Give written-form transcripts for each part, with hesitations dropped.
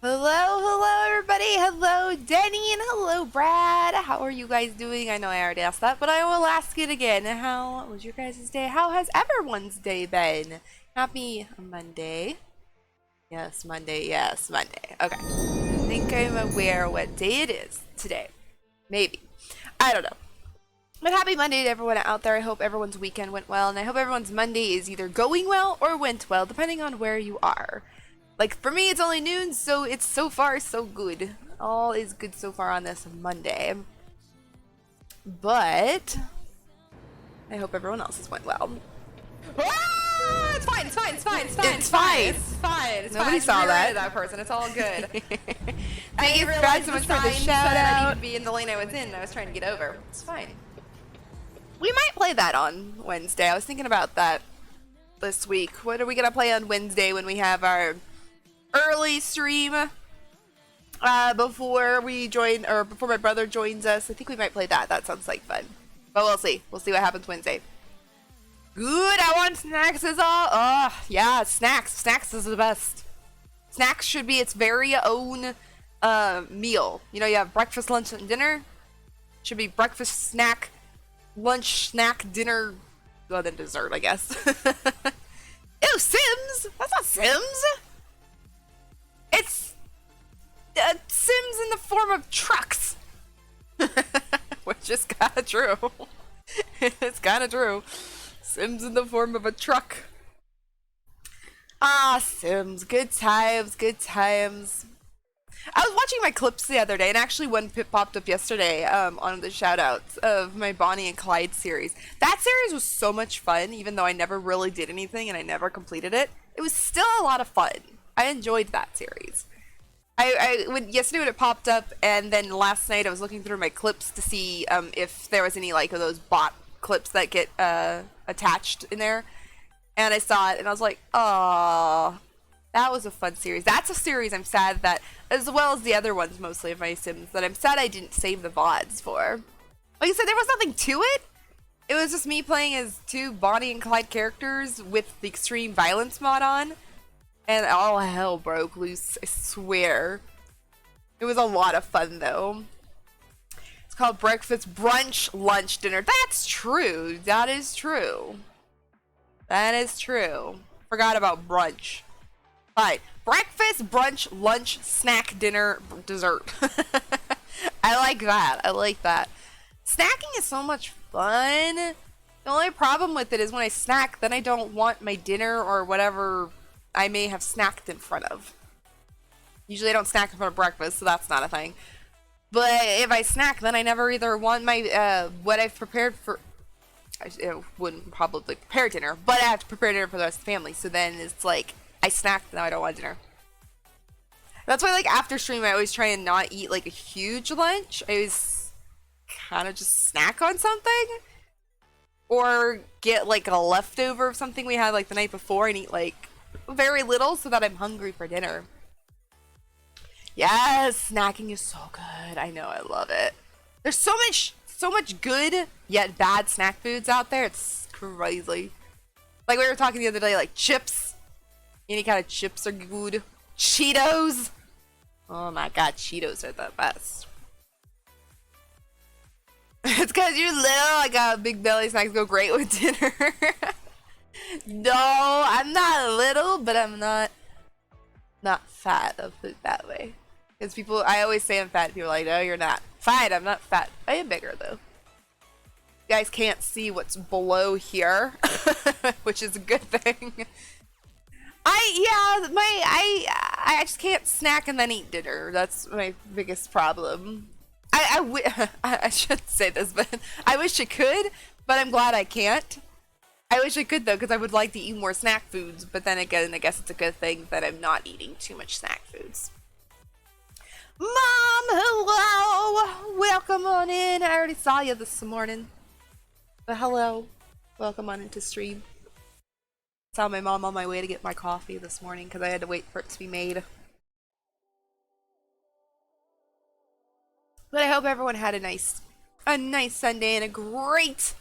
Hello everybody. Hello Denny and hello Brad. How are you guys doing? I know I already asked that, but I will ask it again. How was your guys' day? How has everyone's day been? Happy Monday. Yes, Monday. Yes, Monday. Okay. I think I'm aware what day it is today. Maybe. I don't know. But happy Monday to everyone out there. I hope everyone's weekend went well, and I hope everyone's Monday is either going well or went well, depending on where you are. Like, for me, it's only noon, so it's so far so good. All is good so far on this Monday. But I hope everyone else's went well. Ah, it's fine. It's fine. It's fine. It's fine. It's fine. It's fine. It's Nobody fine. saw that. That person. It's all good. Thank you, Brad, realized so the much for the sign shout said I out. needed to be in the lane I was in. And I was trying to get over. It's fine. We might play that on Wednesday. I was thinking about that this week. What are we gonna play on Wednesday when we have our early stream? Before we join, or before my brother joins us, I think we might play that. That sounds like fun. But we'll see. We'll see what happens Wednesday. Good, I want snacks is all. Oh, yeah, snacks. Snacks is the best. Snacks should be its very own meal. You know, you have breakfast, lunch, and dinner. Should be breakfast, snack, lunch, snack, dinner, well, then dessert, I guess. Ew, Sims! That's not Sims! It's Sims in the form of trucks. Which is kinda true. It's kinda true. Sims in the form of a truck. Ah, Sims. Good times, good times. I was watching my clips the other day, and actually one popped up yesterday on the shoutouts of my Bonnie and Clyde series. That series was so much fun, even though I never really did anything and I never completed it. It was still a lot of fun. I enjoyed that series. Yesterday when it popped up, and then last night I was looking through my clips to see if there was any like of those bot clips that get attached in there, and I saw it and I was like, oh, that was a fun series. That's a series I'm sad that, as well as the other ones mostly of my Sims, that I'm sad I didn't save the VODs for. Like I said, there was nothing to it. It was just me playing as two Bonnie and Clyde characters with the extreme violence mod on. And all hell broke loose, I swear. It was a lot of fun, though. It's called breakfast, brunch, lunch, dinner. That's true. That is true. That is true. Forgot about brunch. Fine. Breakfast, brunch, lunch, snack, dinner, dessert. I like that. I like that. Snacking is so much fun. The only problem with it is when I snack, then I don't want my dinner or whatever I may have snacked in front of. Usually I don't snack in front of breakfast, so that's not a thing. But if I snack, then I never either want my, what I've prepared for... I wouldn't probably prepare dinner, but I have to prepare dinner for the rest of the family. So then it's like, I snacked, now I don't want dinner. That's why, like, after stream, I always try and not eat, like, a huge lunch. I always kind of just snack on something. Or get, like, a leftover of something we had, like, the night before and eat, like, very little so that I'm hungry for dinner. Yes, snacking is so good. I know, I love it. There's so much good yet bad snack foods out there. It's crazy. Like we were talking the other day, like chips. Any kind of chips are good. Cheetos. Oh my god, Cheetos are the best. It's because you're little. Like big belly snacks go great with dinner. No, I'm not little, but I'm not fat. I'll put it that way. Because people, I always say I'm fat. People are like, no, you're not. Fine, I'm not fat. I am bigger though. You guys can't see what's below here, which is a good thing. I just can't snack and then eat dinner. That's my biggest problem. I shouldn't say this, but I wish I could, but I'm glad I can't. I wish I could though, because I would like to eat more snack foods, but then again, I guess it's a good thing that I'm not eating too much snack foods. Mom, hello! Welcome on in. I already saw you this morning. But hello. Welcome on into stream. Saw my mom on my way to get my coffee this morning because I had to wait for it to be made. But I hope everyone had a nice Sunday and a great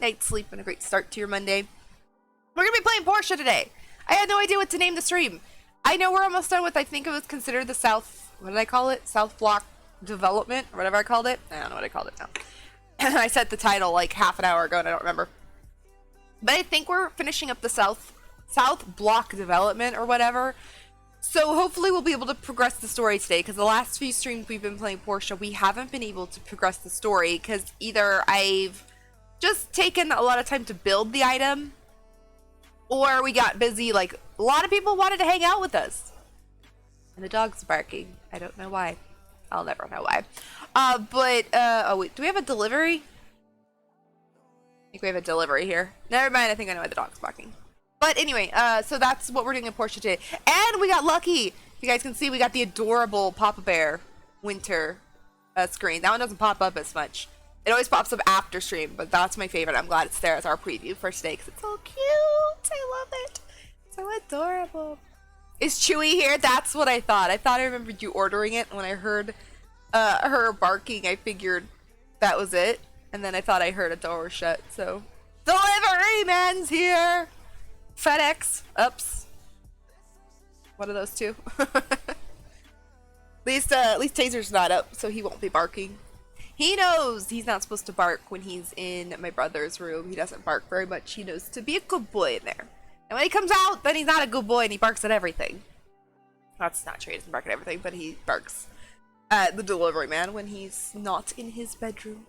night's sleep and a great start to your Monday. We're gonna be playing Portia today. I had no idea what to name the stream. I know we're almost done with, I think it was considered the South, what did I call it? South Block Development, or whatever I called it. I don't know what I called it now. I said the title like half an hour ago and I don't remember. But I think we're finishing up the South Block Development or whatever. So hopefully we'll be able to progress the story today, because the last few streams we've been playing Portia, we haven't been able to progress the story because either I've just taken a lot of time to build the item, or we got busy. Like, a lot of people wanted to hang out with us. And the dog's barking. I don't know why. I'll never know why. Oh wait, do we have a delivery? I think we have a delivery here. Never mind, I think I know why the dog's barking. But anyway, so that's what we're doing in Portia today. And we got lucky! If you guys can see, we got the adorable Papa Bear winter screen. That one doesn't pop up as much. It always pops up after stream, but that's my favorite. I'm glad it's there as our preview for today because it's so cute. I love it. So adorable. Is Chewy here? That's what I thought. I thought I remembered you ordering it. When I heard her barking, I figured that was it. And then I thought I heard a door shut, so... Delivery man's here! FedEx. Oops. One of those two. At least Taser's not up, so he won't be barking. He knows he's not supposed to bark when he's in my brother's room. He doesn't bark very much. He knows to be a good boy in there. And when he comes out, then he's not a good boy and he barks at everything. That's not true. He doesn't bark at everything, but he barks at the delivery man when he's not in his bedroom.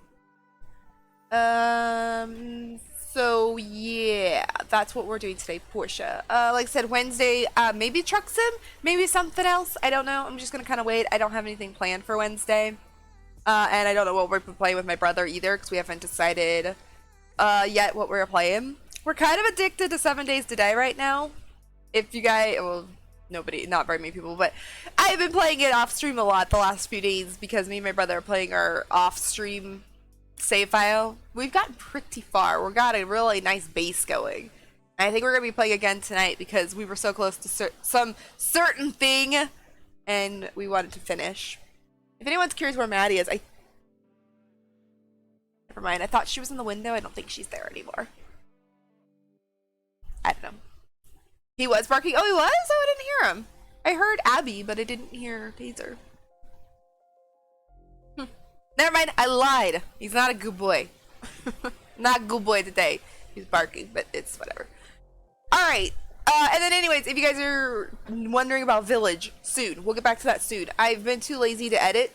So yeah, that's what we're doing today, Portia. Like I said, Wednesday, maybe Truck Sim, maybe something else. I don't know. I'm just gonna kind of wait. I don't have anything planned for Wednesday. And I don't know what we're playing with my brother either, because we haven't decided yet what we're playing. We're kind of addicted to 7 Days to Die right now. If you guys, well, nobody, not very many people, but I've been playing it off stream a lot the last few days because me and my brother are playing our off stream save file. We've gotten pretty far. We've got a really nice base going. And I think we're going to be playing again tonight because we were so close to some certain thing and we wanted to finish. If anyone's curious where Maddie is, never mind. I thought she was in the window. I don't think she's there anymore. I don't know. He was barking. Oh, he was? Oh, I didn't hear him. I heard Abby, but I didn't hear Taser. Never mind. I lied. He's not a good boy. Not a good boy today. He's barking, but it's whatever. Alright. And then anyways, if you guys are wondering about Village, soon. We'll get back to that soon. I've been too lazy to edit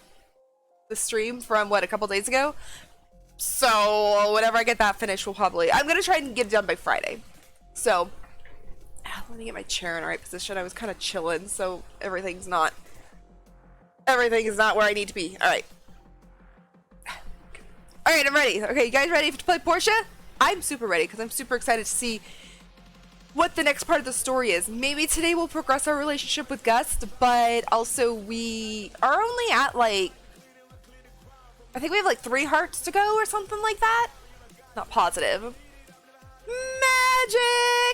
the stream from, what, a couple days ago? So, whenever I get that finished, we'll probably... I'm going to try and get it done by Friday. So, let me get my chair in the right position. I was kind of chilling, so everything is not where I need to be. Alright. Alright, I'm ready. Okay, you guys ready to play Portia? I'm super ready, because I'm super excited to see what the next part of the story is. Maybe today we'll progress our relationship with Gust, but also we are only at, like, I think we have like 3 hearts to go or something like that. Not positive. Magic!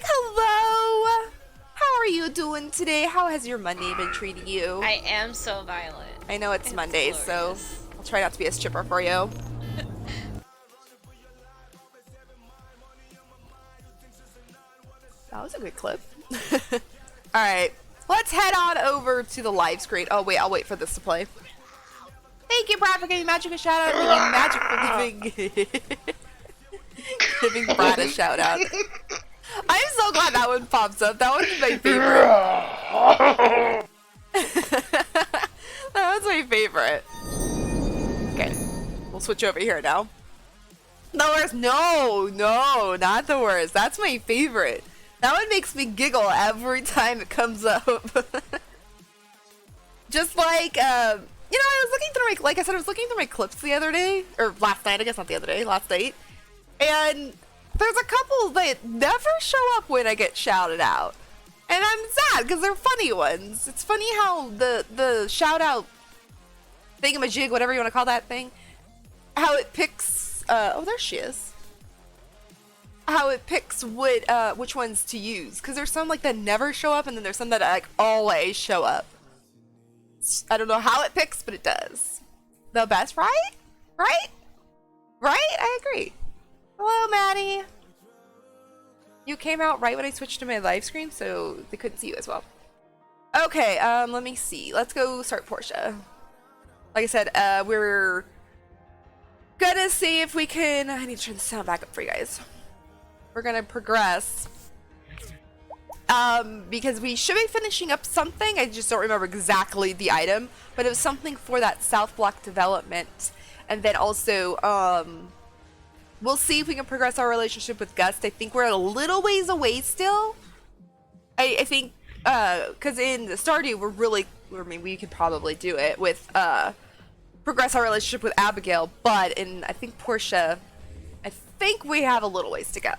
Hello! How are you doing today? How has your Monday been treating you? I am so violent. I know it's Monday, so I'll try not to be as chipper for you. That was a good clip. Alright, let's head on over to the live screen. Oh wait, I'll wait for this to play. Thank you, Brad, for giving Magic a shout out. Thank you, Magic, for giving Brad a shout out. I'm so glad that one pops up. That one's my favorite. That was my favorite. Okay, we'll switch over here now. The worst? No, not the worst. That's my favorite. That one makes me giggle every time it comes up. Just like, you know, I was looking through like I said, I was looking through my clips the other day, or last night, I guess not the other day, last night. And there's a couple that never show up when I get shouted out. And I'm sad, because they're funny ones. It's funny how the shout out thingamajig, whatever you want to call that thing, how it picks, oh, there she is. How it picks which ones to use. Because there's some like that never show up, and then there's some that like always show up. I don't know how it picks, but it does. The best, right? Right? Right? I agree. Hello, Maddie. You came out right when I switched to my live screen, so they couldn't see you as well. Okay, let me see. Let's go start Portia. Like I said, we're gonna see if we can. I need to turn the sound back up for you guys. We're gonna progress. Because we should be finishing up something. I just don't remember exactly the item, but it was something for that South Block development. And then also, we'll see if we can progress our relationship with Gust. I think we're a little ways away still. I think, because in the Stardew, we could probably do it with, progress our relationship with Abigail, but in, I think, Portia, I think we have a little ways to go.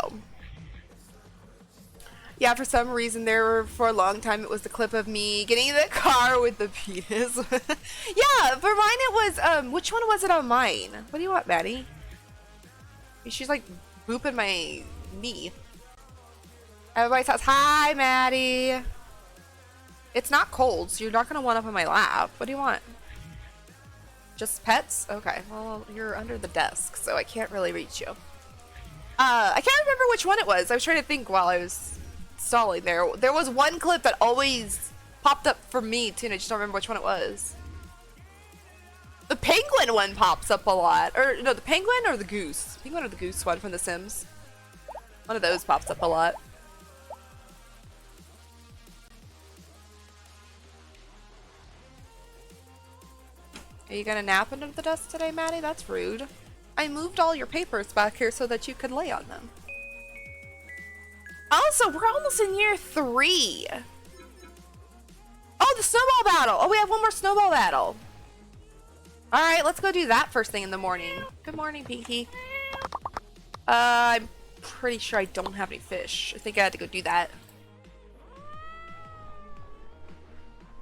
Yeah, for some reason for a long time it was the clip of me getting in the car with the penis. Yeah, for mine it was, which one was it on mine? What do you want, Maddie? She's like booping my knee. Everybody says, hi, Maddie. It's not cold, so you're not gonna want up on my lap. What do you want? Just pets? Okay, well, you're under the desk, so I can't really reach you. I can't remember which one it was. I was trying to think while I was stalling there. There was one clip that always popped up for me too, and I just don't remember which one it was. The penguin one pops up a lot. Or no, the penguin or the goose? Penguin or the goose one from The Sims. One of those pops up a lot. Are you gonna nap under the desk today, Maddie? That's rude. I moved all your papers back here so that you could lay on them. Also, we're almost in year 3. Oh, the snowball battle. Oh, we have one more snowball battle. All right, let's go do that first thing in the morning. Good morning, Pinky. I'm pretty sure I don't have any fish. I think I had to go do that.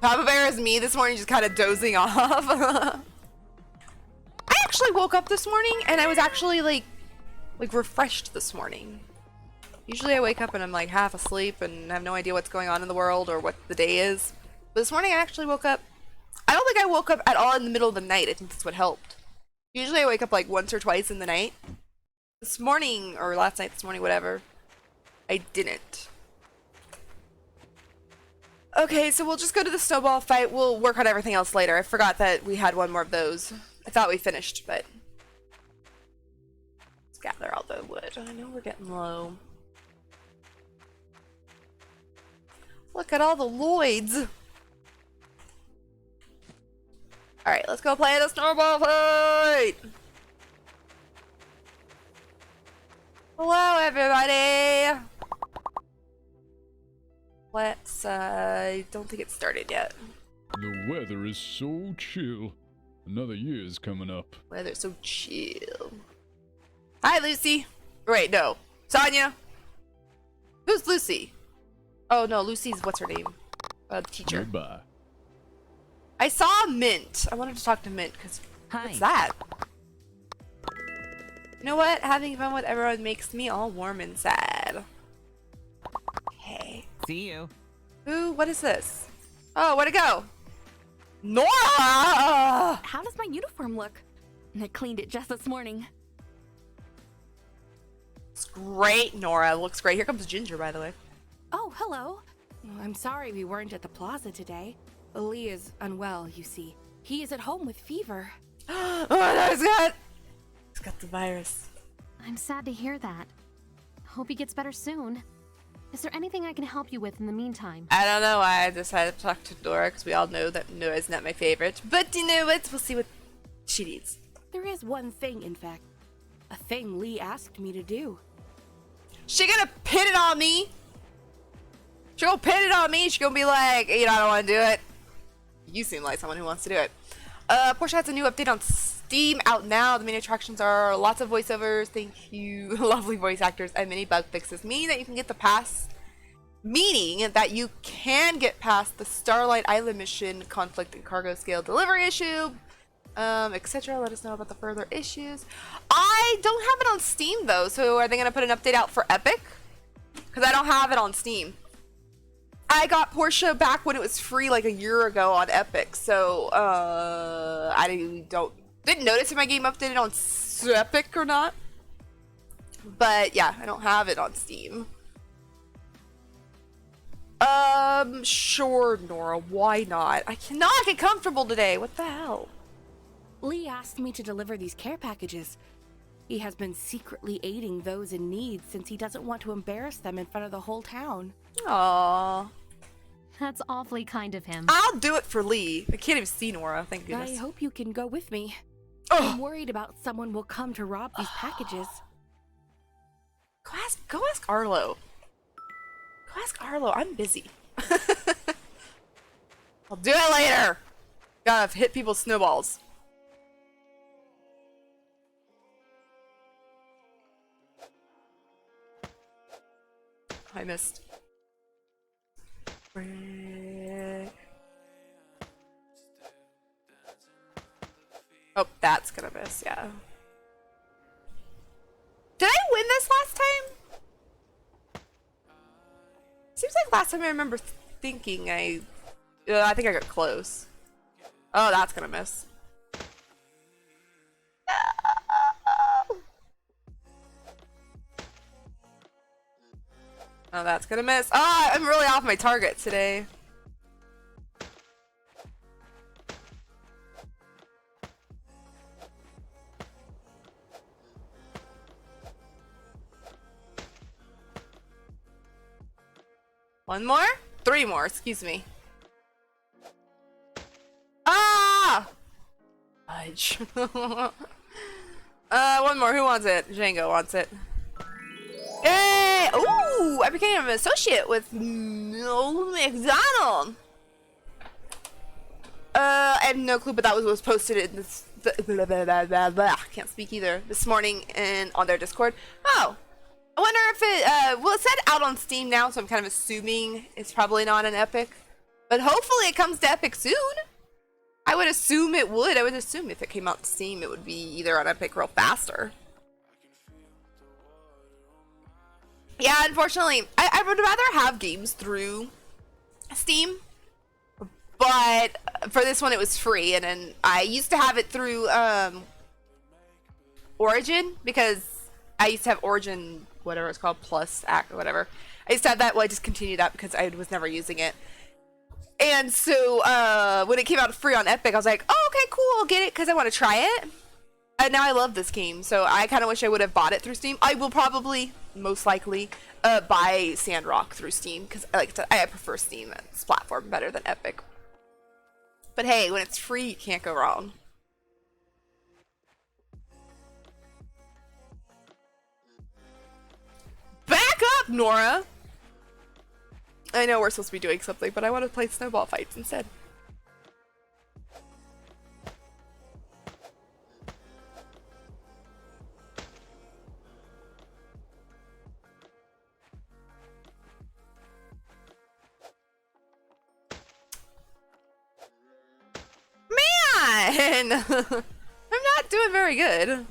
Papa Bear is me this morning, just kind of dozing off. I actually woke up this morning and I was actually like refreshed this morning. Usually I wake up and I'm like half asleep and have no idea what's going on in the world or what the day is. But this morning I actually woke up. I don't think I woke up at all in the middle of the night. I think that's what helped. Usually I wake up like once or twice in the night. This morning, or last night, this morning, whatever, I didn't. Okay, so we'll just go to the snowball fight. We'll work on everything else later. I forgot that we had one more of those. I thought we finished, but let's gather all the wood. I know we're getting low. Look at all the Lloyds. Alright, let's go play the snowball fight! Hello, everybody! Let's, don't think it's started yet. The weather is so chill. Another year's coming up. Weather's so chill. Hi, Lucy! Wait, no. Sonia! Who's Lucy? Oh, no, Lucy's, what's her name? Teacher. Goodbye. I saw Mint. I wanted to talk to Mint, because what's that? You know what? Having fun with everyone makes me all warm and sad. Okay. See you. Ooh, what is this? Oh, where'd it go? Nora! How does my uniform look? I cleaned it just this morning. It's great, Nora. It looks great. Here comes Ginger, by the way. Oh, hello. I'm sorry we weren't at the plaza today. Lee is unwell, you see. He is at home with fever. Oh, no, he's got the virus. I'm sad to hear that. Hope he gets better soon. Is there anything I can help you with in the meantime? I don't know why I decided to talk to Nora, because we all know that Nora's not my favorite. But you know what? We'll see what she needs. There is one thing, in fact. A thing Lee asked me to do. She gonna pin it on me? She gonna pin it on me? She gonna be like, you know, I don't want to do it. You seem like someone who wants to do it. Portia has a new update on Steam out now. The main attractions are lots of voiceovers, thank you, lovely voice actors, and many bug fixes, meaning that you can get past the Starlight Island mission, conflict and cargo scale delivery issue, etc. Let us know about the further issues. I don't have it on Steam though, so are they gonna put an update out for Epic? Because I don't have it on Steam. I got Portia back when it was free like a year ago on Epic, so I didn't notice if my game updated on Epic or not. But yeah, I don't have it on Steam. Sure, Nora. Why not? I cannot get comfortable today. What the hell? Lee asked me to deliver these care packages. He has been secretly aiding those in need since he doesn't want to embarrass them in front of the whole town. Aww. That's awfully kind of him. I'll do it for Lee. I can't even see Nora. Thank I goodness. hope you can go with me. Oh. I'm worried about someone will come to rob these packages. Go ask Arlo. Go ask Arlo. I'm busy. I'll do it later. Gotta hit people's snowballs. I missed. Oh, that's gonna miss, yeah. Did I win this last time? Seems like last time I remember thinking I think I got close. Oh, that's gonna miss. Oh, that's gonna miss. Oh, I'm really off my target today. One more? Three more, excuse me. Ah! Fudge. One more. Who wants it? Django wants it. Yay! Ooh! I became an associate with Noel McDonald. I have no clue, but that was what was posted in this. Can't speak either. This morning and on their Discord. Oh, I wonder if it. Well, it said out on Steam now, so I'm kind of assuming it's probably not an Epic. But hopefully, it comes to Epic soon. I would assume it would. I would assume if it came out to Steam, it would be either on Epic real faster. Yeah, unfortunately, I would rather have games through Steam, but for this one it was free, and then I used to have it through Origin, because I used to have Origin, whatever it's called, Plus Act or whatever. I used to have that. Well, I discontinued that because I was never using it. And so when it came out free on Epic, I was like, oh, okay, cool, I'll get it because I want to try it. And now I love this game, so I kind of wish I would have bought it through Steam. I will probably, most likely, buy Sandrock through Steam, because I prefer Steam as a platform better than Epic. But hey, when it's free, you can't go wrong. Back up, Nora! I know we're supposed to be doing something, but I want to play snowball fights instead. Man! I'm not doing very good.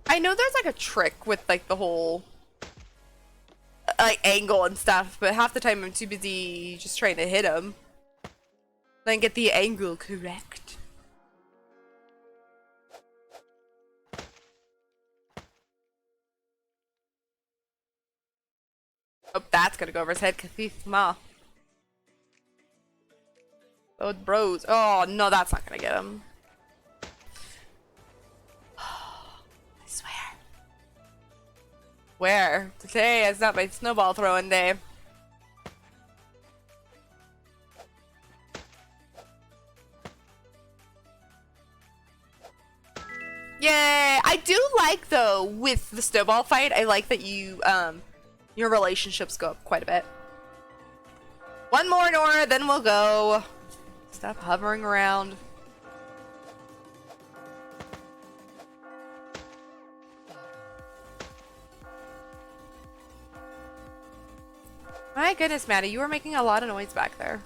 I know there's like a trick with like the whole like angle and stuff, but half the time I'm too busy just trying to hit him. Then get the angle correct. Oh, that's gonna go over his head. Kathith Ma. Oh, bros. Oh, no, that's not gonna get him. I swear. Where? Today is not my snowball throwing day. Yay! I do like, though, with the snowball fight, I like that you, your relationships go up quite a bit. One more, Nora, then we'll go. Stop hovering around. My goodness, Maddie, you were making a lot of noise back there.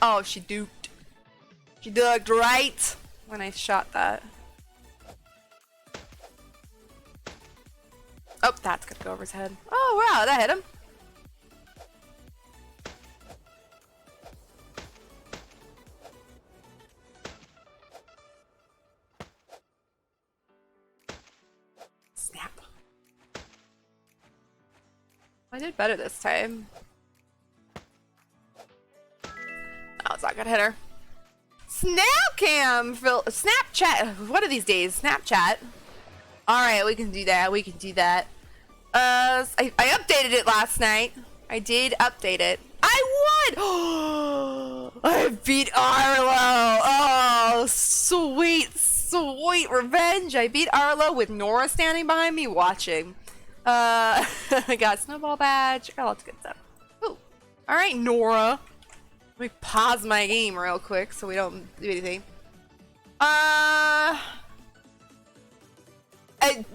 Oh, she duped. She duped right when I shot that. Oh, that's gonna go over his head. Oh, wow, that hit him. Snap. I did better this time. Oh, it's not gonna hit her. Snapcam, Snapchat. What are these days? Snapchat. All right, we can do that. We can do that. I updated it last night. I did update it. I won! I beat Arlo! Oh, sweet, sweet revenge. I beat Arlo with Nora standing behind me watching. I got snowball badge. I got lots of good stuff. Ooh. All right, Nora. Let me pause my game real quick so we don't do anything.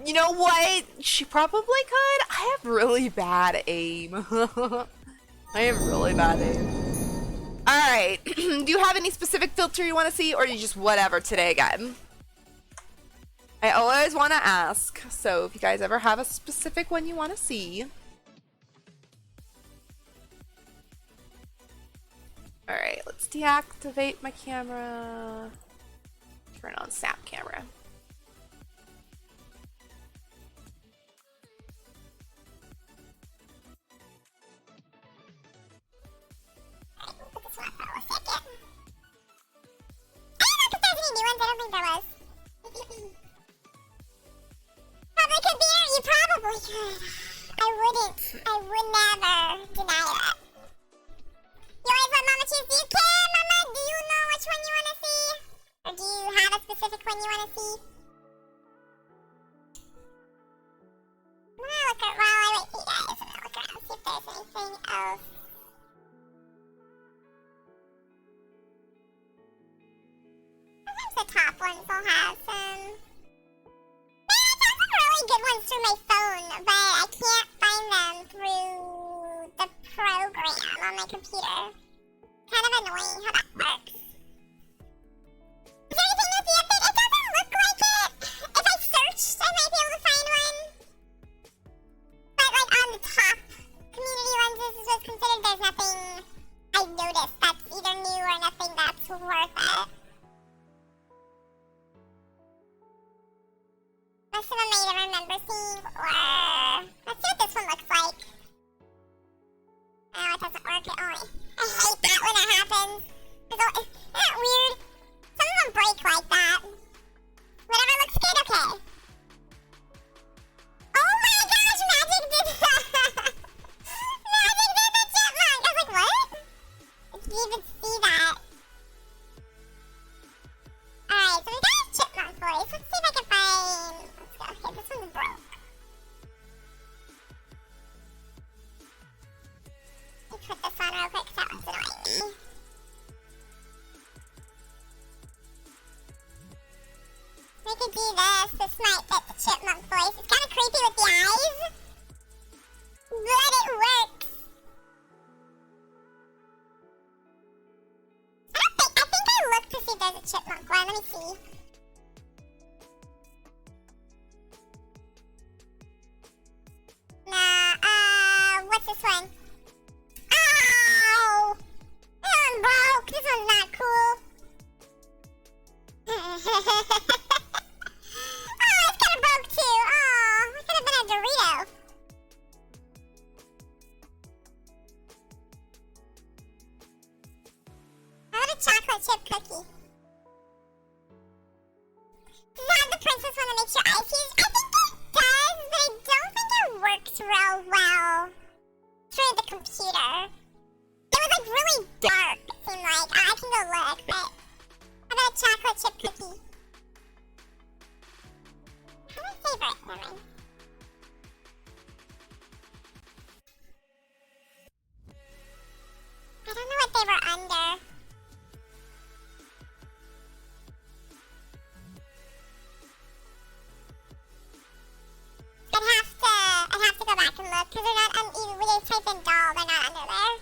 You know what? She probably could. I have really bad aim. I have really bad aim. Alright. Do you have any specific filter you want to see, or you just whatever today again? I always want to ask. So if you guys ever have a specific one you want to see. Alright, let's deactivate my camera. Turn on snap camera. I would never deny that. You always want Mama Cheese. Do you care, Mama? Do you know which one you want to see? Or do you have a specific one you want to see? I'm gonna look at, while I wait for you guys, I'm gonna look around and see if there's anything else. Sometimes the top ones will have some... Man, I found some really good ones through my phone, but I can't find them through the program on my computer. Kind of annoying how that works. Is there anything with the update? It doesn't look like it. If I searched, I might be able to find one. But like on the top community lenses is what's considered, there's nothing I noticed that's either new or nothing that's worth it. Most of them I either remember seeing or... Let's see what this one looks like. Oh, it doesn't work at all. I hate that when that happens. Isn't that weird? Some of them break like that. Whatever looks good, okay. Oh my gosh, Magic did that! Magic did the chipmunk! I was like, what? Did you even see that? Alright, so we got a chipmunk voice. Let's see if I can find... Let's go. Okay, this one's broke. Let me put this on real quick because that one's annoying me. We could do this. This might fit the chipmunk voice. It's kind of creepy with the eyes. But it works. I think I looked to see if there's a chipmunk one. Let me see. Nah, what's this one? Ow! This one broke. This one's not cool. Oh, it's kind of broke too. Oh, it could have been a Dorito. How about a chocolate chip cookie? Does that have the princess one that makes your eyes huge? I think it does, but I don't think it works real well through the computer. It was like really dark, it seemed like. I can go look, but how about a chocolate chip cookie? What's my favorite? Never mind. I don't know what they were under. I'd have to go back and look, because they're not, even when you type in doll, they're not under there.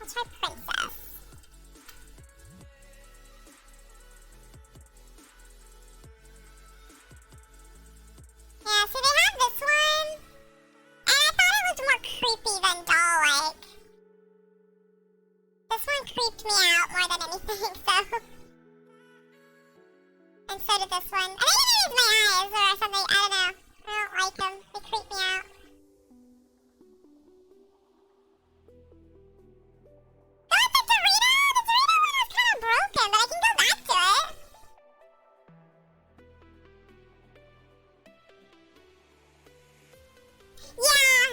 I'll try think so. And so did this one. I think it is my eyes or something. I don't know. I don't like them. They creep me out. Oh, the Dorito! The Dorito one was kind of broken, but I can go back to it. Yeah.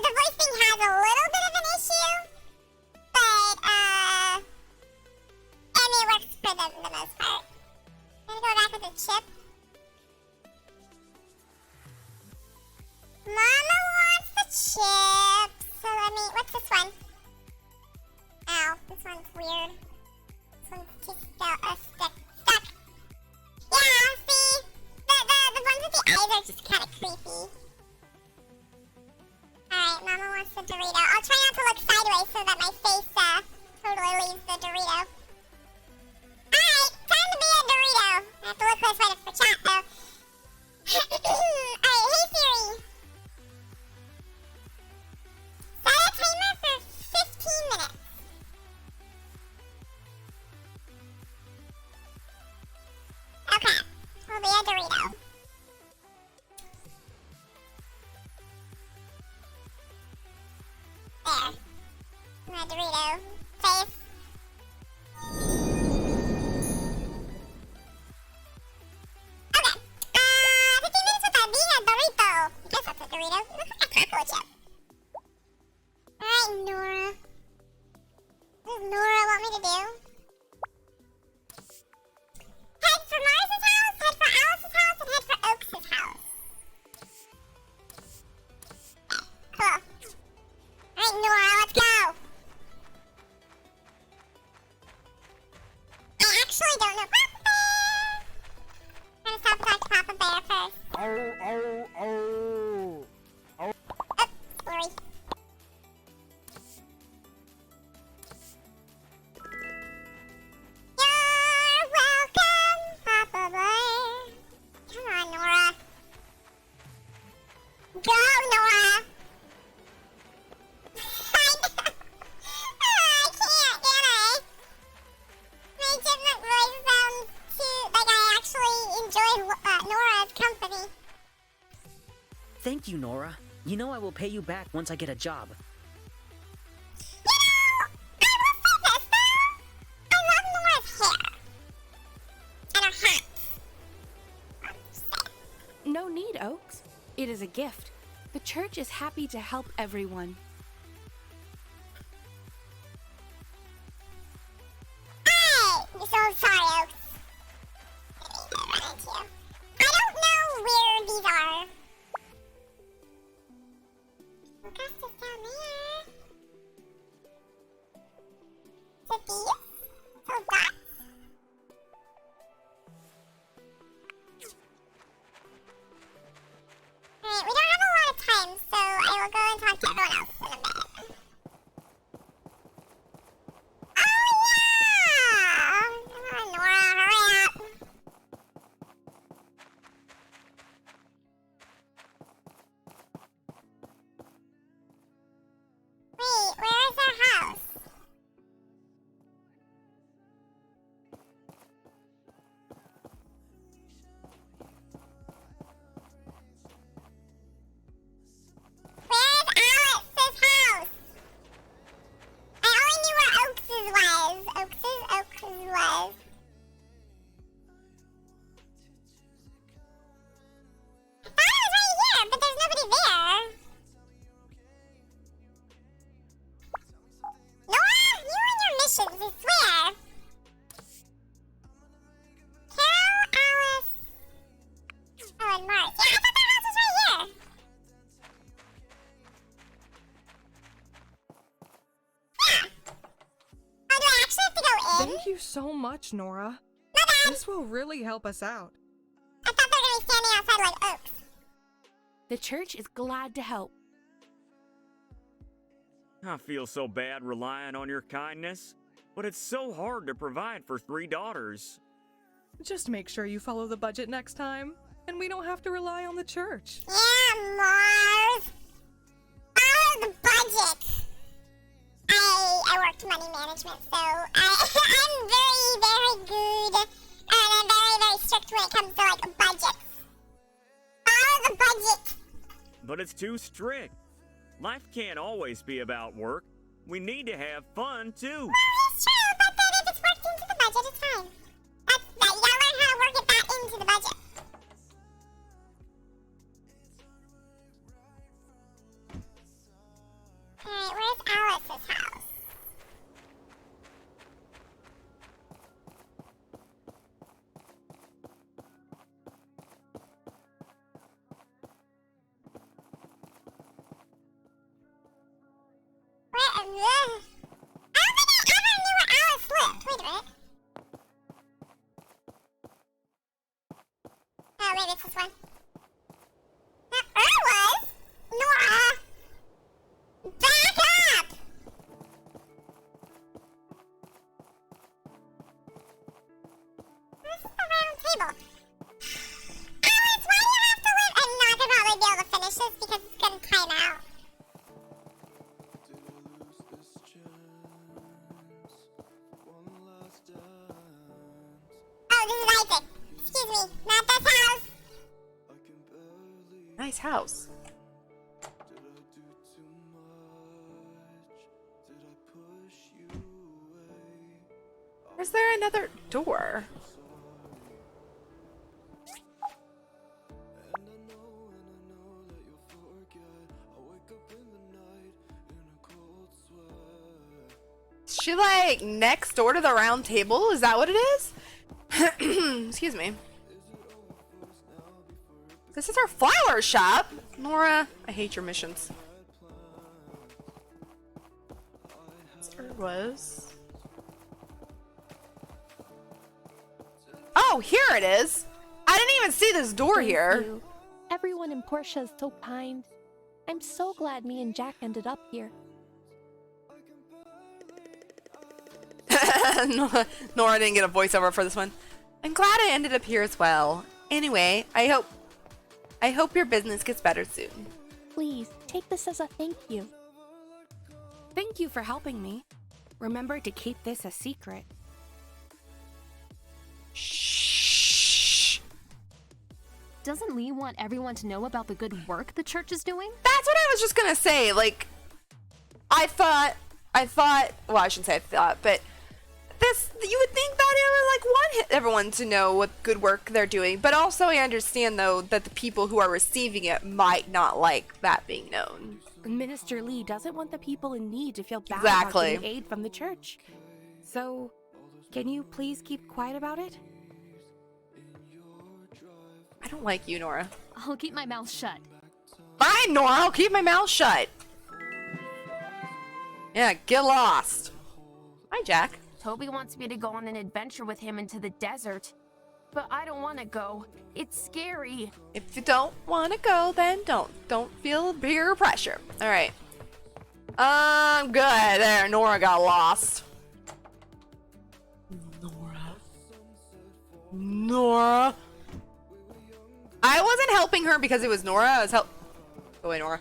The voice thing has a little bit of an issue, but and it works for the most part. I'm gonna go back with the chip. Mama wants the chip. So what's this one? Ow, this one's weird. This one's just stuck. Yeah, see? The ones with the eyes are just kind of creepy. Alright, Mama wants the Dorito. I'll try not to look sideways so that my face totally leaves the Dorito. Alright, time to be a Dorito. I have to look this way for chat though. Alright, hey Siri. Set a timer for 15 minutes. Okay, we'll be a Dorito. There. My Dorito face. Okay. 15 minutes without being a Dorito. I guess that's a Dorito. It looks like a taco chip. Alright, Nora. What does Nora want me to do? Head for Mars's house, head for Alice's house, and head for Oaks' house. Cool. Alright, Nora, let's go! I actually don't know. Papa Bear! I'm gonna stop and talk to Papa Bear first. Sorry. You're welcome, Papa Bear. Come on, Nora. Go, Nora! I can't, can I? My different voice sounds too like I actually enjoy Nora's company. Thank you, Nora. You know I will pay you back once I get a job. You know, I will say this though. I love Nora's hair. And her hat. No need, Oaks. It is a gift. The church is happy to help everyone. Hey! I'm so sorry, Oaks. I don't know where these are. Lucas is down there. Is it these? Those dots? Alright, we don't have a lot of time, so I will go and talk to everyone else in a minute. Oh yeah! Come on, Nora, hurry up. Wait, where is our house? Where's Alice's house? I only knew where Oaks's was. Oaks's was. I thought it was right here, but there's nobody there. Nora, you and your missions, I swear. Carol, Alice. Oh, and Mars. Yeah, I thought that house was right here. Yeah. Oh, do I actually have to go in? Thank you so much, Nora. My bad. This will really help us out. I thought they were going to be standing outside like Oaks. The church is glad to help. I feel so bad relying on your kindness, but it's so hard to provide for 3 daughters. Just make sure you follow the budget next time, and we don't have to rely on the church. Yeah, Mars. Follow the budget. I worked money management, so I'm very, very good, and I'm very, very strict when it comes to, like, budgets. Follow the budget. But it's too strict. Life can't always be about work. We need to have fun, too. Well, it's true, but then if it's worked into the budget, it's fine. You gotta learn how to work it back into the budget. Alright, where's Alice's house? Where, I don't think I ever knew where Alice lived. Wait a minute. Oh, maybe it's this one. There was! Nora! Back up! This is the round table. Alice, why do you have to live? I'm not gonna probably be able to finish this because it's gonna time out. Oh, this is Isaac. Excuse me, not this house. Nice house. Is there another door? Is she like next door to the round table? Is that what it is? Excuse me. This is our flower shop. Nora, I hate your missions. There was. Oh, here it is. I didn't even see this door here. You. Everyone in Portia is so kind. I'm so glad me and Jack ended up here. Nora didn't get a voiceover for this one. I'm glad I ended up here as well. Anyway, I hope your business gets better soon. Please, take this as a thank you. Thank you for helping me. Remember to keep this a secret. Shh. Doesn't Lee want everyone to know about the good work the church is doing? That's what I was just gonna say. Like, I thought, well, I shouldn't say I thought, but you would think that it would like want everyone to know what good work they're doing. But also I understand though that the people who are receiving it might not like that being known. Minister Lee doesn't want the people in need to feel bad Exactly. about getting aid from the church. So, can you please keep quiet about it? I don't like you, Nora. I'll keep my mouth shut. Fine, Nora, I'll keep my mouth shut. Yeah, get lost. Hi, Jack. Toby wants me to go on an adventure with him into the desert. But I don't want to go. It's scary. If you don't want to go, then don't. Don't feel peer pressure. All right. Good. There, Nora got lost. Nora. I wasn't helping her because it was Nora. I was Go away, Nora.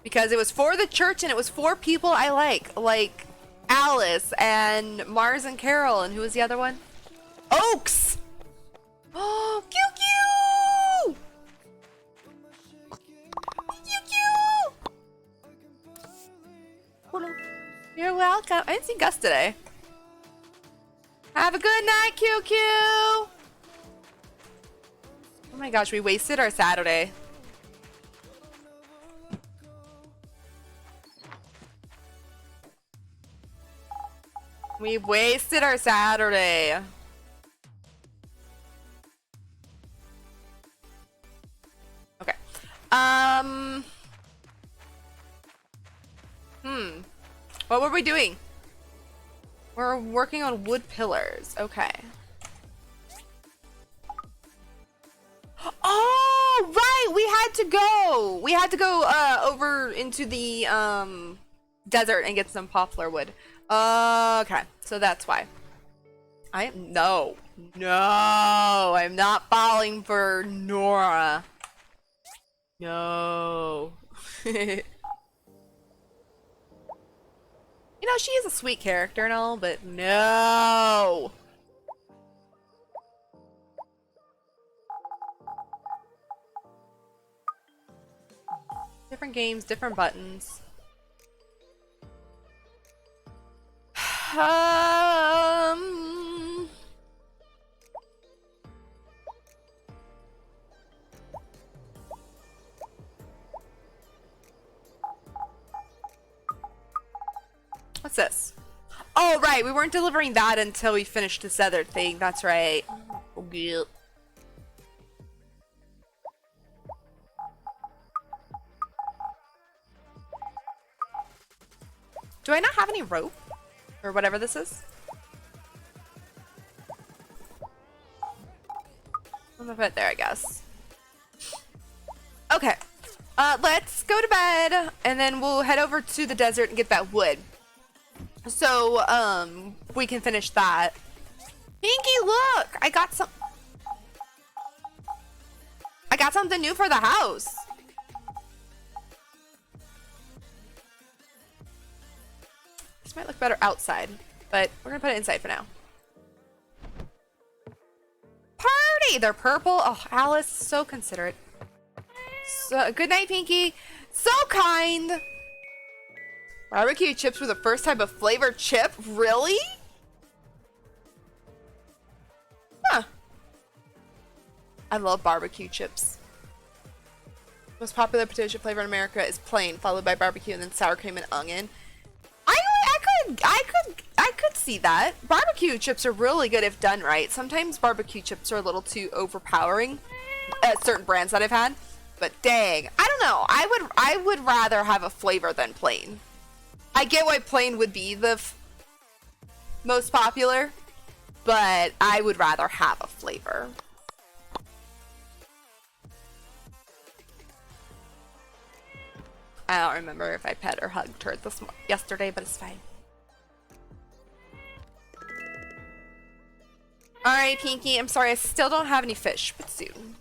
Because it was for the church and it was for people I like Alice and Mars and Carol, and who was the other one? Oaks. Oh, Q. You're welcome. I didn't see Gus today. Have a good night, QQ. Oh my gosh, we wasted our Saturday. We wasted our Saturday. Okay. What were we doing? We're working on wood pillars. Okay. Oh, right. We had to go. We had to go over into the desert and get some poplar wood. Okay. So that's why. No, I'm not falling for Nora. No. You know, she is a sweet character and all, but no. Different games, different buttons. Um... What's this? Oh, right. We weren't delivering that until we finished this other thing. That's right. Oh, yeah. Do I not have any rope? Or whatever this is? I'm gonna put it there, I guess. Okay. Let's go to bed, and then we'll head over to the desert and get that wood. So, we can finish that. Pinky, look! I got something new for the house. This might look better outside, but we're gonna put it inside for now. Party! They're purple. Oh, Alice, so considerate. So, good night, Pinky. So kind. Barbecue chips were the first type of flavored chip? Really? Huh. I love barbecue chips. Most popular potato chip flavor in America is plain, followed by barbecue and then sour cream and onion. I could see that. Barbecue chips are really good if done right. Sometimes barbecue chips are a little too overpowering at certain brands that I've had. But dang, I don't know. I would rather have a flavor than plain. I get why plain would be the most popular, but I would rather have a flavor. I don't remember if I pet or hugged her yesterday, but it's fine. Alright, Pinky, I'm sorry, I still don't have any fish, but soon.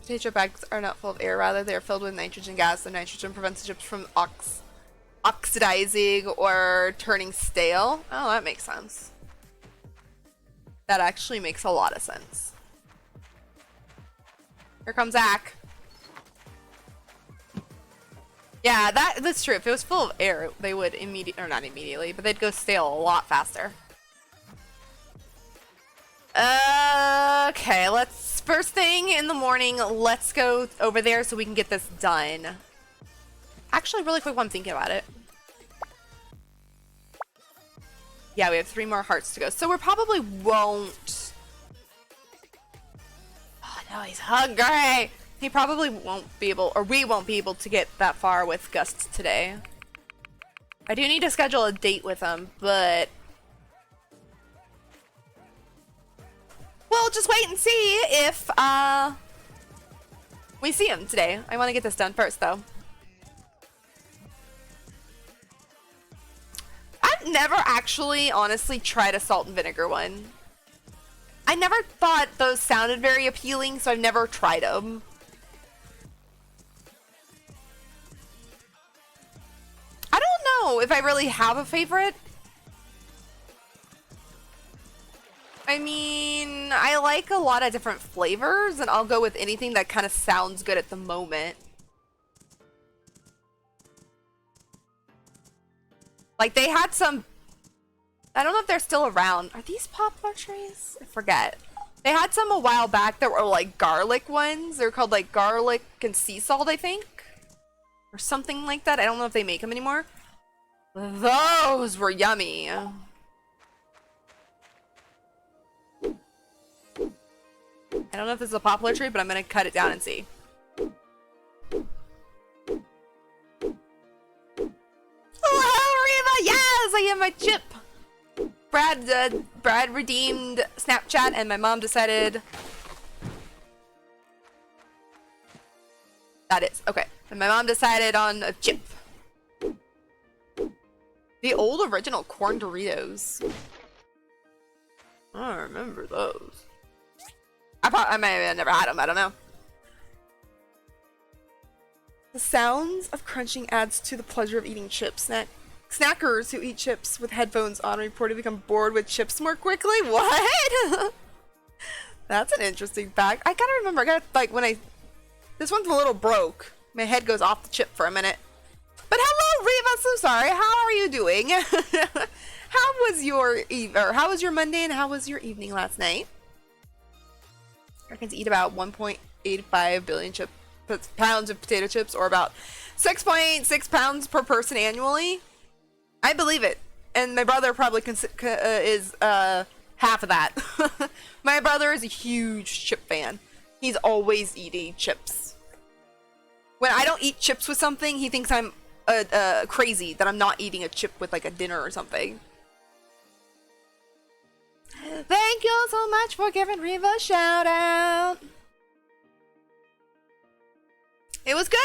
Potato chip bags are not full of air, rather they are filled with nitrogen gas. The nitrogen prevents the chips from oxidizing or turning stale. Oh, that makes sense. That actually makes a lot of sense. Here comes Zach. Yeah, that's true. If it was full of air, they would not immediately, but they'd go stale a lot faster. Okay, first thing in the morning, let's go over there so we can get this done. Actually, really quick while I'm thinking about it. Yeah, we have 3 more hearts to go, so we probably won't... Oh no, he's hungry! He probably won't be able, or we won't be able to get that far with Gust today. I do need to schedule a date with him, but... We'll just wait and see if, we see him today. I want to get this done first, though. I've never actually, honestly, tried a salt and vinegar one. I never thought those sounded very appealing, so I've never tried them. I don't know if I really have a favorite. I mean, I like a lot of different flavors, and I'll go with anything that kind of sounds good at the moment. Like, they had some... I don't know if they're still around. Are these poplar trees? I forget. They had some a while back that were, like, garlic ones. They're called, like, garlic and sea salt, I think. Or something like that. I don't know if they make them anymore. Those were yummy. I don't know if this is a poplar tree, but I'm gonna cut it down and see. Oh, Reva! Yes! I have my chip! Brad redeemed Snapchat, and my mom decided... That is, okay. And my mom decided on a chip. The old original corn Doritos. I don't remember those. I may have never had them, I don't know. The sounds of crunching adds to the pleasure of eating chips. Snackers who eat chips with headphones on reportedly become bored with chips more quickly. What? That's an interesting fact. I gotta remember. This one's a little broke. My head goes off the chip for a minute. But hello, Reva. So sorry. How are you doing? How was your Monday and how was your evening last night? Americans eat about 1.85 billion pounds of potato chips, or about 6.6 pounds per person annually. I believe it. And my brother probably is half of that. My brother is a huge chip fan. He's always eating chips. When I don't eat chips with something, he thinks I'm crazy that I'm not eating a chip with like a dinner or something. Thank you so much for giving Reva a shout out. It was good.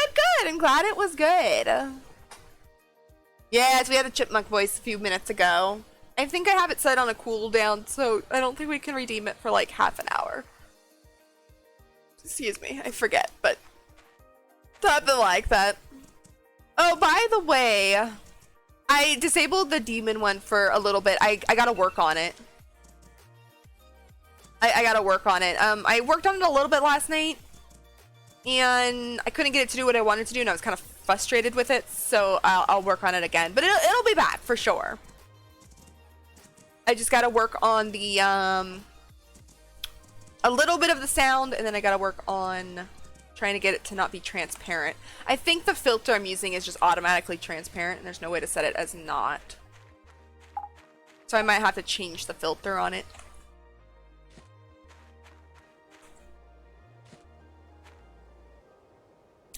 I'm glad it was good. Yes, we had a chipmunk voice a few minutes ago. I think I have it set on a cooldown, so I don't think we can redeem it for like half an hour. Excuse me, I forget, but something like that. Oh, by the way, I disabled the demon one for a little bit. I gotta work on it. I gotta work on it. I worked on it a little bit last night, and I couldn't get it to do what I wanted to do, and I was kind of frustrated with it, so I'll work on it again. But it'll be back for sure. I just gotta work on the a little bit of the sound, and then I gotta work on trying to get it to not be transparent. I think the filter I'm using is just automatically transparent, and there's no way to set it as not. So I might have to change the filter on it.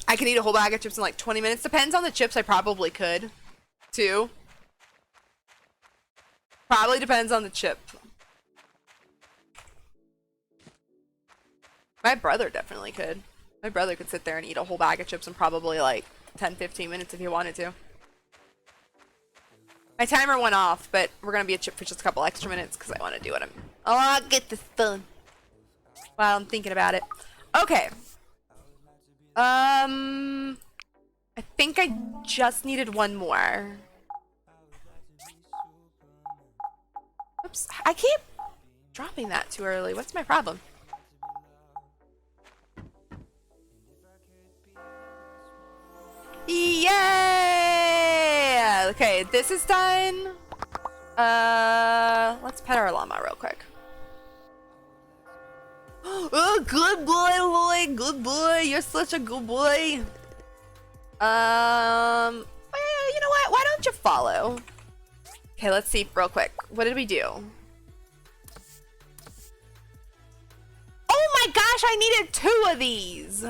I can eat a whole bag of chips in like 20 minutes. Depends on the chips. I probably could, too. Probably depends on the chip. My brother definitely could. My brother could sit there and eat a whole bag of chips in probably like 10-15 minutes if he wanted to. My timer went off, but we're gonna be a chip for just a couple extra minutes because I want to do what I'll get this done while I'm thinking about it. Okay. I think I just needed one more. Oops, I keep dropping that too early. What's my problem? Yeah! Okay, this is done. Let's pet our llama real quick. Oh, good boy, Lloyd. Good boy. You're such a good boy. Well, you know what? Why don't you follow? Okay, let's see real quick. What did we do? Oh my gosh, I needed 2 of these.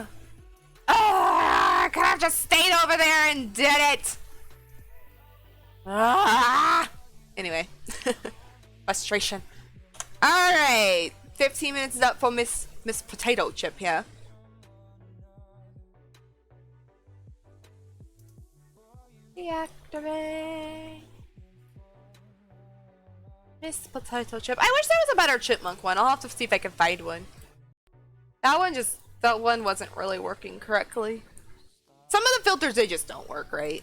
I could have just stayed over there and did it. Anyway. Frustration. Alright. 15 minutes is up for Miss Potato Chip here. Deactivate. Miss Potato Chip. I wish there was a better chipmunk one. I'll have to see if I can find one. That one wasn't really working correctly. Some of the filters, they just don't work right.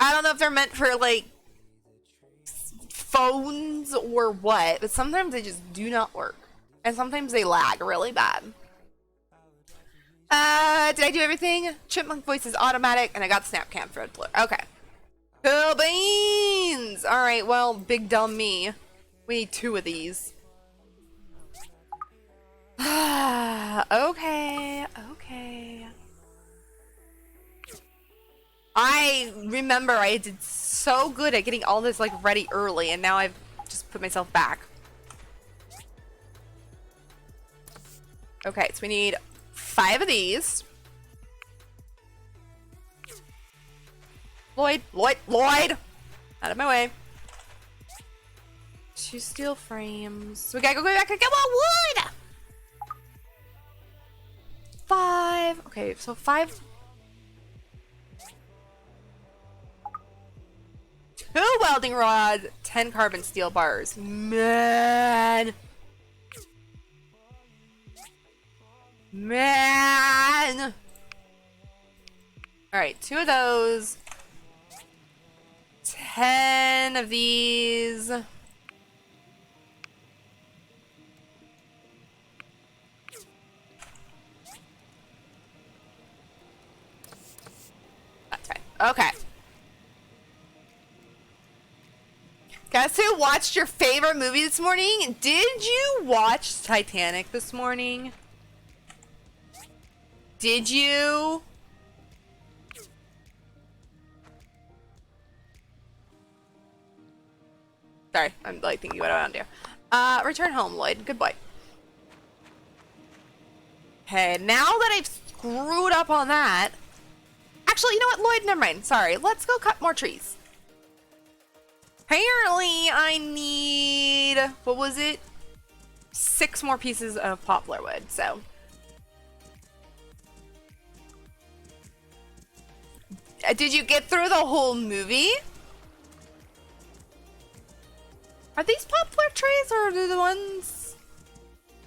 I don't know if they're meant for like phones or what, but sometimes they just do not work. And sometimes they lag really bad. Did I do everything? Chipmunk voice is automatic, and I got snap cam for Fleur. Okay. Cool beans! Alright, well, big dumb me. We need 2 of these. Okay. I remember I did so good at getting all this like ready early, and now I've just put myself back. Okay, so we need 5 of these. Lloyd! Out of my way. 2 steel frames. So we gotta go back and get more wood! 5. Okay, so 5. 2 welding rods, 10 carbon steel bars. Man! Alright, 2 of those. 10 of these. That's fine. Okay. Guess who watched your favorite movie this morning? Did you watch Titanic this morning? Did you? Sorry, I'm like thinking what I want to do. Return home, Lloyd. Good boy. Okay, now that I've screwed up on that. Actually, you know what, Lloyd? Never mind. Sorry. Let's go cut more trees. Apparently, I need, what was it? 6 more pieces of poplar wood, so. Did you get through the whole movie? Are these poplar trees, or are the ones,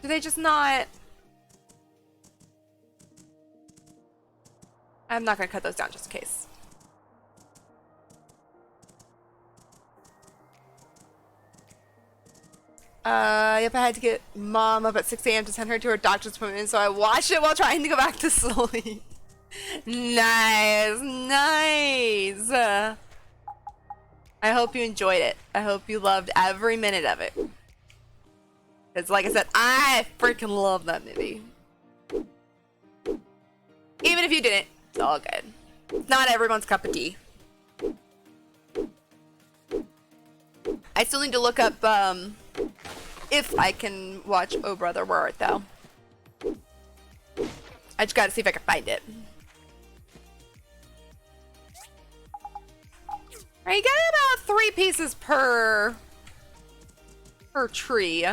do they just not? I'm not gonna cut those down just in case. Yep, I had to get mom up at 6 a.m. to send her to her doctor's appointment, so I watched it while trying to go back to sleep. Nice, nice. I hope you enjoyed it. I hope you loved every minute of it. Because like I said, I freaking love that movie. Even if you didn't, it's all good. Not everyone's cup of tea. I still need to look up, if I can watch Oh Brother, Where Art Thou? I just gotta see if I can find it. Alright, you get about 3 pieces per tree.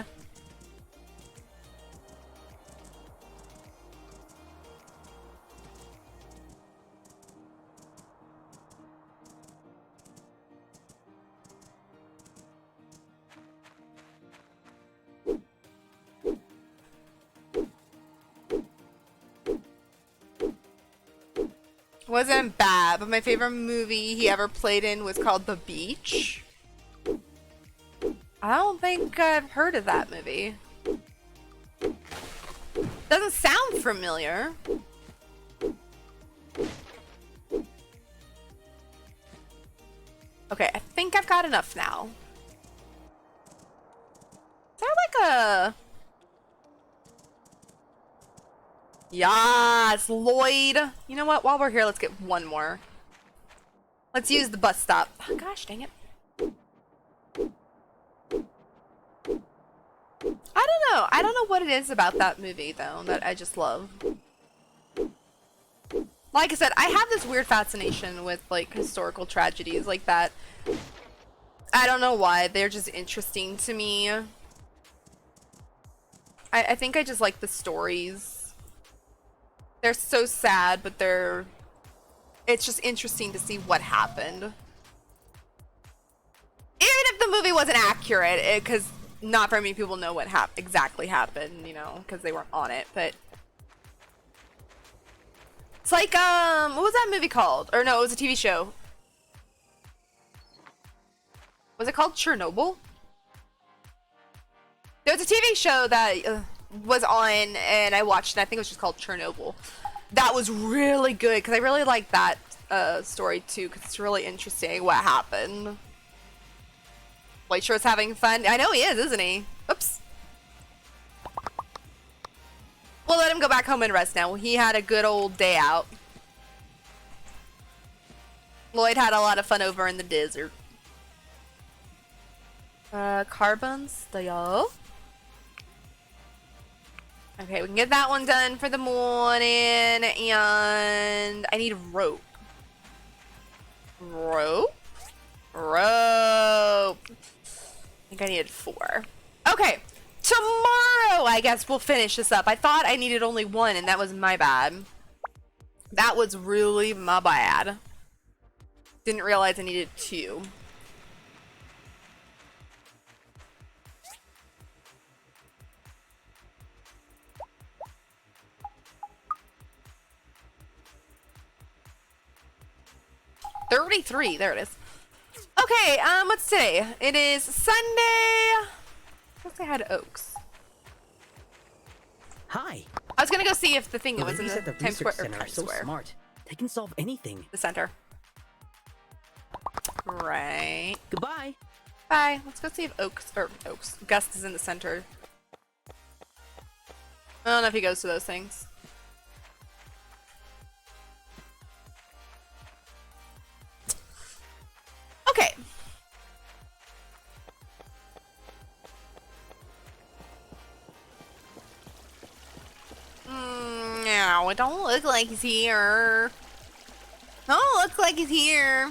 Wasn't bad, but my favorite movie he ever played in was called The Beach. I don't think I've heard of that movie. Doesn't sound familiar. Okay, I think I've got enough now. Is there like a... Yes, Lloyd. You know what? While we're here, let's get one more. Let's use the bus stop. Oh, gosh, dang it. I don't know. I don't know what it is about that movie, though, that I just love. Like I said, I have this weird fascination with, like, historical tragedies like that. I don't know why. They're just interesting to me. I think I just like the stories. They're so sad, but it's just interesting to see what happened. Even if the movie wasn't accurate, because not very many people know what exactly happened, you know, because they weren't on it, but... It's like, what was that movie called? Or no, it was a TV show. Was it called Chernobyl? There was a TV show that... was on and I watched it. I think it was just called Chernobyl. That was really good because I really like that story too because it's really interesting what happened. White Shirt's having fun. I know he is, isn't he? Oops. We'll let him go back home and rest now. He had a good old day out. Lloyd had a lot of fun over in the desert. Carbon steel. Okay, we can get that one done for the morning, and I need rope. Rope? Rope. I think I needed 4. Okay, tomorrow I guess we'll finish this up. I thought I needed only 1, and that was my bad. That was really my bad. Didn't realize I needed 2. 33. There it is. Okay, what's today? It is Sunday. Let's say hi to Oaks. Hi. I was gonna go see if the thing The was in ladies the at the Times research Square or center are Times so Square. smart. They can solve anything. The center. Right. Goodbye. Bye. Let's go see if Gust is in the center. I don't know if he goes to those things. Okay. No, it don't look like he's here. Don't look like he's here.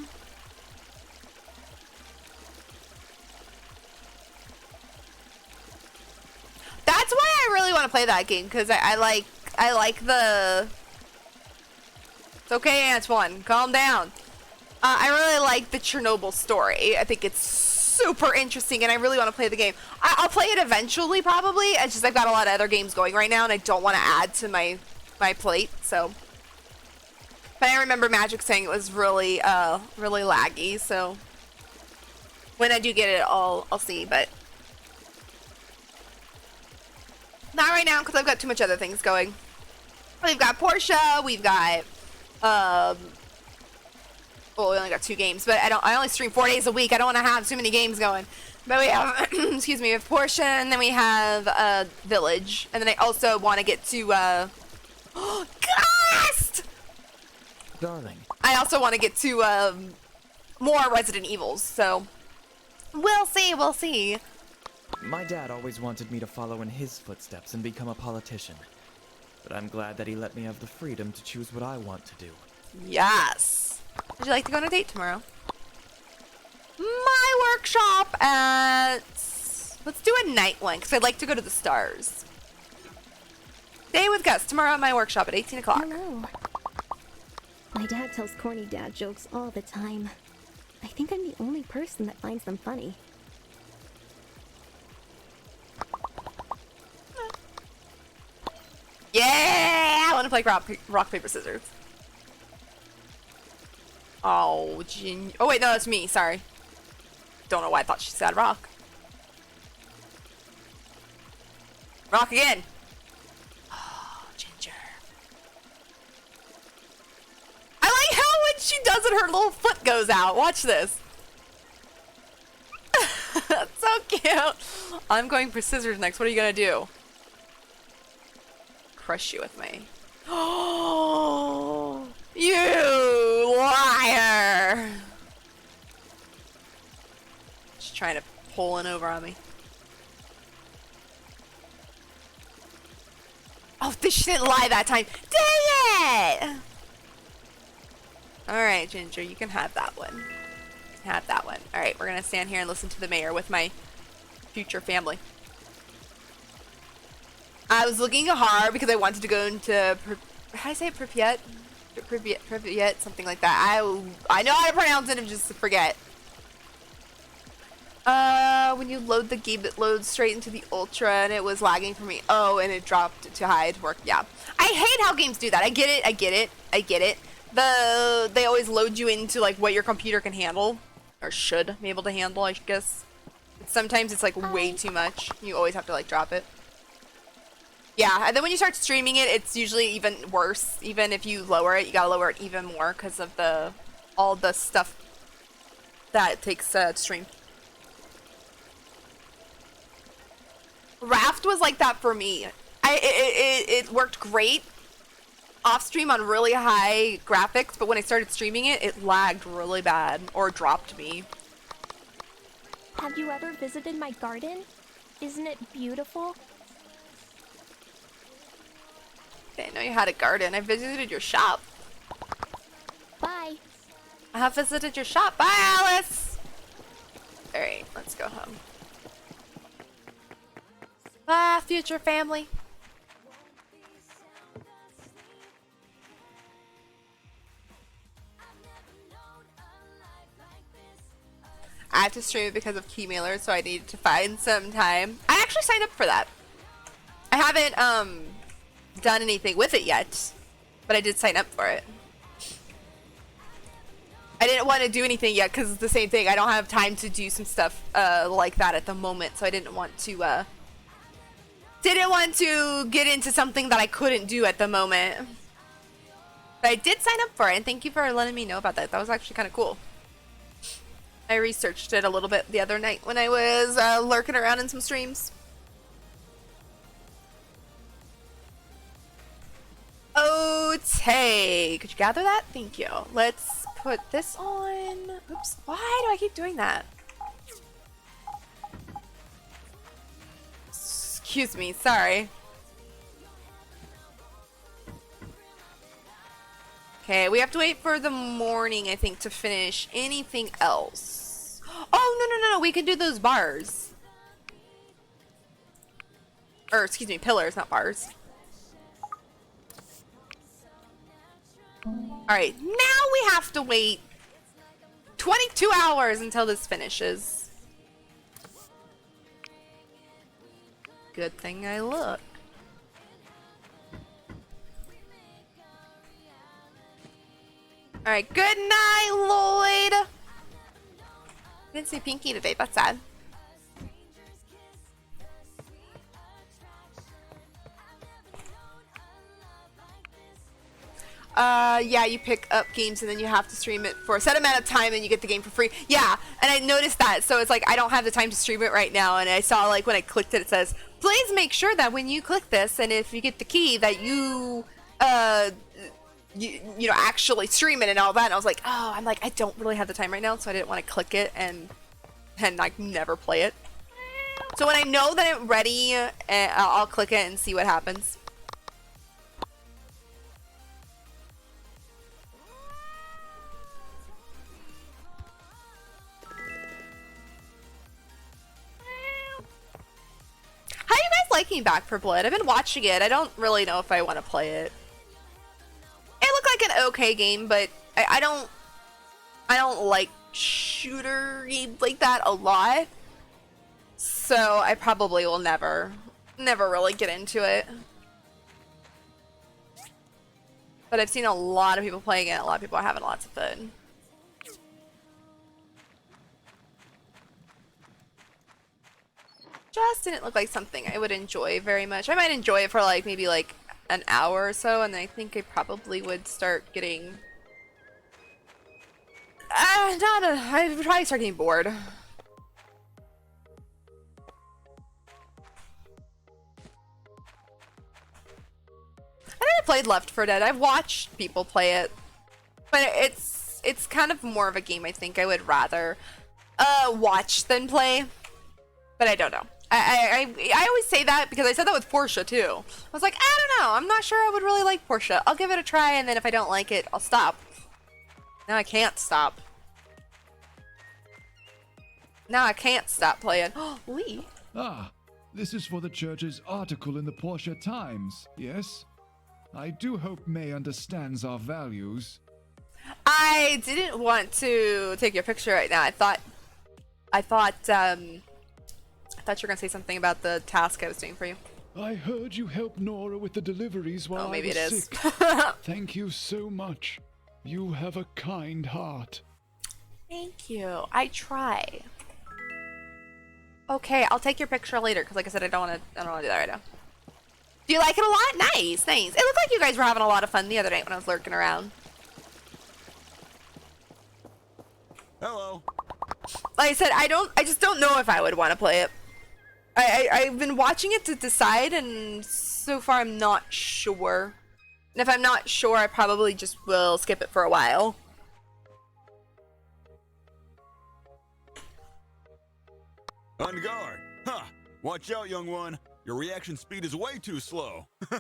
That's why I really want to play that game, because I like the... It's okay, Antoine. Calm down. I really like the Chernobyl story. I think it's super interesting, and I really want to play the game. I'll play it eventually, probably. It's just I've got a lot of other games going right now, and I don't want to add to my plate, so... But I remember Magic saying it was really, really laggy, so... When I do get it, I'll see, but... Not right now, because I've got too much other things going. We've got Portia, we've got, well, we only got 2 games, but I only stream 4 days a week. I don't want to have too many games going. But we have, excuse me, we have Portia, and then we have, Village. And then I also want to get to, Ghost! Darling. I also want to get to, more Resident Evils, so... We'll see, we'll see. My dad always wanted me to follow in his footsteps and become a politician. But I'm glad that he let me have the freedom to choose what I want to do. Yes. Would you like to go on a date tomorrow? My workshop at... Let's do a night one, because I'd like to go to the stars. Day with Gus, tomorrow at my workshop at 18 o'clock. Hello. My dad tells corny dad jokes all the time. I think I'm the only person that finds them funny. Yeah! I want to play rock, paper, scissors. Oh, oh wait, no, that's me. Sorry. Don't know why I thought she said rock. Rock again. Oh, Ginger. I like how when she does it, her little foot goes out. Watch this. That's so cute. I'm going for scissors next. What are you gonna do? Crush you with me. Oh, you liar! She's trying to pull one over on me. Oh, she didn't lie that time. Dang it! Alright, Ginger, you can have that one. You can have that one. Alright, we're gonna stand here and listen to the mayor with my future family. I was looking hard because I wanted to go into, how do I say it? Pripyat, something like that. I know how to pronounce it, and just forget. When you load the game, it loads straight into the Ultra, and it was lagging for me. Oh, and it dropped to hide work. Yeah. I hate how games do that. I get it. They always load you into, like, what your computer can handle, or should be able to handle, I guess. Sometimes it's, like, way too much. You always have to, like, drop it. Yeah, and then when you start streaming it, it's usually even worse. Even if you lower it, you gotta lower it even more because of all the stuff that it takes to stream. Raft was like that for me. It worked great off stream on really high graphics, but when I started streaming it, it lagged really bad or dropped me. Have you ever visited my garden? Isn't it beautiful? I didn't know you had a garden. I visited your shop. Bye. I have visited your shop. Bye, Alice! Alright, let's go home. Bye, future family. I have to stream it because of Keymailer, so I need to find some time. I actually signed up for that. I haven't, done anything with it yet, but I did sign up for it. I didn't want to do anything yet because it's the same thing. I don't have time to do some stuff like that at the moment, so I didn't want to get into something that I couldn't do at the moment. But I did sign up for it, and thank you for letting me know about that. That was actually kind of cool. I researched it a little bit the other night when I was lurking around in some streams. Okay, could you gather that? Thank you. Let's put this on. Oops, why do I keep doing that? Excuse me, sorry. Okay, we have to wait for the morning, I think, to finish anything else. Oh, no, we can do those bars. Or, excuse me, pillars, not bars. Alright, now we have to wait 22 hours until this finishes. Good thing I looked. Alright, good night, Lloyd! Didn't see Pinky today, that's sad. Yeah, you pick up games and then you have to stream it for a set amount of time and you get the game for free. Yeah, and I noticed that, so it's like I don't have the time to stream it right now, and I saw like when I clicked it, it says, please make sure that when you click this and if you get the key that you know, actually stream it and all that, and I was like, oh, I'm like, I don't really have the time right now, so I didn't want to click it and like never play it. So when I know that I'm ready, I'll click it and see what happens. How are you guys liking Back 4 Blood? I've been watching it. I don't really know if I want to play it. It looked like an okay game, but I don't like shooter like that a lot. So I probably will never really get into it. But I've seen a lot of people playing it. A lot of people are having lots of fun. Just didn't look like something I would enjoy very much. I might enjoy it for like maybe like an hour or so, and then I think I probably would start getting I would probably start getting bored. I never played Left 4 Dead. I've watched people play it, but it's kind of more of a game I think I would rather watch than play. But I don't know. I always say that because I said that with Portia too. I was like, I don't know. I'm not sure I would really like Portia. I'll give it a try, and then if I don't like it, I'll stop. Now I can't stop. Now I can't stop playing. Lee. Ah, this is for the church's article in the Portia Times, yes? I do hope May understands our values. I didn't want to take your picture right now. I thought you were gonna say something about the task I was doing for you. I heard you helped Nora with the deliveries while maybe I was it is. sick. Thank you so much. You have a kind heart. Thank you. I try. Okay, I'll take your picture later because, like I said, I don't want to do that right now. Do you like it a lot? Nice, nice. It looked like you guys were having a lot of fun the other night when I was lurking around. Hello. Like I said, I just don't know if I would want to play it. I've been watching it to decide, and so far I'm not sure. And if I'm not sure, I probably just will skip it for a while. On guard. Huh. Watch out, young one. Your reaction speed is way too slow. That's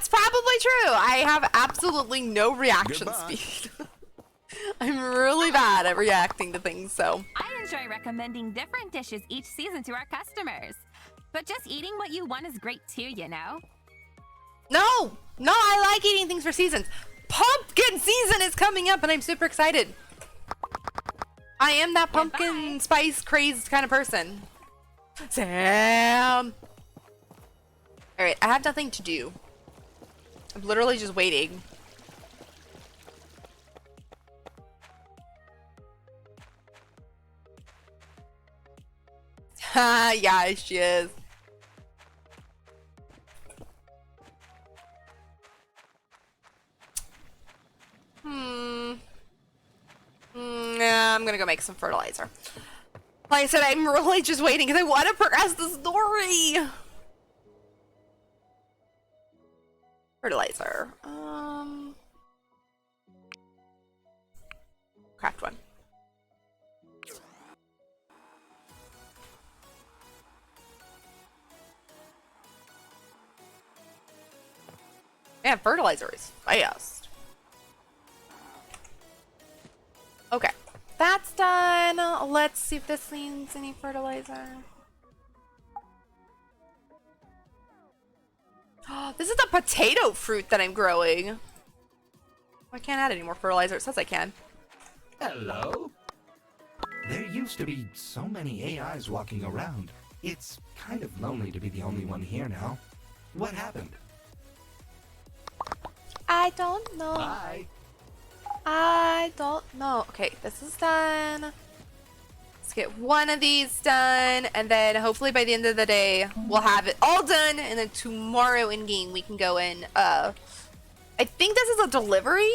probably true. I have absolutely no reaction speed. I'm really bad at reacting to things, so. I enjoy recommending different dishes each season to our customers. But just eating what you want is great too, you know? No, I like eating things for seasons. Pumpkin season is coming up and I'm super excited. I am that pumpkin spice crazed kind of person. Sam! Alright, I have nothing to do. I'm literally just waiting. Yeah, she is. Yeah, I'm gonna go make some fertilizer. Like I said, I'm really just waiting because I want to progress the story. Fertilizer. Craft one. Man, fertilizer is fast. Okay, that's done. Let's see if this needs any fertilizer. This is the potato fruit that I'm growing. I can't add any more fertilizer. It says I can. Hello? There used to be so many AIs walking around. It's kind of lonely to be the only one here now. What happened? I don't know. Bye. I don't know. Okay, this is done. Let's get one of these done, and then hopefully by the end of the day, we'll have it all done, and then tomorrow in game we can go in. I think this is a delivery.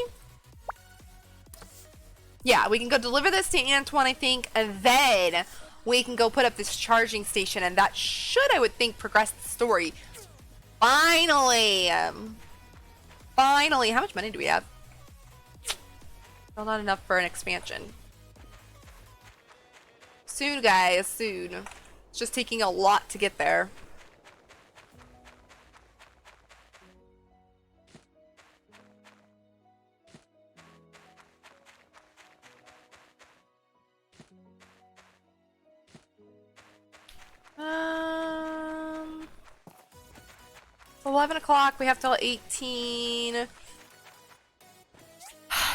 Yeah, we can go deliver this to Antoine, I think, and then we can go put up this charging station, and that should, I would think, progress the story. Finally! Finally! How much money do we have? Still not enough for an expansion. Soon, guys, soon. It's just taking a lot to get there. It's 11 o'clock. We have till 18.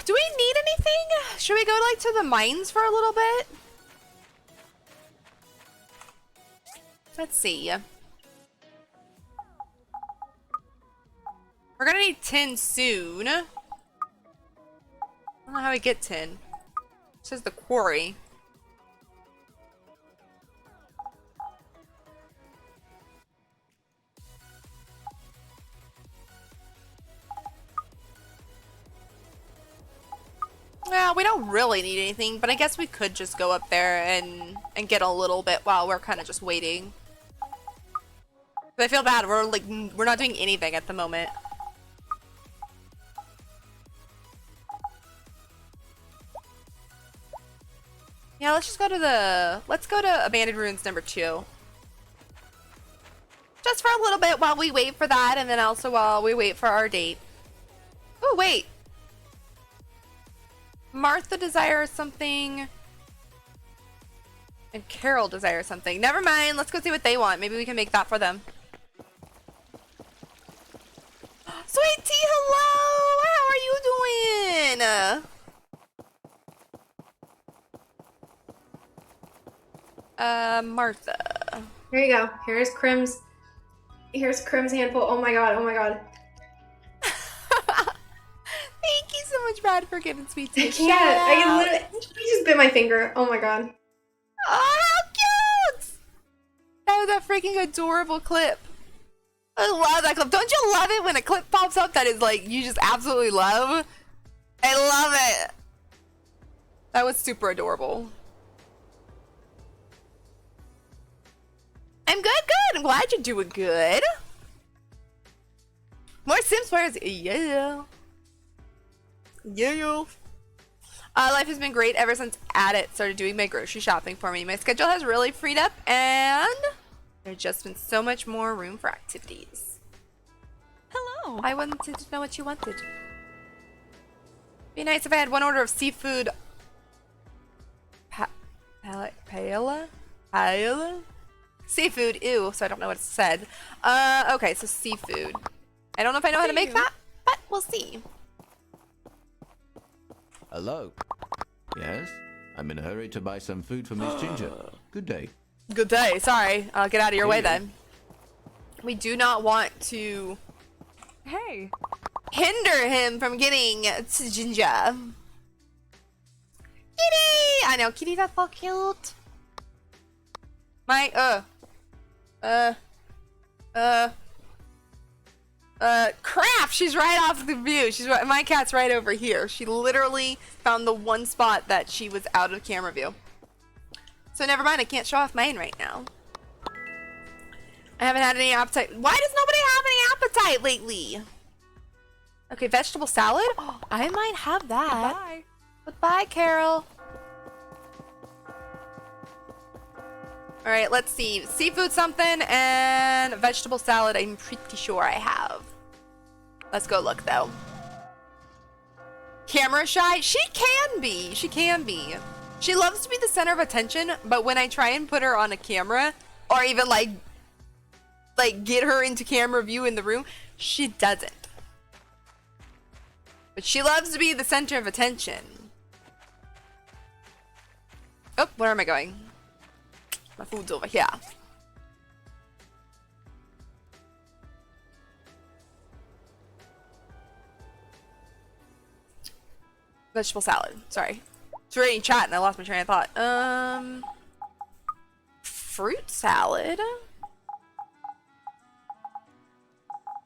Do we need anything? Should we go like to the mines for a little bit? Let's see. We're gonna need tin soon. I don't know how we get tin. It says the quarry. Well, we don't really need anything, but I guess we could just go up there and get a little bit while we're kind of just waiting. But I feel bad. We're not doing anything at the moment. Yeah, let's just go to let's go to Abandoned Ruins number 2. Just for a little bit while we wait for that, and then also while we wait for our date. Oh, wait. Martha desires something. And Carol desires something. Never mind. Let's go see what they want. Maybe we can make that for them. Sweet tea, hello! How are you doing? Martha. Here you go. Here's Crim's handful. Oh my god, oh my god. Thank you so much, Brad, for giving sweet tea. I can't. I can literally. He just bit my finger. Oh my god. Oh, how cute! That was a freaking adorable clip. I love that clip. Don't you love it when a clip pops up that is like you just absolutely love? I love it. That was super adorable. I'm good, good. I'm glad you're doing good. More Sims players. Yeah. Yeah. Life has been great ever since Addit started doing my grocery shopping for me. My schedule has really freed up, and there's just been so much more room for activities. Hello. I wanted to know what you wanted. Be nice if I had one order of seafood. Paella? Seafood. Ew. So I don't know what it said. Okay. So seafood. I don't know if I know how to make that, but we'll see. Hello. Yes? I'm in a hurry to buy some food for Miss Ginger. Good day. Good day. Sorry. I'll get out of your way then. We do not want to hinder him from getting to Ginger. Kitty! I know. Kitty, that's so cute. My, crap! She's right off the view. She's right, my cat's right over here. She literally found the one spot that she was out of camera view. So never mind, I can't show off mine right now. I haven't had any appetite. Why does nobody have any appetite lately? Okay, vegetable salad? Oh, I might have that. Goodbye. Goodbye, Carol. Alright, let's see. Seafood something and vegetable salad I'm pretty sure I have. Let's go look, though. Camera shy? She can be. She can be. She loves to be the center of attention, but when I try and put her on a camera, or even like get her into camera view in the room, she doesn't. But she loves to be the center of attention. Oh, where am I going? My food's over here. Vegetable salad. Sorry. It's already in chat and I lost my train of thought. Fruit salad?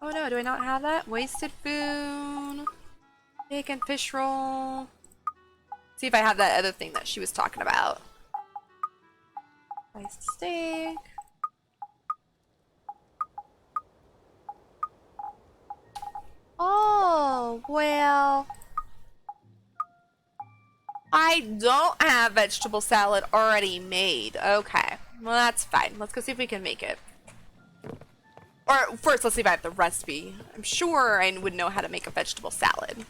Oh no, do I not have that? Wasted food. Bacon fish roll. See if I have that other thing that she was talking about. Sliced steak. Oh, well. I don't have vegetable salad already made. Okay. Well, that's fine. Let's go see if we can make it. Or first, let's see if I have the recipe. I'm sure I would know how to make a vegetable salad.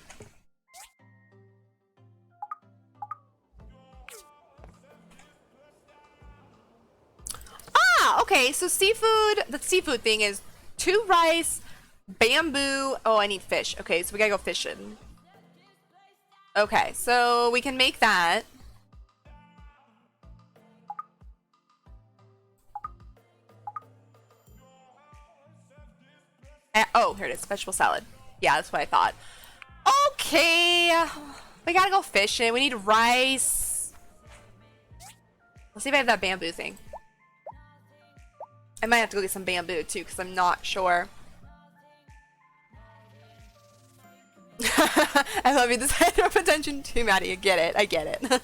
Ah, okay. So seafood, the seafood thing is 2 rice, bamboo. Oh, I need fish. Okay, so we gotta go fishing. Okay, so we can make that. Oh, here it is. Vegetable salad. Yeah, that's what I thought. Okay. We gotta go fishing. We need rice. Let's see if I have that bamboo thing. I might have to go get some bamboo too, because I'm not sure. I love you. The center of attention too, Maddie. I get it. I get it.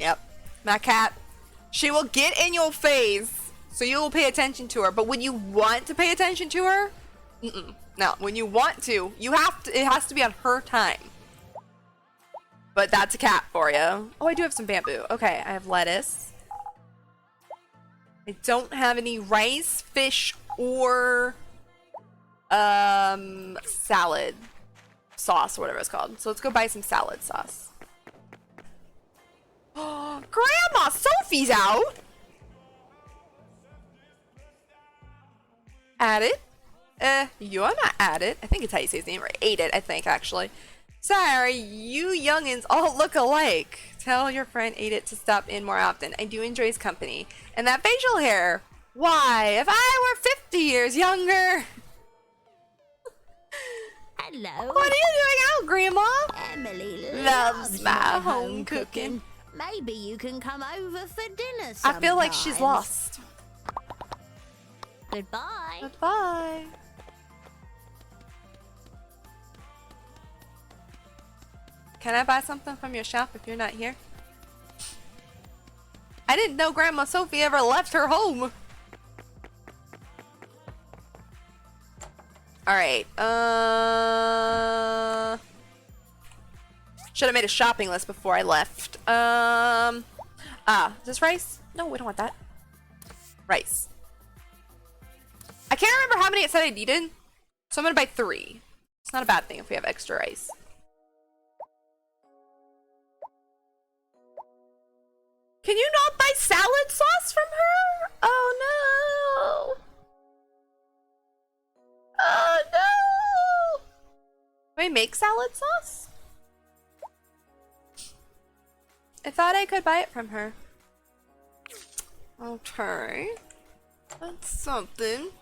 Yep. My cat. She will get in your face, so you will pay attention to her. But when you want to pay attention to her, no. When you want to, you have to. It has to be on her time. But that's a cat for you. Oh, I do have some bamboo. Okay, I have lettuce. I don't have any rice, fish, or salad sauce, or whatever it's called. So let's go buy some salad sauce. Oh, Grandma Sophie's out. Add it. You're not add it. I think it's how you say his name, or ate it, I think, actually. Sorry, you youngins all look alike. Tell your friend ate it to stop in more often. I do enjoy his company. And that facial hair. Why, if I were 50 years younger. Hello. What are you doing out, Grandma? Emily loves my home cooking. Maybe you can come over for dinner I feel like she's lost. Goodbye. Goodbye. Can I buy something from your shop if you're not here? I didn't know Grandma Sophie ever left her home. Alright, should have made a shopping list before I left. Is this rice? No, we don't want that. Rice. I can't remember how many it said I needed, so I'm gonna buy 3. It's not a bad thing if we have extra rice. Can you not buy salad sauce from her? Oh no! Oh no! Can we make salad sauce? I thought I could buy it from her. Okay. That's something.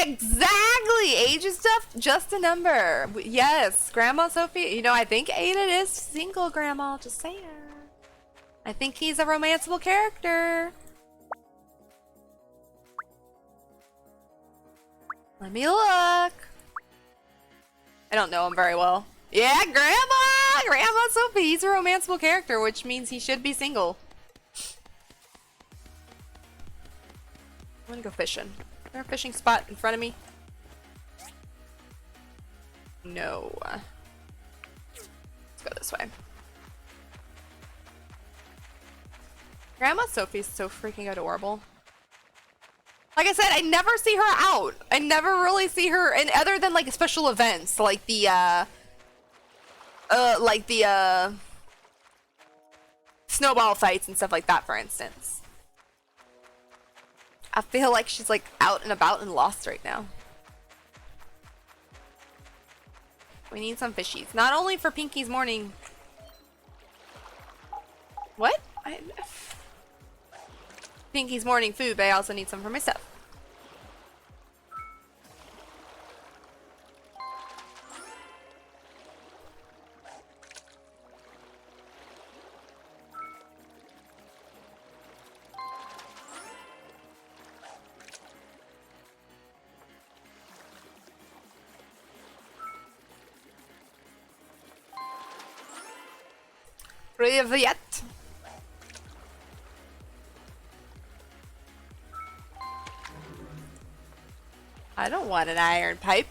Exactly! Age and stuff, just a number. Yes, Grandma Sophie. You know, I think Aiden is single, Grandma. Just saying. I think he's a romanceable character. Let me look. I don't know him very well. Yeah, Grandma Sophie. He's a romanceable character, which means he should be single. I'm gonna go fishing. Is there a fishing spot in front of me? No. Let's go this way. Grandma Sophie's so freaking adorable. Like I said, I never see her out. I never really see her in other than like special events, like the snowball fights and stuff like that, for instance. I feel like she's like out and about and lost right now. We need some fishies. Not only for Pinky's morning. What? Pinky's morning food, but I also need some for myself. Privyet. I don't want an iron pipe.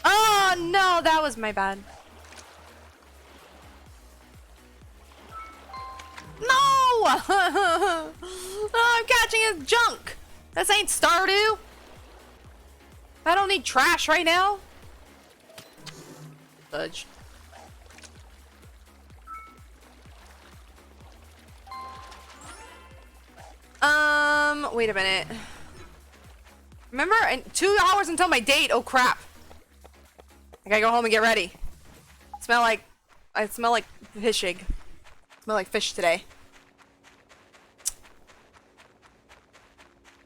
Oh no, that was my bad. No! Oh, I'm catching his junk. This ain't Stardew. I don't need trash right now. Fudge. Wait a minute. Remember, 2 hours until my date. Oh crap. I gotta go home and get ready. I smell like fishing. Smell like fish today.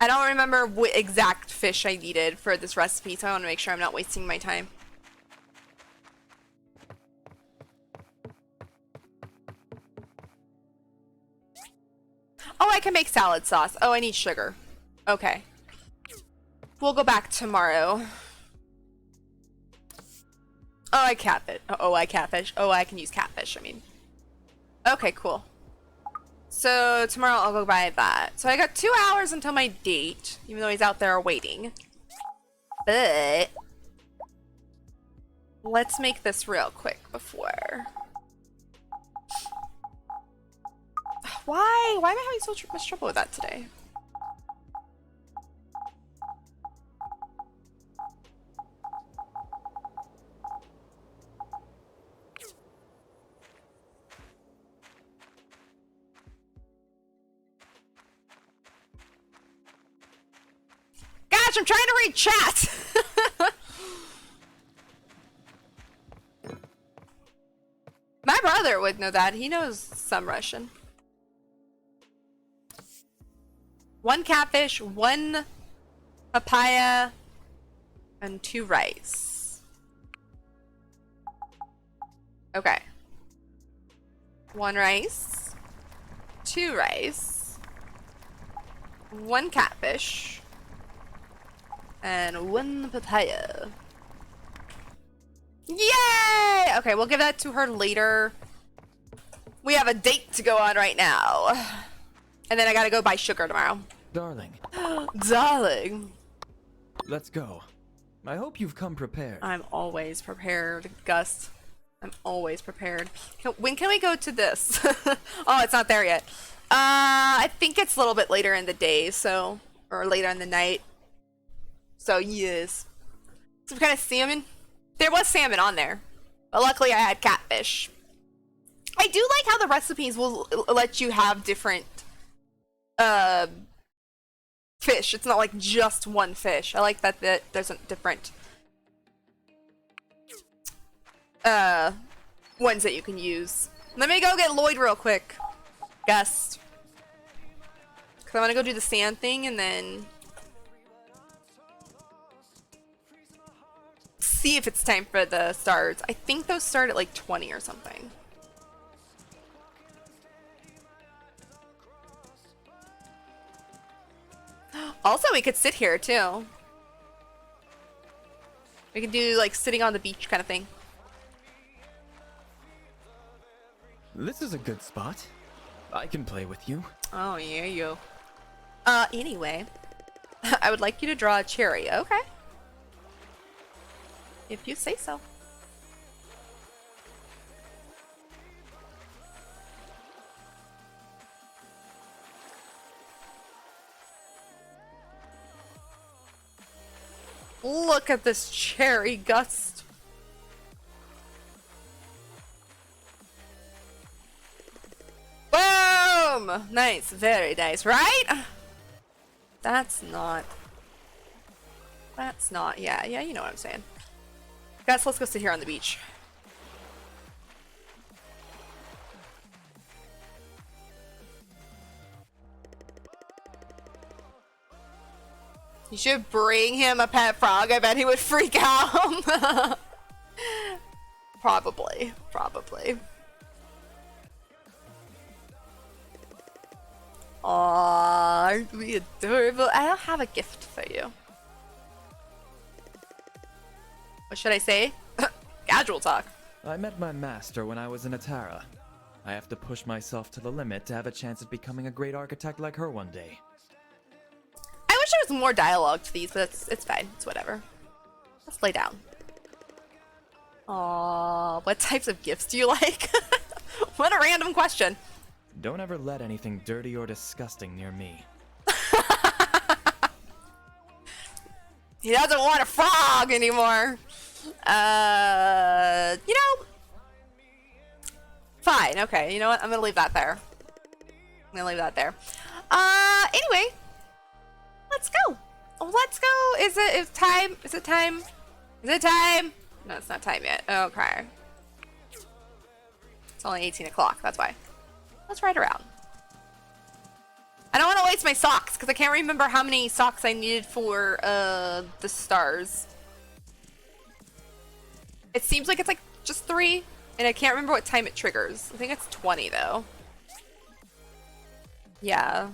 I don't remember what exact fish I needed for this recipe, so I want to make sure I'm not wasting my time. Oh, I can make salad sauce. Oh, I need sugar. Okay. We'll go back tomorrow. Oh, I catfish. Oh, I catfish. Oh, I can use catfish, I mean. Okay, cool. So, tomorrow I'll go buy that. So, I got 2 hours until my date, even though he's out there waiting. But let's make this real quick before... Why? Why am I having so much trouble with that today? Gosh, I'm trying to read chat! My brother would know that. He knows some Russian. 1 catfish, 1 papaya, and 2 rice. Okay. 1 rice, 2 rice, 1 catfish, and 1 papaya. Yay! Okay, we'll give that to her later. We have a date to go on right now. And then I gotta go buy sugar tomorrow. Darling. Darling. Let's go. I hope you've come prepared. I'm always prepared, Gus. I'm always prepared. When can we go to this? Oh, it's not there yet. I think it's a little bit later in the day, so... Or later in the night. So, yes. Some kind of salmon. There was salmon on there. But luckily I had catfish. I do like how the recipes will let you have different... fish. It's not like just one fish. I like that there's a different ones that you can use. Let me go get Lloyd real quick. Gus. Because I want to go do the sand thing and then see if it's time for the stars. I think those start at like 20 or something. Also, we could sit here too. We could do like sitting on the beach kind of thing. This is a good spot. I can play with you. Oh, yeah, you. Anyway. I would like you to draw a cherry. Okay. If you say so. Look at this cherry gust. Boom! Nice, very nice, right? That's not, yeah, you know what I'm saying. Guys, let's go sit here on the beach. You should bring him a pet frog. I bet he would freak out. Probably. Aww, aren't we adorable? I don't have a gift for you. What should I say? Casual talk. I met my master when I was in Atara. I have to push myself to the limit to have a chance at becoming a great architect like her one day. I wish there was more dialogue to these, but it's fine. It's whatever. Let's lay down. Aww, what types of gifts do you like? What a random question. Don't ever let anything dirty or disgusting near me. He doesn't want a frog anymore. You know, fine. Okay, you know what? I'm gonna leave that there. Anyway, let's go. Let's go. Is it time? Is it time? No, it's not time yet. Okay. It's only 18 o'clock. That's why. Let's ride around. I don't want to waste my socks because I can't remember how many socks I needed for the stars. It seems like it's like just 3, and I can't remember what time it triggers. I think it's 20 though. Yeah.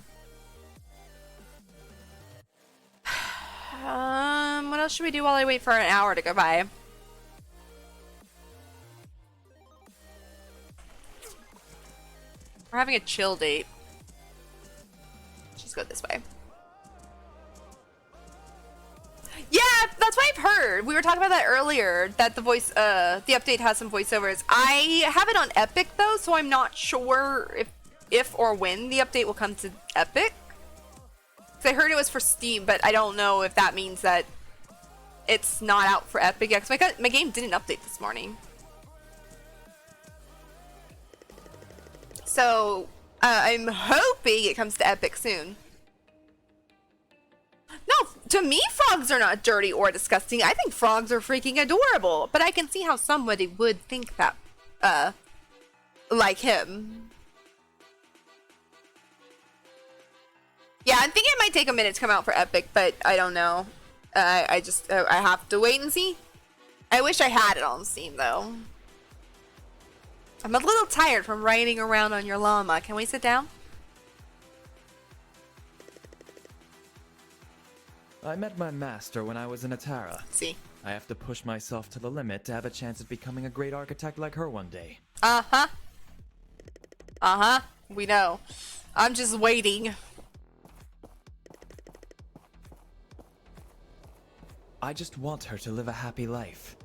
What else should we do while I wait for an hour to go by? We're having a chill date. Just go this way. Yeah, that's what I've heard. We were talking about that earlier, that the update has some voiceovers. I have it on Epic though, so I'm not sure if or when the update will come to Epic. Because I heard it was for Steam, but I don't know if that means that it's not out for Epic yet. Because my game didn't update this morning. So, I'm hoping it comes to Epic soon. No, to me, frogs are not dirty or disgusting. I think frogs are freaking adorable. But I can see how somebody would think that, like him. Yeah, I'm thinking it might take a minute to come out for Epic, but I don't know. I have to wait and see. I wish I had it on Steam, though. I'm a little tired from riding around on your llama. Can we sit down? I met my master when I was in Atara. See? I have to push myself to the limit to have a chance at becoming a great architect like her one day. Uh-huh. Uh-huh. We know. I'm just waiting. I just want her to live a happy life.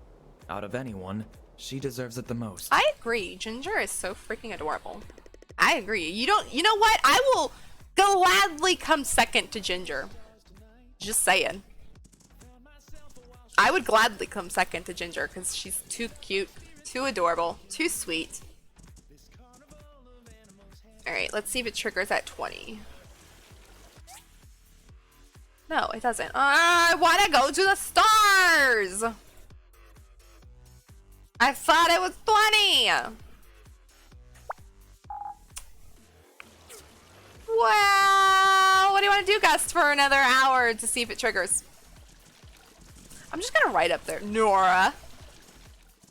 Out of anyone, she deserves it the most. I agree. Ginger is so freaking adorable. I agree. You know what? I will gladly come second to Ginger. Just saying. I would gladly come second to Ginger because she's too cute, too adorable, too sweet. Alright, let's see if it triggers at 20. No, it doesn't. I want to go to the stars! I thought it was 20! Wow! want to do, Gust, for another hour to see if it triggers? I'm just gonna write up there, Nora.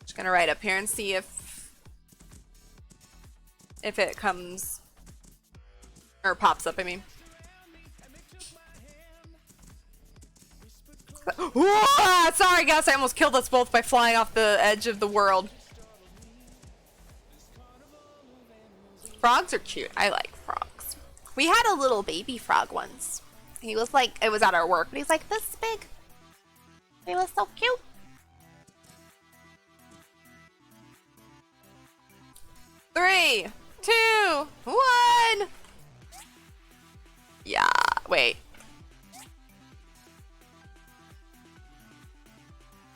Just gonna write up here and see if it comes or pops up. I mean, Whoa! Sorry, Gus. I almost killed us both by flying off the edge of the world. Frogs are cute. I like frogs. We had a little baby frog once. He was like, it was at our work, but he's like this big. He was so cute. Three, 2, 1. Yeah, wait.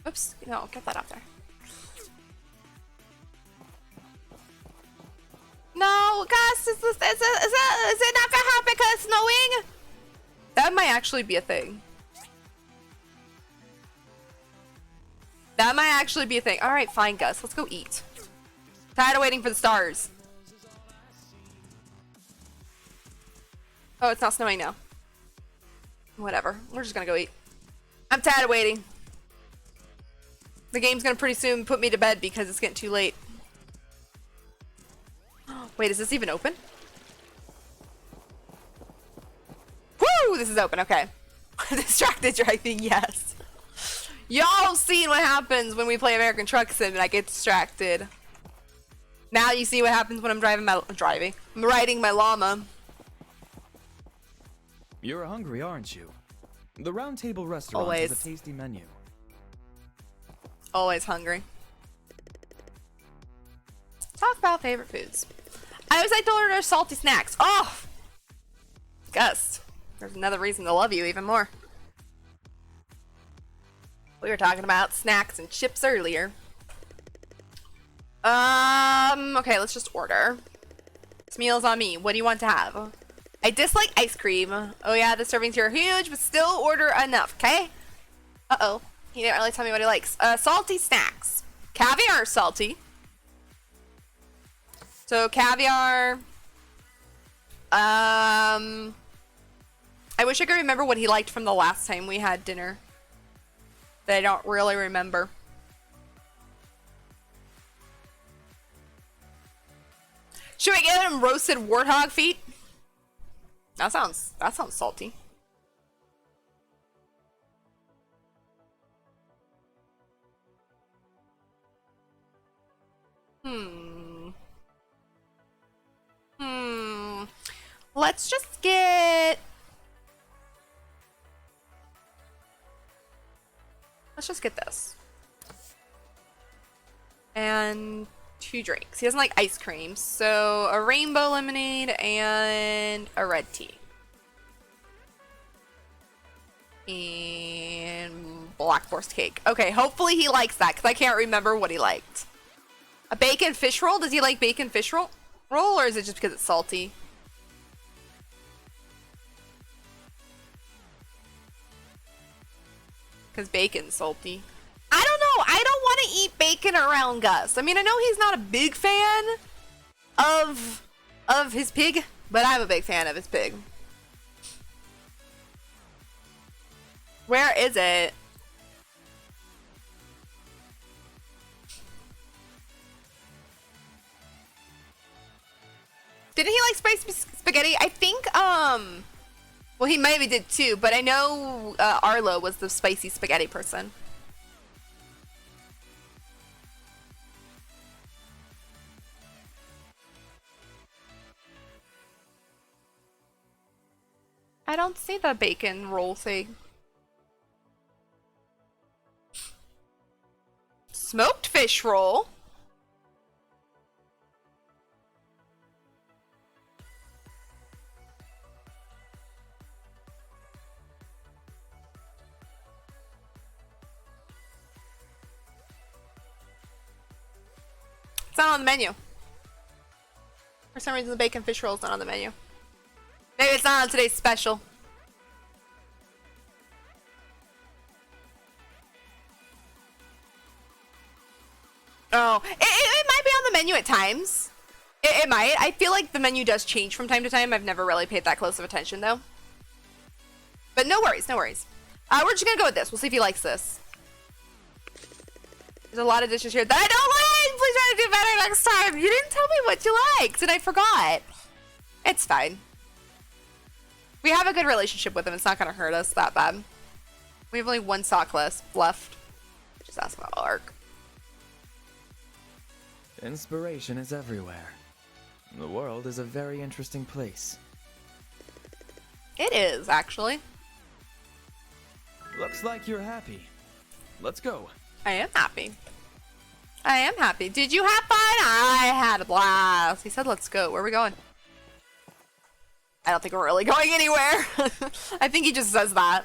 Oops, no, get that up there. No, Gus, is it not gonna happen because it's snowing? That might actually be a thing. That might actually be a thing. Alright, fine, Gus. Let's go eat. Tired of waiting for the stars. Oh, it's not snowing now. Whatever. We're just gonna go eat. I'm tired of waiting. The game's gonna pretty soon put me to bed because it's getting too late. Wait, is this even open? Woo! This is open, okay. Distracted driving, yes. Y'all seen what happens when we play American Truck Sim and I get distracted. Now you see what happens when I'm I'm riding my llama. You're hungry, aren't you? The Round Table Restaurant Always. has a tasty menu. Always hungry. Talk about favorite foods. I always like to order salty snacks. Oh! Gus, there's another reason to love you even more. We were talking about snacks and chips earlier. Okay, let's just order. This meal's on me. What do you want to have? I dislike ice cream. Oh yeah, the servings here are huge, but still order enough, okay? Uh-oh. He didn't really tell me what he likes. Salty snacks. Caviar or salty? So caviar. I wish I could remember what he liked from the last time we had dinner. That I don't really remember. Should we get him roasted warthog feet? That sounds salty. Let's just get... Let's just get this. And 2 drinks. He doesn't like ice cream, so a rainbow lemonade and a red tea. And black forest cake. Okay, hopefully he likes that, because I can't remember what he liked. A bacon fish roll? Does he like bacon fish roll? Or is it just because it's salty? Because bacon's salty. I don't know. I don't want to eat bacon around Gus. I mean, I know he's not a big fan of his pig, but I'm a big fan of his pig. Where is it? Didn't he like spicy spaghetti? I think, well, he maybe did too, but I know Arlo was the spicy spaghetti person. I don't see the bacon roll thing. Smoked fish roll? It's not on the menu. For some reason the bacon fish roll is not on the menu. Maybe it's not on today's special. Oh, it might be on the menu at times. It might. I feel like the menu does change from time to time. I've never really paid that close of attention though. But no worries, no worries. We're just gonna go with this. We'll see if he likes this. There's a lot of dishes here that I don't like. Please try to do better next time. You didn't tell me what you liked, and I forgot. It's fine. We have a good relationship with him. It's not gonna hurt us that bad. We have only one sock left. Just ask about Ark. Inspiration is everywhere. The world is a very interesting place. It is, actually. Looks like you're happy. Let's go. I am happy. I am happy. Did you have fun? I had a blast. He said, let's go. Where are we going? I don't think we're really going anywhere. I think he just says that.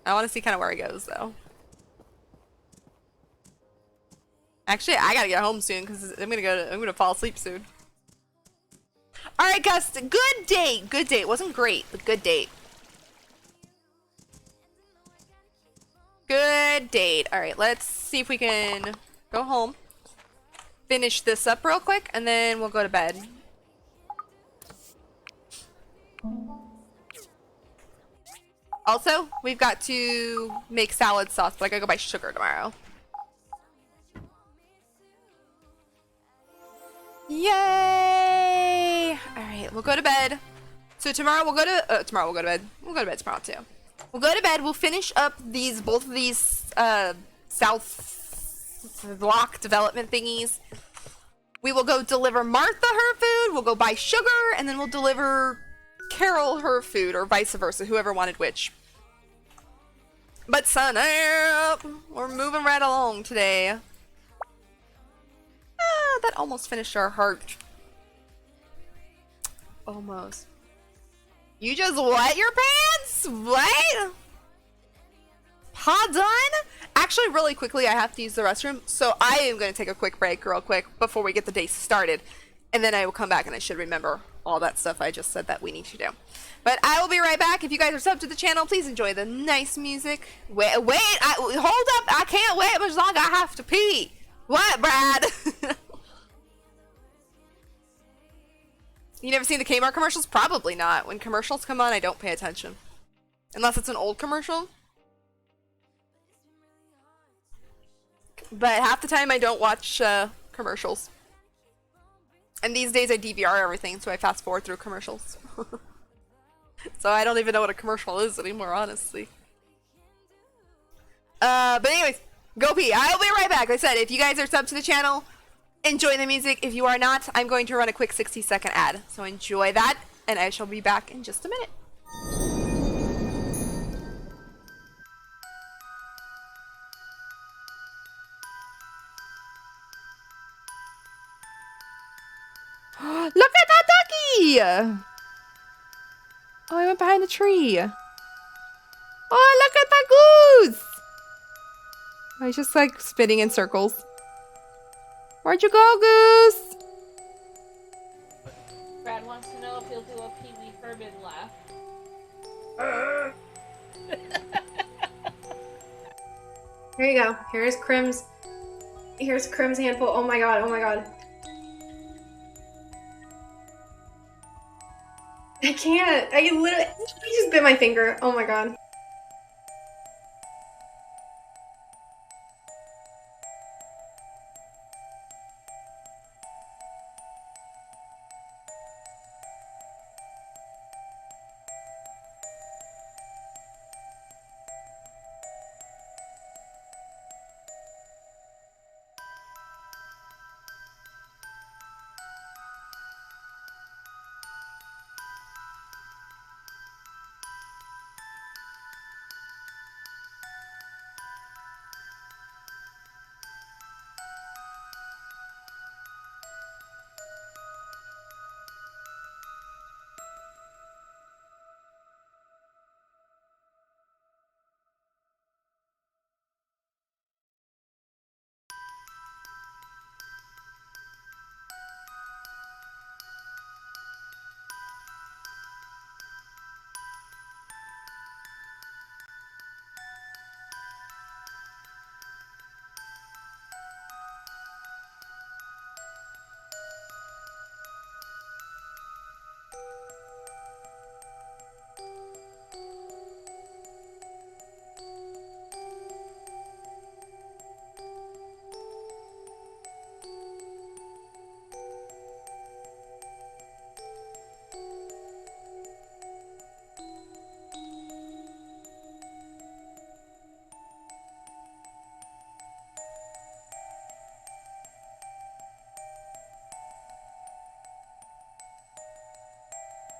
I want to see kind of where he goes, though. Actually, I gotta get home soon because I'm gonna fall asleep soon. All right, Gus. Good date. Good date. Wasn't great, but good date. Good date. All right, let's see if we can go home, finish this up real quick, and then we'll go to bed. Also, we've got to make salad sauce, but I gotta go buy sugar tomorrow. Yay! All right, we'll go to bed. So tomorrow we'll go to bed. We'll go to bed tomorrow too. We'll go to bed. We'll finish up both of these South Block development thingies. We will go deliver Martha her food. We'll go buy sugar, and then we'll deliver Carol her food, or vice versa, whoever wanted which. But sun up. We're moving right along today. That almost finished our heart. Almost. You just wet your pants? What? Pardon? Actually, really quickly, I have to use the restroom, so I am going to take a quick break real quick before we get the day started. And then I will come back and I should remember all that stuff I just said that we need to do. But I will be right back. If you guys are subbed to the channel, please enjoy the nice music. Hold up. I can't wait much longer. I have to pee. What, Brad? You never seen the Kmart commercials? Probably not. When commercials come on, I don't pay attention. Unless it's an old commercial. But half the time I don't watch commercials. And these days I DVR everything, so I fast forward through commercials. So I don't even know what a commercial is anymore, honestly. But anyways, go pee. I'll be right back. Like I said, if you guys are subbed to the channel, enjoy the music. If you are not, I'm going to run a quick 60-second ad. So enjoy that, and I shall be back in just a minute. Look at that ducky! Oh, I went behind the tree. Oh, look at that goose! Oh, he's just like spinning in circles. Where'd you go, Goose? Brad wants to know if you'll do a Pee Wee Herman laugh. Here you go. Here's Crim's handful. Oh my god, oh my god. I can't. I literally he just bit my finger. Oh my god.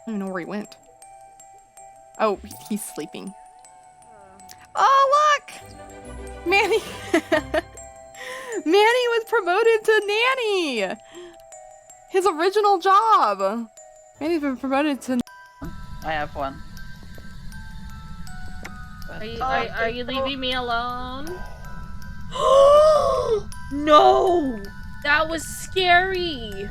I don't know where he went. Oh, he's sleeping. Oh, look! Manny! Manny was promoted to nanny! His original job! Manny's been promoted to... I have one. Are you leaving me alone? No! That was scary.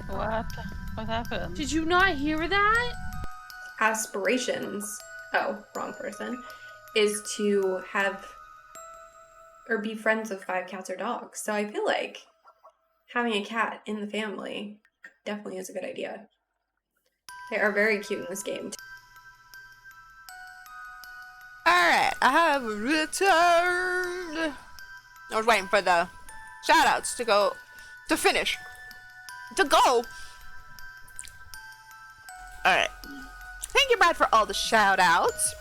What? What happened? Did you not hear that? Aspirations, oh, wrong person, is to have or be friends with 5 cats or dogs. So I feel like having a cat in the family definitely is a good idea. They are very cute in this game. Alright, I have returned. I was waiting for the shoutouts to finish. To go! Alright. Thank you, Brad, for all the shoutouts.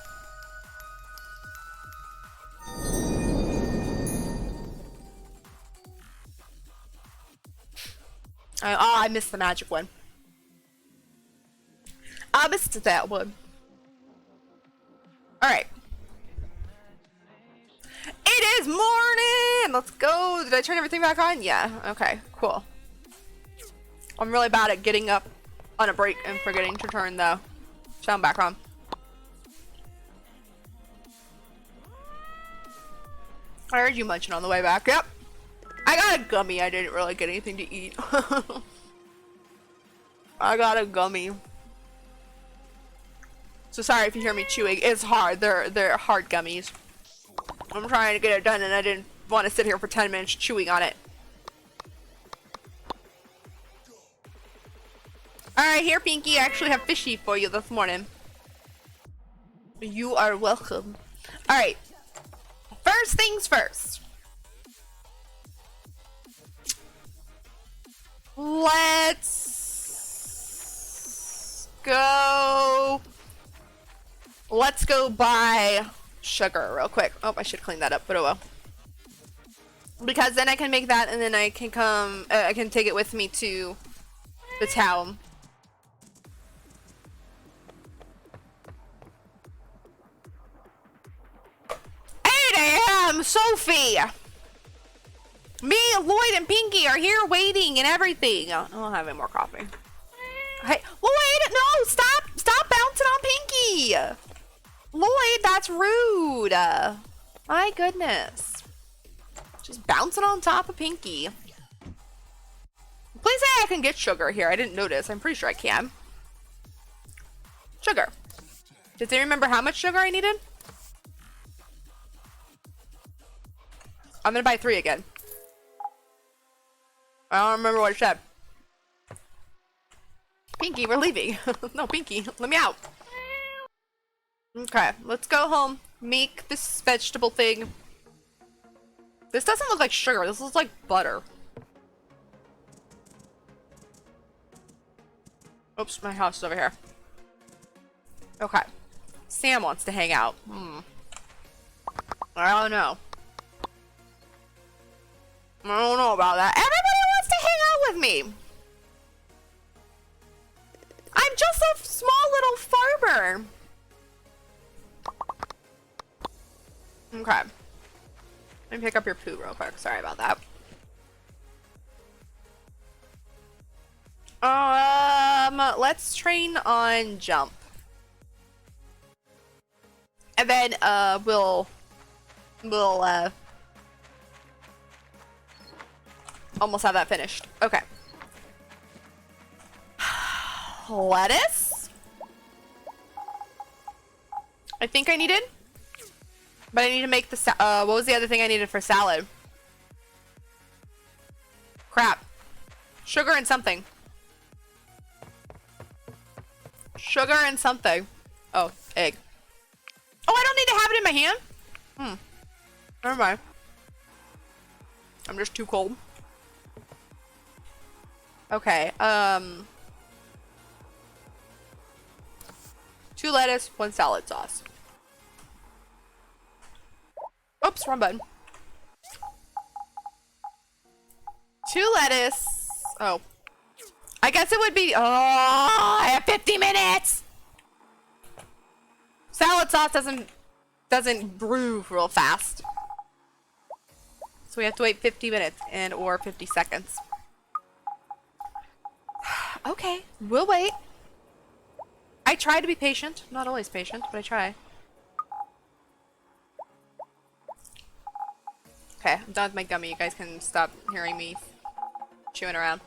Oh, I missed the magic one. I missed that one. Alright. It is morning! Let's go. Did I turn everything back on? Yeah. Okay, cool. I'm really bad at getting up on a break and forgetting to turn the sound back on. I heard you munching on the way back. Yep. I got a gummy. I didn't really get anything to eat. I got a gummy. So sorry if you hear me chewing. It's hard. They're hard gummies. I'm trying to get it done and I didn't want to sit here for 10 minutes chewing on it. Alright, here Pinky, I actually have fishy for you this morning. You are welcome. Alright. First things first. Let's go buy sugar real quick. Oh, I should clean that up, but oh well. Because then I can make that and then I can I can take it with me to the town. 8 a.m. Sophie! Me, Lloyd, and Pinky are here waiting and everything. I don't have any more coffee. Hey, Lloyd, no! Stop bouncing on Pinky! Lloyd, that's rude. My goodness. Just bouncing on top of Pinky. Please say I can get sugar here. I didn't notice. I'm pretty sure I can. Sugar. Did they remember how much sugar I needed? I'm gonna buy 3 again. I don't remember what it said. Pinky, we're leaving. No, Pinky, let me out. Okay, let's go home. Make this vegetable thing. This doesn't look like sugar. This looks like butter. Oops, my house is over here. Okay. Sam wants to hang out. I don't know. I don't know about that. Everybody wants to hang out with me. I'm just a small little farmer. Okay. Let me pick up your poo real quick. Sorry about that. Let's train on jump. And then, we'll almost have that finished. Okay. Lettuce? I think I needed. But I need to make the what was the other thing I needed for salad? Crap. Sugar and something. Sugar and something. Oh, egg. Oh, I don't need to have it in my hand? Never mind. I'm just too cold. Okay, 2 lettuce, 1 salad sauce. Oops, wrong button. 2 lettuce. Oh. I guess it would be. Oh, I have 50 minutes. Salad sauce doesn't brew real fast, so we have to wait 50 minutes and or 50 seconds. Okay, we'll wait. I try to be patient. Not always patient, but I try. Okay, I'm done with my gummy. You guys can stop hearing me chewing around.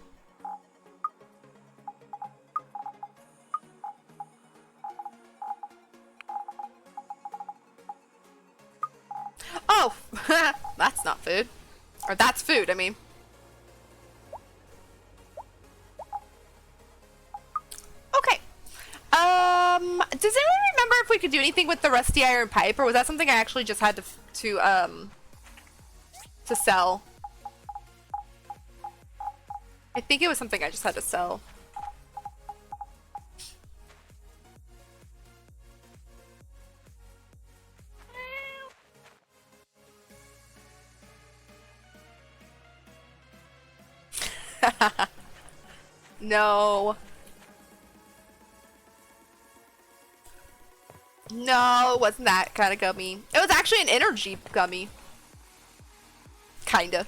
Oh! That's not food. Or that's food, I mean. Okay. Does anyone remember if we could do anything with the rusty iron pipe, or was that something I actually just had to sell? I think it was something I just had to sell. No. No, it wasn't that kind of gummy. It was actually an energy gummy. Kinda.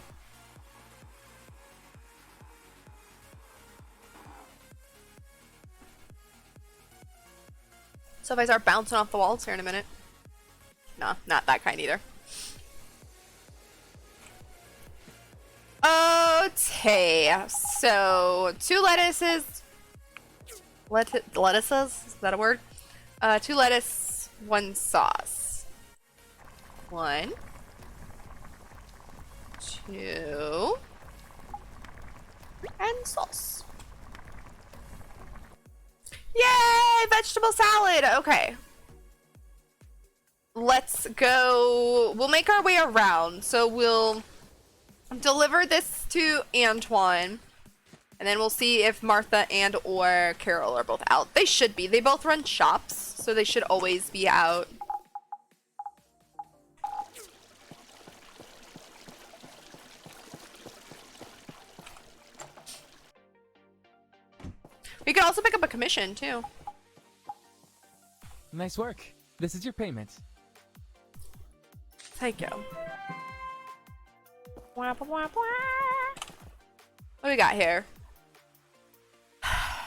So if I start bouncing off the walls here in a minute. No, not that kind either. Okay, so 2 lettuces. Lettuces? Is that a word? 2 lettuce, 1 sauce. 1, 2, and sauce. Yay! Vegetable salad! Okay. Let's go. We'll make our way around. So we'll deliver this to Antoine. And then we'll see if Martha and or Carol are both out. They should be. They both run shops, so they should always be out. We could also pick up a commission, too. Nice work. This is your payment. Thank you. What do we got here?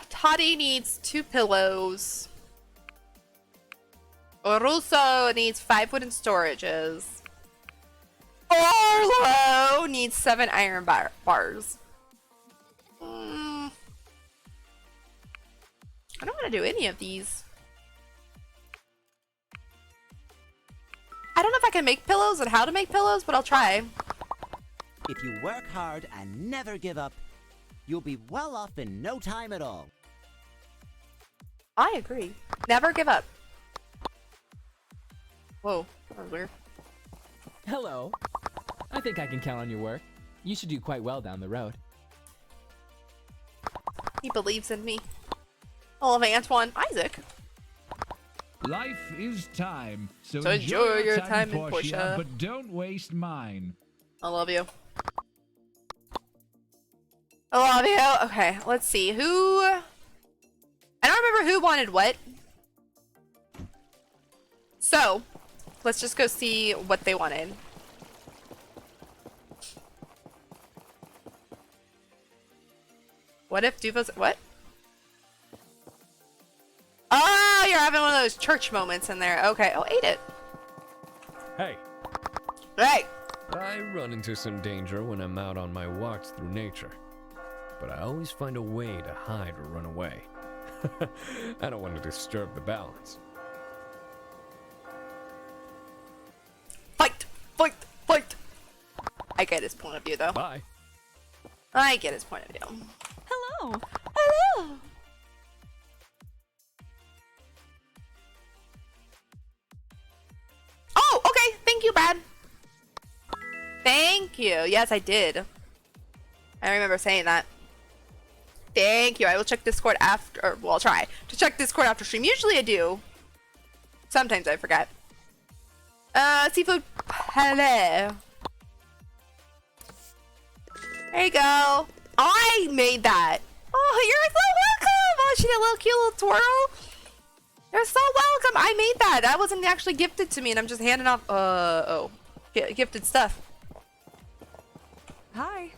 Toddy needs 2 pillows. Russo needs 5 wooden storages. Orlo needs 7 iron bars. I don't want to do any of these. I don't know if I can make pillows and how to make pillows, but I'll try. If you work hard and never give up, you'll be well off in no time at all. I agree. Never give up. Whoa, that was weird. Hello. I think I can count on your work. You should do quite well down the road. He believes in me. I love Antoine. Isaac. Life is time, so enjoy your time in Portia, Portia. but don't waste mine. I love you. I love you. Okay, let's see. Who... I don't remember who wanted what. So, let's just go see what they wanted. What if Duvo's... What? Oh, you're having one of those church moments in there. Okay. Oh, ate it. Hey. Hey. I run into some danger when I'm out on my walks through nature. But I always find a way to hide or run away. I don't want to disturb the balance. Fight! Fight! Fight! I get his point of view, though. Bye. I get his point of view. Hello. Hello. Oh, okay. Thank you, Brad. Thank you. Yes, I did. I remember saying that. Thank you. I will check Discord after, or, well, I'll try to check Discord after stream. Usually I do. Sometimes I forget. Seafood. Hello. There you go. I made that. Oh, you're so welcome! Oh, she did a little cute little twirl. You're so welcome. I made that. That wasn't actually gifted to me, and I'm just handing off. Gifted stuff. Hi.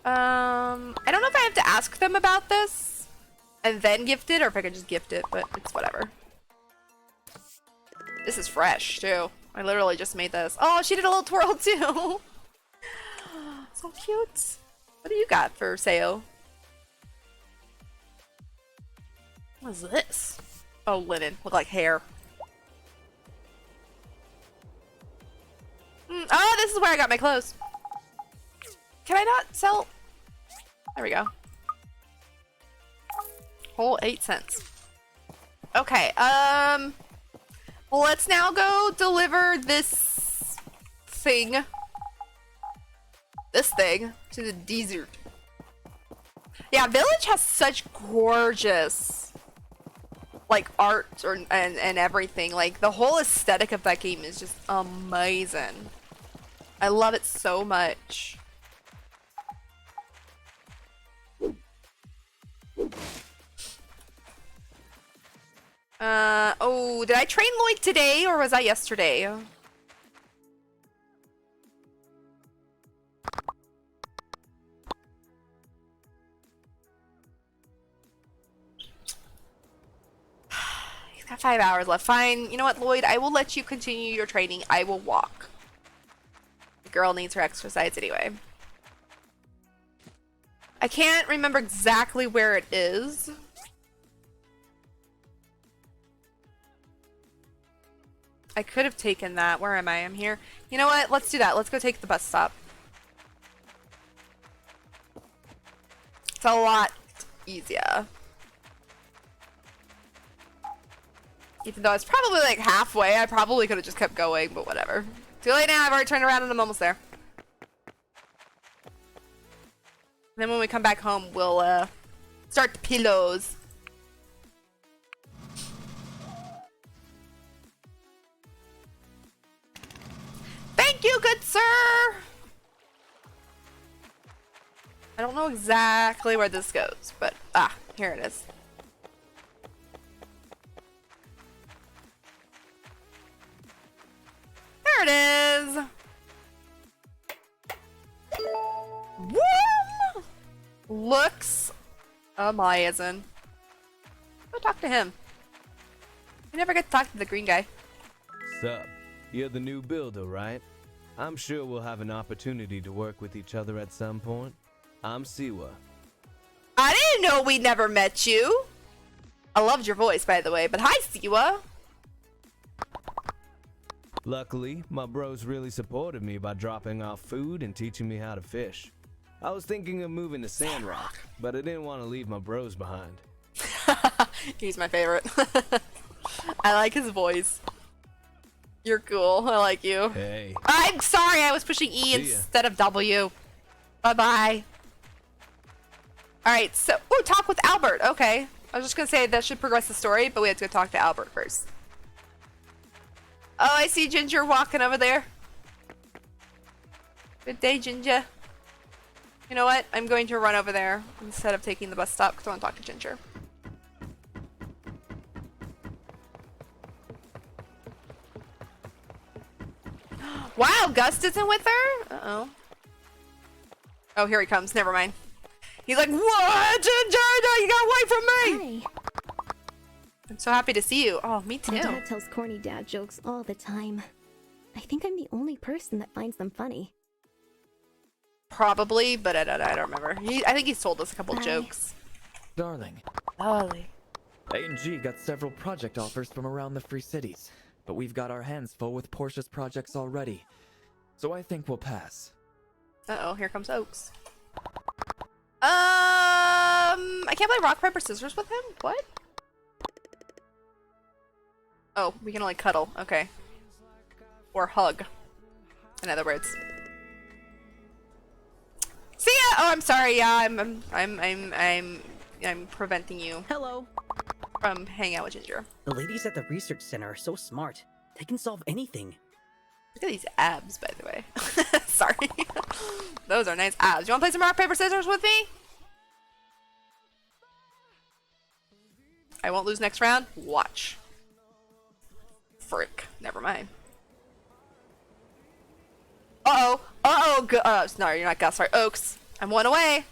I don't know if I have to ask them about this and then gift it, or if I could just gift it, but it's whatever. This is fresh too. I literally just made this. Oh, she did a little twirl too. So cute. What do you got for Sayo? What is this? Oh, linen. Look like hair. Oh, this is where I got my clothes. Can I not sell? There we go. Whole 8 cents. Okay, let's now go deliver this thing. To the desert. Yeah, Village has such gorgeous like art and everything. Like the whole aesthetic of that game is just amazing. I love it so much. Oh, did I train Lloyd today or was that yesterday? He's got 5 hours left. Fine. You know what, Lloyd? I will let you continue your training. I will walk. The girl needs her exercise anyway. I can't remember exactly where it is. I could have taken that. Where am I? I'm here. You know what? Let's do that. Let's go take the bus stop. It's a lot easier. Even though it's probably like halfway, I probably could have just kept going, but whatever. Too late now. I've already turned around and I'm almost there. And then when we come back home, we'll start the pillows. Thank you, good sir! I don't know exactly where this goes, but here it is. There it is! Woo! Looks amazing. Go talk to him. I never get to talk to the green guy. Sup? You're the new builder, right? I'm sure we'll have an opportunity to work with each other at some point. I'm Siwa. I didn't know we never met you. I loved your voice, by the way, but hi, Siwa. Luckily, my bros really supported me by dropping off food and teaching me how to fish. I was thinking of moving to Sandrock, but I didn't want to leave my bros behind. He's my favorite. I like his voice. You're cool. I like you. Hey. I'm sorry, I was pushing E instead of W. Bye-bye. Alright, so... Ooh, talk with Albert. Okay. I was just gonna say that should progress the story, but we have to go talk to Albert first. Oh, I see Ginger walking over there. Good day, Ginger. You know what? I'm going to run over there instead of taking the bus stop because I want to talk to Ginger. Wow, Gust isn't with her? Uh-oh. Oh, here he comes. Never mind. He's like, what, Ginger? No, you got away from me! Hi. I'm so happy to see you. Oh, me too. My dad tells corny dad jokes all the time. I think I'm the only person that finds them funny. Probably, but I don't remember. I think he's told us a couple jokes. Darling. Darling. A&G got several project offers from around the Free Cities, but we've got our hands full with Portia's projects already. So I think we'll pass. Uh-oh, here comes Oaks. I can't play rock, paper, scissors with him? What? Oh, we can only cuddle. Okay. Or hug. In other words. See ya! Oh, I'm sorry. Yeah, I'm preventing you. Hello. From hanging out with Ginger. The ladies at the research center are so smart. They can solve anything. Look at these abs, by the way. Sorry. Those are nice abs. You want to play some rock, paper, scissors with me? I won't lose next round. Watch. Frick. Never mind. Uh-oh. Uh-oh. No, you're not Gus. Sorry, Oaks. I'm one away.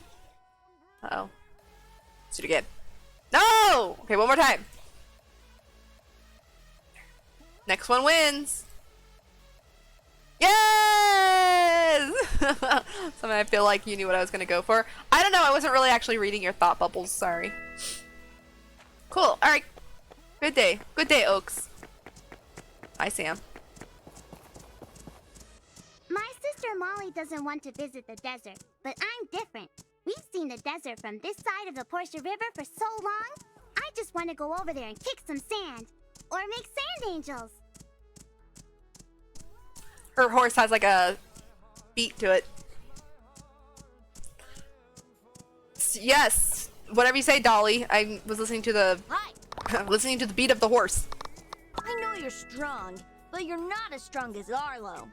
Uh-oh. Let's do it again. No! Okay, one more time. Next one wins. Yes! Something I feel like you knew what I was going to go for. I don't know. I wasn't really actually reading your thought bubbles. Sorry. Cool. All right. Good day. Good day, Oaks. Hi, Sam. My sister Molly doesn't want to visit the desert, but I'm different. We've seen the desert from this side of the Portia River for so long. I just want to go over there and kick some sand. Or make sand angels. Her horse has like a beat to it. Yes. Whatever you say, Dolly. I was listening to the listening to the beat of the horse. I know you're strong, but you're not as strong as Arlo.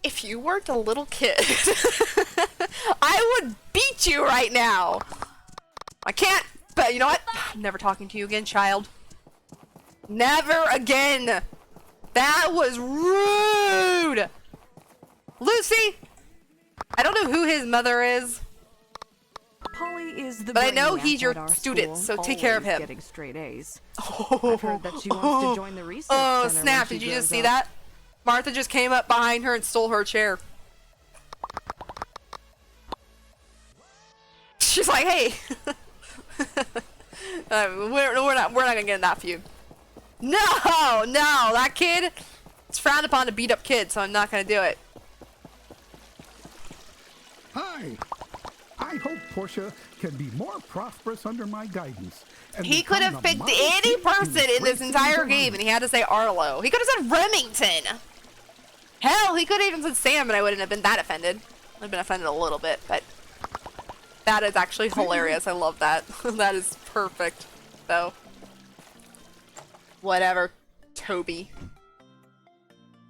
If you weren't a little kid, I would beat you right now. I can't, but you know what? I'm never talking to you again, child. Never again. That was rude. Lucy, I don't know who his mother is. Polly is the but I know brainiac he's your at our student, school, so take care of always him. Getting straight A's. I've heard that she wants to join the research Oh, center snap. when Did she you just grows see up. that? Martha just came up behind her and stole her chair. She's like, hey. we're not gonna get in that feud. No, that kid, it's frowned upon to beat up kids, so I'm not gonna do it. Hi. I hope Portia can be more prosperous under my guidance. and He could become have the picked model any citizen person in this great entire things game, and he had to say Arlo. He could have said Remington. Hell, he could have even said Sam, and I wouldn't have been that offended. I've been offended a little bit, but that is actually hilarious. I love that. That is perfect, though. Whatever, Toby.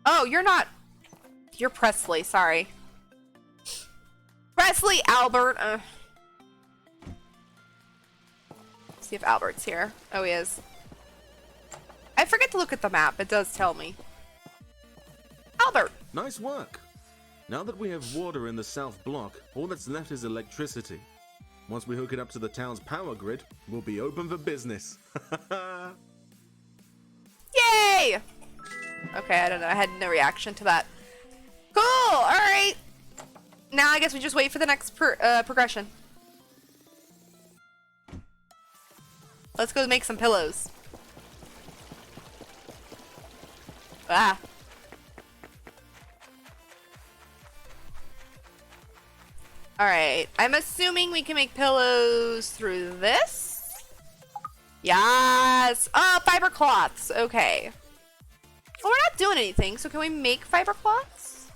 Oh, you're not. You're Presley. Sorry. Presley Albert. See if Albert's here. Oh, he is. I forget to look at the map. It does tell me. Albert. Nice work. Now that we have water in the south block, all that's left is electricity. Once we hook it up to the town's power grid, we'll be open for business. Yay! Okay, I don't know. I had no reaction to that. Cool! Alright. Now I guess we just wait for the next progression. Let's go make some pillows. Ah. Alright. I'm assuming we can make pillows through this? Yes! Oh, fiber cloths. Okay. Well, we're not doing anything, so can we make fiber cloths?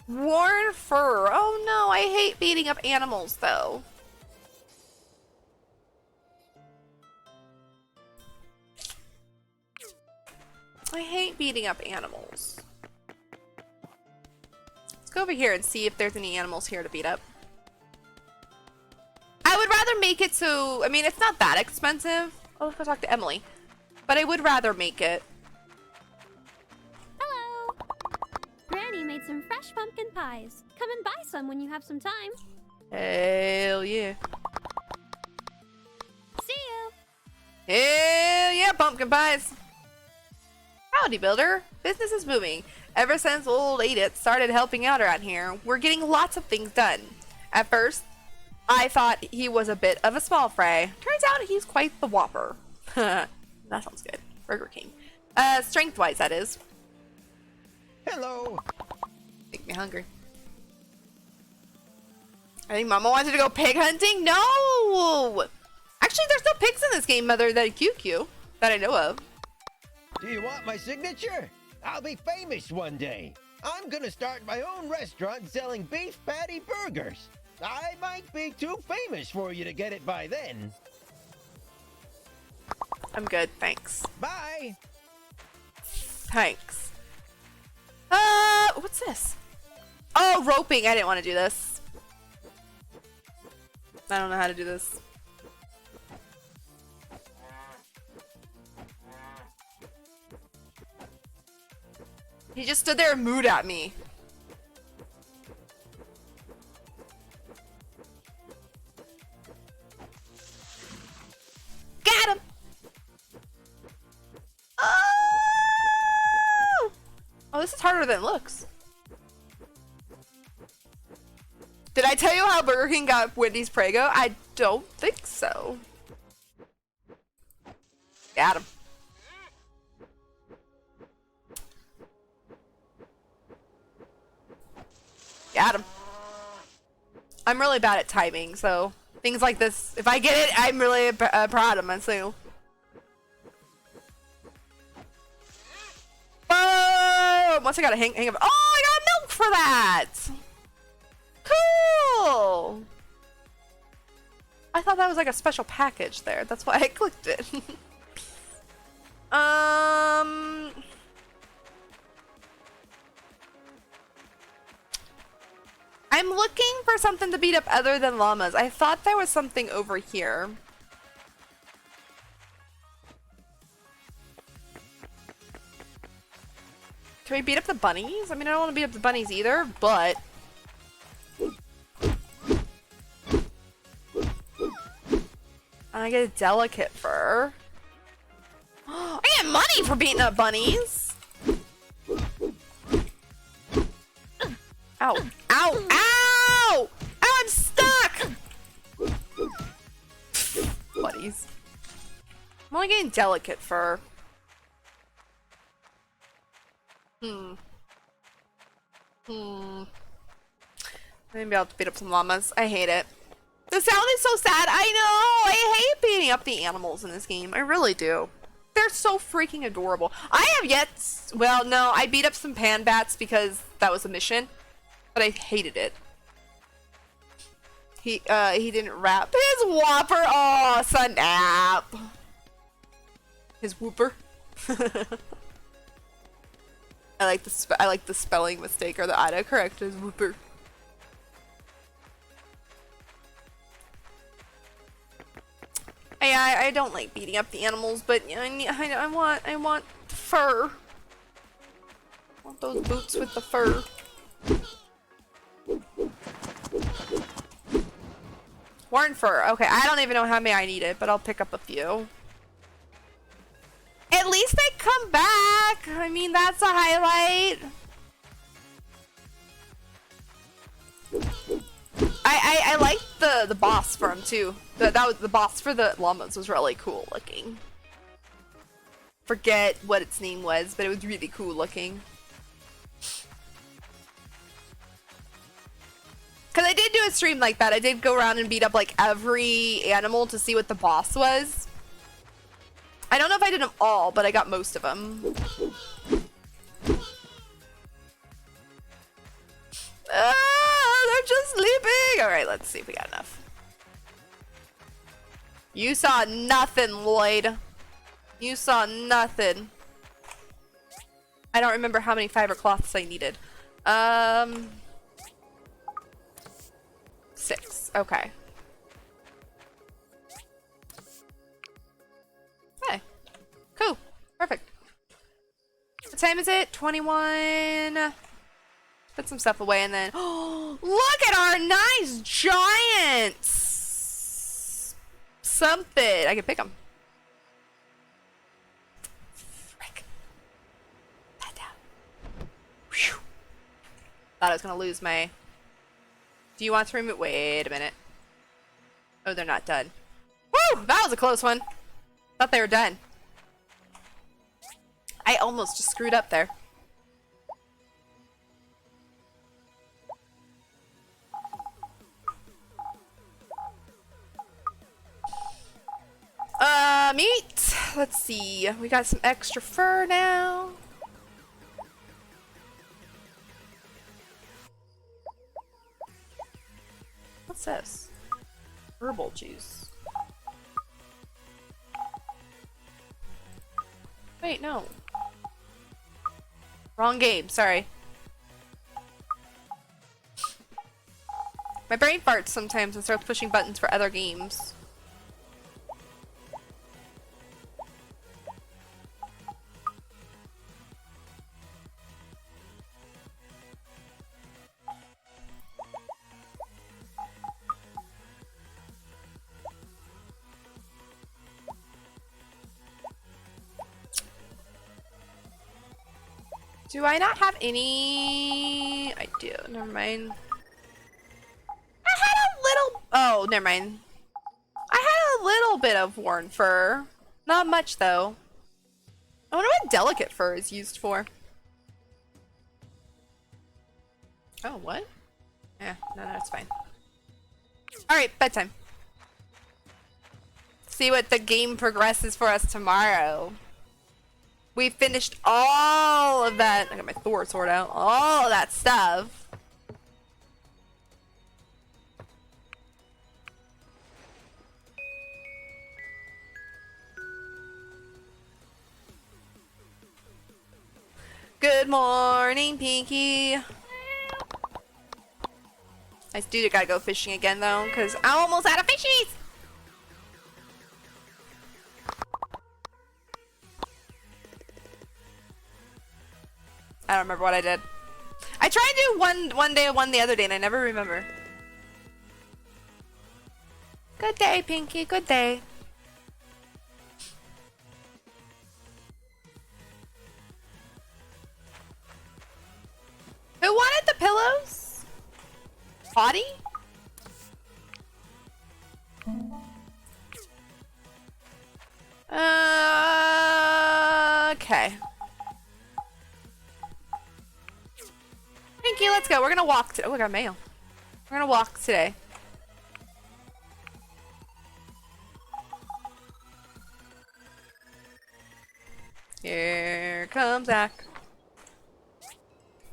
Worn fur. Oh no, I hate beating up animals, though. I hate beating up animals. Let's go over here and see if there's any animals here to beat up. I would rather make it so, I mean, it's not that expensive. I'll have to talk to Emily. But I would rather make it. Hello! Granny made some fresh pumpkin pies. Come and buy some when you have some time. Hell yeah. See you! Hell yeah, pumpkin pies! Howdy, builder. Business is booming. Ever since old Edith started helping out around here, we're getting lots of things done. At first, I thought he was a bit of a small fry. Turns out he's quite the whopper. That sounds good. Burger King. Strength-wise, that is. Hello. Make me hungry. I think Mama wanted to go pig hunting? No! Actually, there's no pigs in this game other than QQ that I know of. Do you want my signature? I'll be famous one day. I'm gonna start my own restaurant selling beef patty burgers. I might be too famous for you to get it by then. I'm good, thanks. Bye. Thanks. What's this? Oh, roping. I didn't want to do this. I don't know how to do this. He just stood there and mooed at me. Got him! Oh, this is harder than it looks. Did I tell you how Burger King got Wendy's Prego? I don't think so. Got him. Got him. I'm really bad at timing, so things like this, if I get it, I'm really proud of myself. Boom! Once I got a hang of it. Oh, I got milk for that! Cool! I thought that was like a special package there. That's why I clicked it. I'm looking for something to beat up other than llamas. I thought there was something over here. Can we beat up the bunnies? I mean, I don't want to beat up the bunnies either, but... I get a delicate fur. I get money for beating up bunnies! Ow. Ow! Ow! I'm stuck! Buddies. I'm only getting delicate fur. Maybe I'll have to beat up some llamas. I hate it. The sound is so sad. I know! I hate beating up the animals in this game. I really do. They're so freaking adorable. I have yet... Well, no. I beat up some pan bats because that was a mission. But I hated it. He didn't wrap his whopper. Oh, snap. His whooper. I like the spelling mistake or the autocorrect. His whooper. I don't like beating up the animals, but I want fur. I want those boots with the fur. Horn fur. Okay, I don't even know how many I needed, but I'll pick up a few. At least they come back. I mean, that's a highlight. I like the boss for him too. That was the boss for the llamas was really cool looking. Forget what its name was, but it was really cool looking. Cause I did do a stream like that. I did go around and beat up like every animal to see what the boss was. I don't know if I did them all, but I got most of them. They're just sleeping. All right, let's see if we got enough. You saw nothing, Lloyd. You saw nothing. I don't remember how many fiber cloths I needed. 6. Okay. Hey. Cool. Perfect. What time is it? 21. Put some stuff away and then... Oh, look at our nice giants! Something. I can pick them. Frick. That down. Whew. Thought I was going to lose my... Do you want to remove... Wait a minute. Oh, they're not done. Woo! That was a close one. Thought they were done. I almost just screwed up there. Meat. Let's see. We got some extra fur now. What's this? Herbal juice. Wait, no. Wrong game. Sorry. My brain farts sometimes and starts pushing buttons for other games. Do I not have any? I do. Never mind. I had a little. Oh, never mind. I had a little bit of worn fur. Not much though. I wonder what delicate fur is used for. Oh, what? Yeah, no, it's fine. Alright, bedtime. See what the game progresses for us tomorrow. We finished all of that. I got my Thor sword out. All of that stuff. Good morning, Pinky. I do gotta go fishing again though, because I'm almost out of fishies. I don't remember what I did. I tried to do one day, one the other day, and I never remember. Good day, Pinky. Good day. Who wanted the pillows? Potty? Okay. Pinky, let's go. We're gonna walk today. Oh, I got mail. We're gonna walk today. Here comes Zach.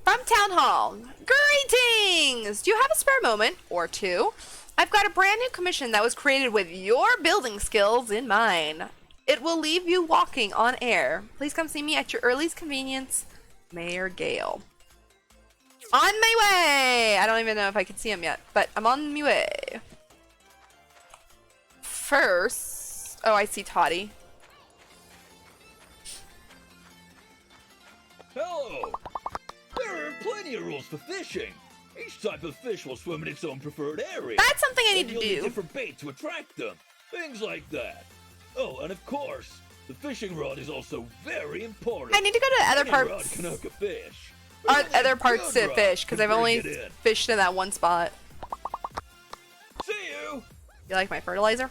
From Town Hall. Greetings! Do you have a spare moment or two? I've got a brand new commission that was created with your building skills in mind. It will leave you walking on air. Please come see me at your earliest convenience, Mayor Gale. On my way! I don't even know if I can see him yet, but I'm on my way. First... Oh, I see Toddy. Hello! There are plenty of rules for fishing. Each type of fish will swim in its own preferred area. That's something I need to You'll do. need different bait to attract them. Things like that. Oh, and of course, the fishing rod is also very important. I need to go to other Any parts. rod can hook a fish. Other parts to Good fish, rod because can I've only bring it in. fished in that one spot. See you! You like my fertilizer?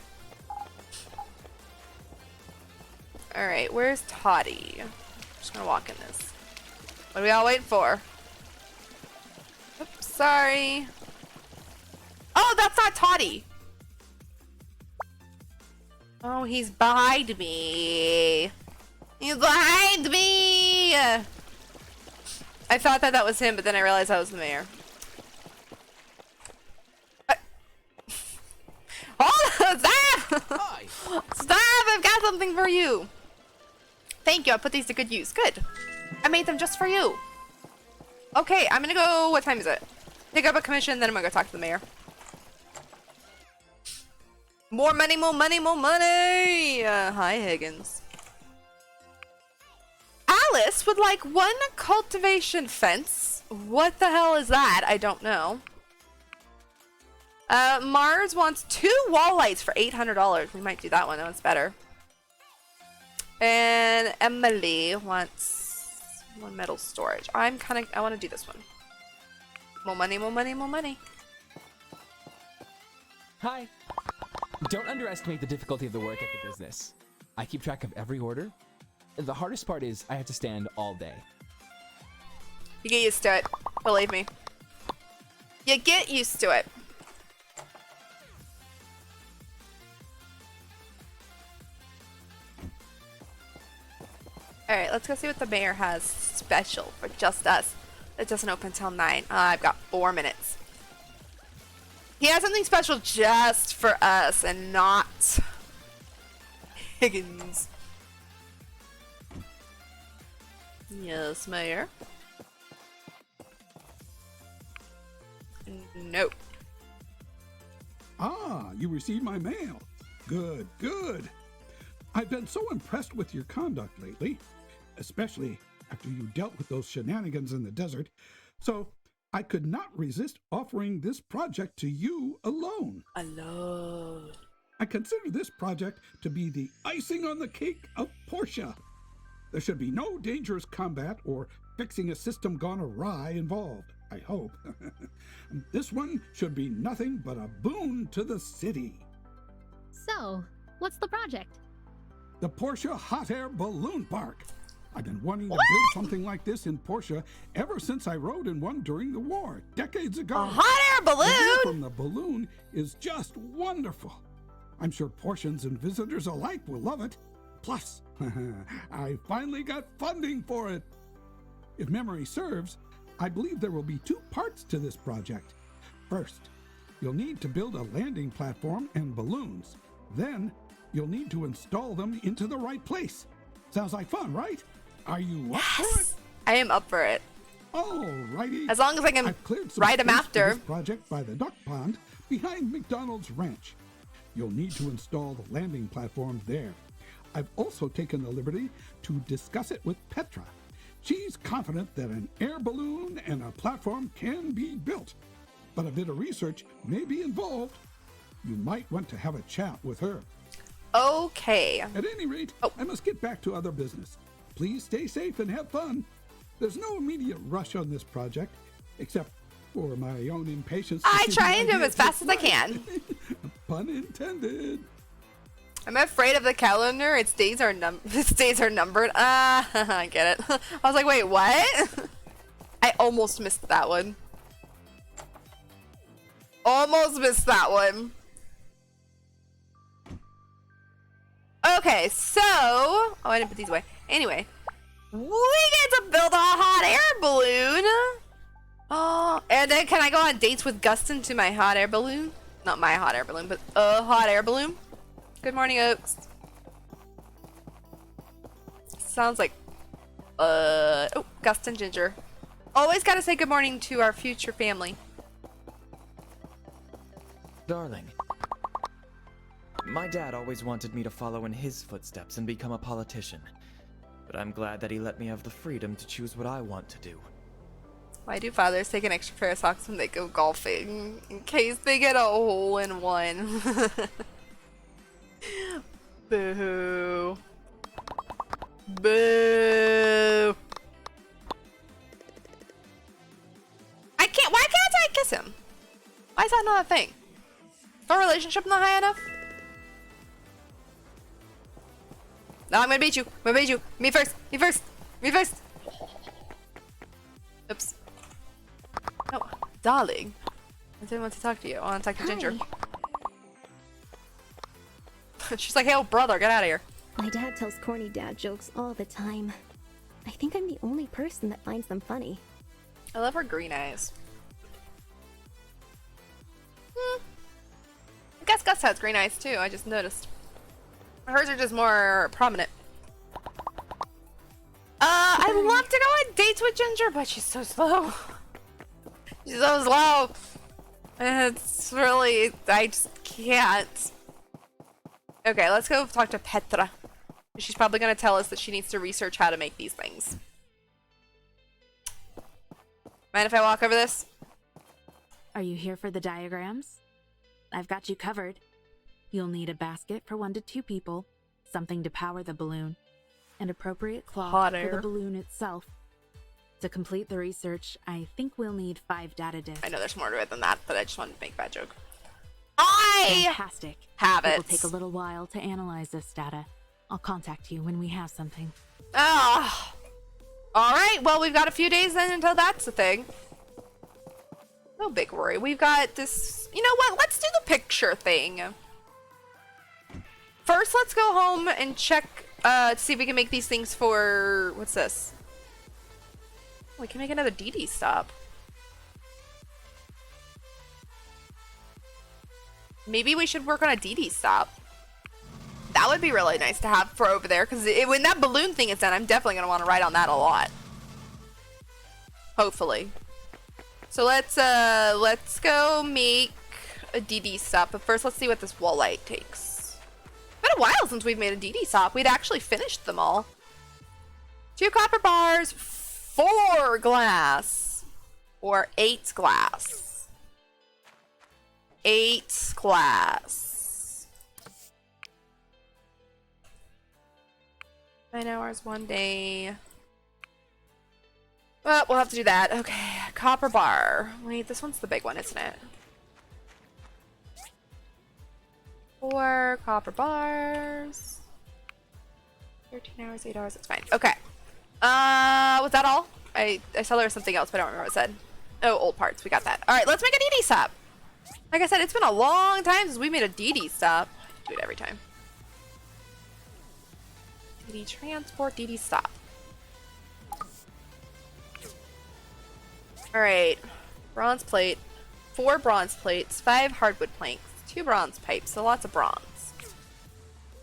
Alright, where's Toddy? I'm just gonna walk in this. What are we all waiting for? Oops, sorry. Oh, that's not Toddy! Oh, he's behind me. He's behind me! I thought that was him, but then I realized that was the mayor. Hold on, stop! Stop! I've got something for you. Thank you. I put these to good use. Good. I made them just for you. Okay, I'm gonna go. What time is it? Pick up a commission, then I'm gonna go talk to the mayor. More money, more money, more money! Hi, Higgins. Alice would like one cultivation fence. What the hell is that? I don't know. Mars wants 2 wall lights for $800. We might do that one. That one's better. And Emily wants 1 metal storage. I want to do this one. More money, more money, more money. Hi. Don't underestimate the difficulty of the work at the business. I keep track of every order. The hardest part is I have to stand all day. You get used to it. Believe me. You get used to it. Alright, let's go see what the mayor has special for just us. It doesn't open till 9. I've got 4 minutes. He has something special just for us and not Higgins. Yes, Mayor. Nope. Ah, you received my mail. Good, good. I've been so impressed with your conduct lately, especially after you dealt with those shenanigans in the desert, so I could not resist offering this project to you alone. Alone. I consider this project to be the icing on the cake of Portia. There should be no dangerous combat or fixing a system gone awry involved, I hope. This one should be nothing but a boon to the city. So, what's the project? The Portia Hot Air Balloon Park. I've been wanting to build something like this in Portia ever since I rode in one during the war, decades ago. A hot air balloon? The view from the balloon is just wonderful. I'm sure Portians and visitors alike will love it. Plus, I finally got funding for it. If memory serves, I believe there will be two parts to this project. First, you'll need to build a landing platform and balloons. Then, you'll need to install them into the right place. Sounds like fun, right? Are you up for it? I am up for it. Alrighty. As long as I can ride them after. This project by the duck pond behind McDonald's Ranch. You'll need to install the landing platform there. I've also taken the liberty to discuss it with Petra. She's confident that an air balloon and a platform can be built, but a bit of research may be involved. You might want to have a chat with her. Okay. At any rate, I must get back to other business. Please stay safe and have fun. There's no immediate rush on this project, except for my own impatience. I try and do them as fast as I can. Pun intended. I'm afraid of the calendar. Its days are numbered. I get it. I was like, wait, what? I almost missed that one. Almost missed that one. Okay, so I didn't put these away. Anyway, we get to build a hot air balloon. Oh, and then can I go on dates with Gustin to my hot air balloon? Not my hot air balloon, but a hot air balloon. Good morning, Oaks. Sounds like oh, Gustin Ginger. Always gotta say good morning to our future family. Darling, my dad always wanted me to follow in his footsteps and become a politician, but I'm glad that he let me have the freedom to choose what I want to do. Why do fathers take an extra pair of socks when they go golfing? In case they get a hole in one. Boo. Boo. Why can't I kiss him? Why is that not a thing? Our relationship not high enough? No, I'm gonna beat you. I'm gonna beat you. Me first. Me first. Me first. Oops. No, darling. I didn't want to talk to you. I want to talk to Ginger. She's like, hey, old brother, get out of here. My dad tells corny dad jokes all the time. I think I'm the only person that finds them funny. I love her green eyes. I guess Gus has green eyes too, I just noticed. Hers are just more prominent. I'd love to go on dates with Ginger, but she's so slow. She's so slow. It's really, I just can't. Okay, let's go talk to Petra. She's probably going to tell us that she needs to research how to make these things. Mind if I walk over this? Are you here for the diagrams? I've got you covered. You'll need a basket for 1 to 2 people, something to power the balloon, and appropriate cloth for the balloon itself. To complete the research, I think we'll need 5 data disks. I know there's more to it than that, but I just wanted to make that joke. Fantastic. Have it. It will take a little while to analyze this data. I'll contact you when we have something. Ah. Alright, well, we've got a few days then until that's a thing. No big worry. We've got this... You know what? Let's do the picture thing. First, let's go home and check to see if we can make these things for... What's this? We can make another DD stop. Maybe we should work on a DD stop. That would be really nice to have for over there, because when that balloon thing is done, I'm definitely going to want to ride on that a lot. Hopefully. So let's go make a DD stop, but first let's see what this wall light takes. It's been a while since we've made a DD stop. We'd actually finished them all. 2 copper bars, 4 glass, or 8 glass. 8 glass. 9 hours, 1 day. Well, we'll have to do that. Okay, copper bar. Wait, this one's the big one, isn't it? 4 copper bars. 13 hours, 8 hours, it's fine. Okay. Was that all? I saw there was something else, but I don't remember what it said. Oh, old parts. We got that. Alright, let's make a DD stop. Like I said, it's been a long time since we made a DD stop. Do it every time. DD transport, DD stop. Alright. Bronze plate. 4 bronze plates. 5 hardwood planks. 2 bronze pipes. So lots of bronze.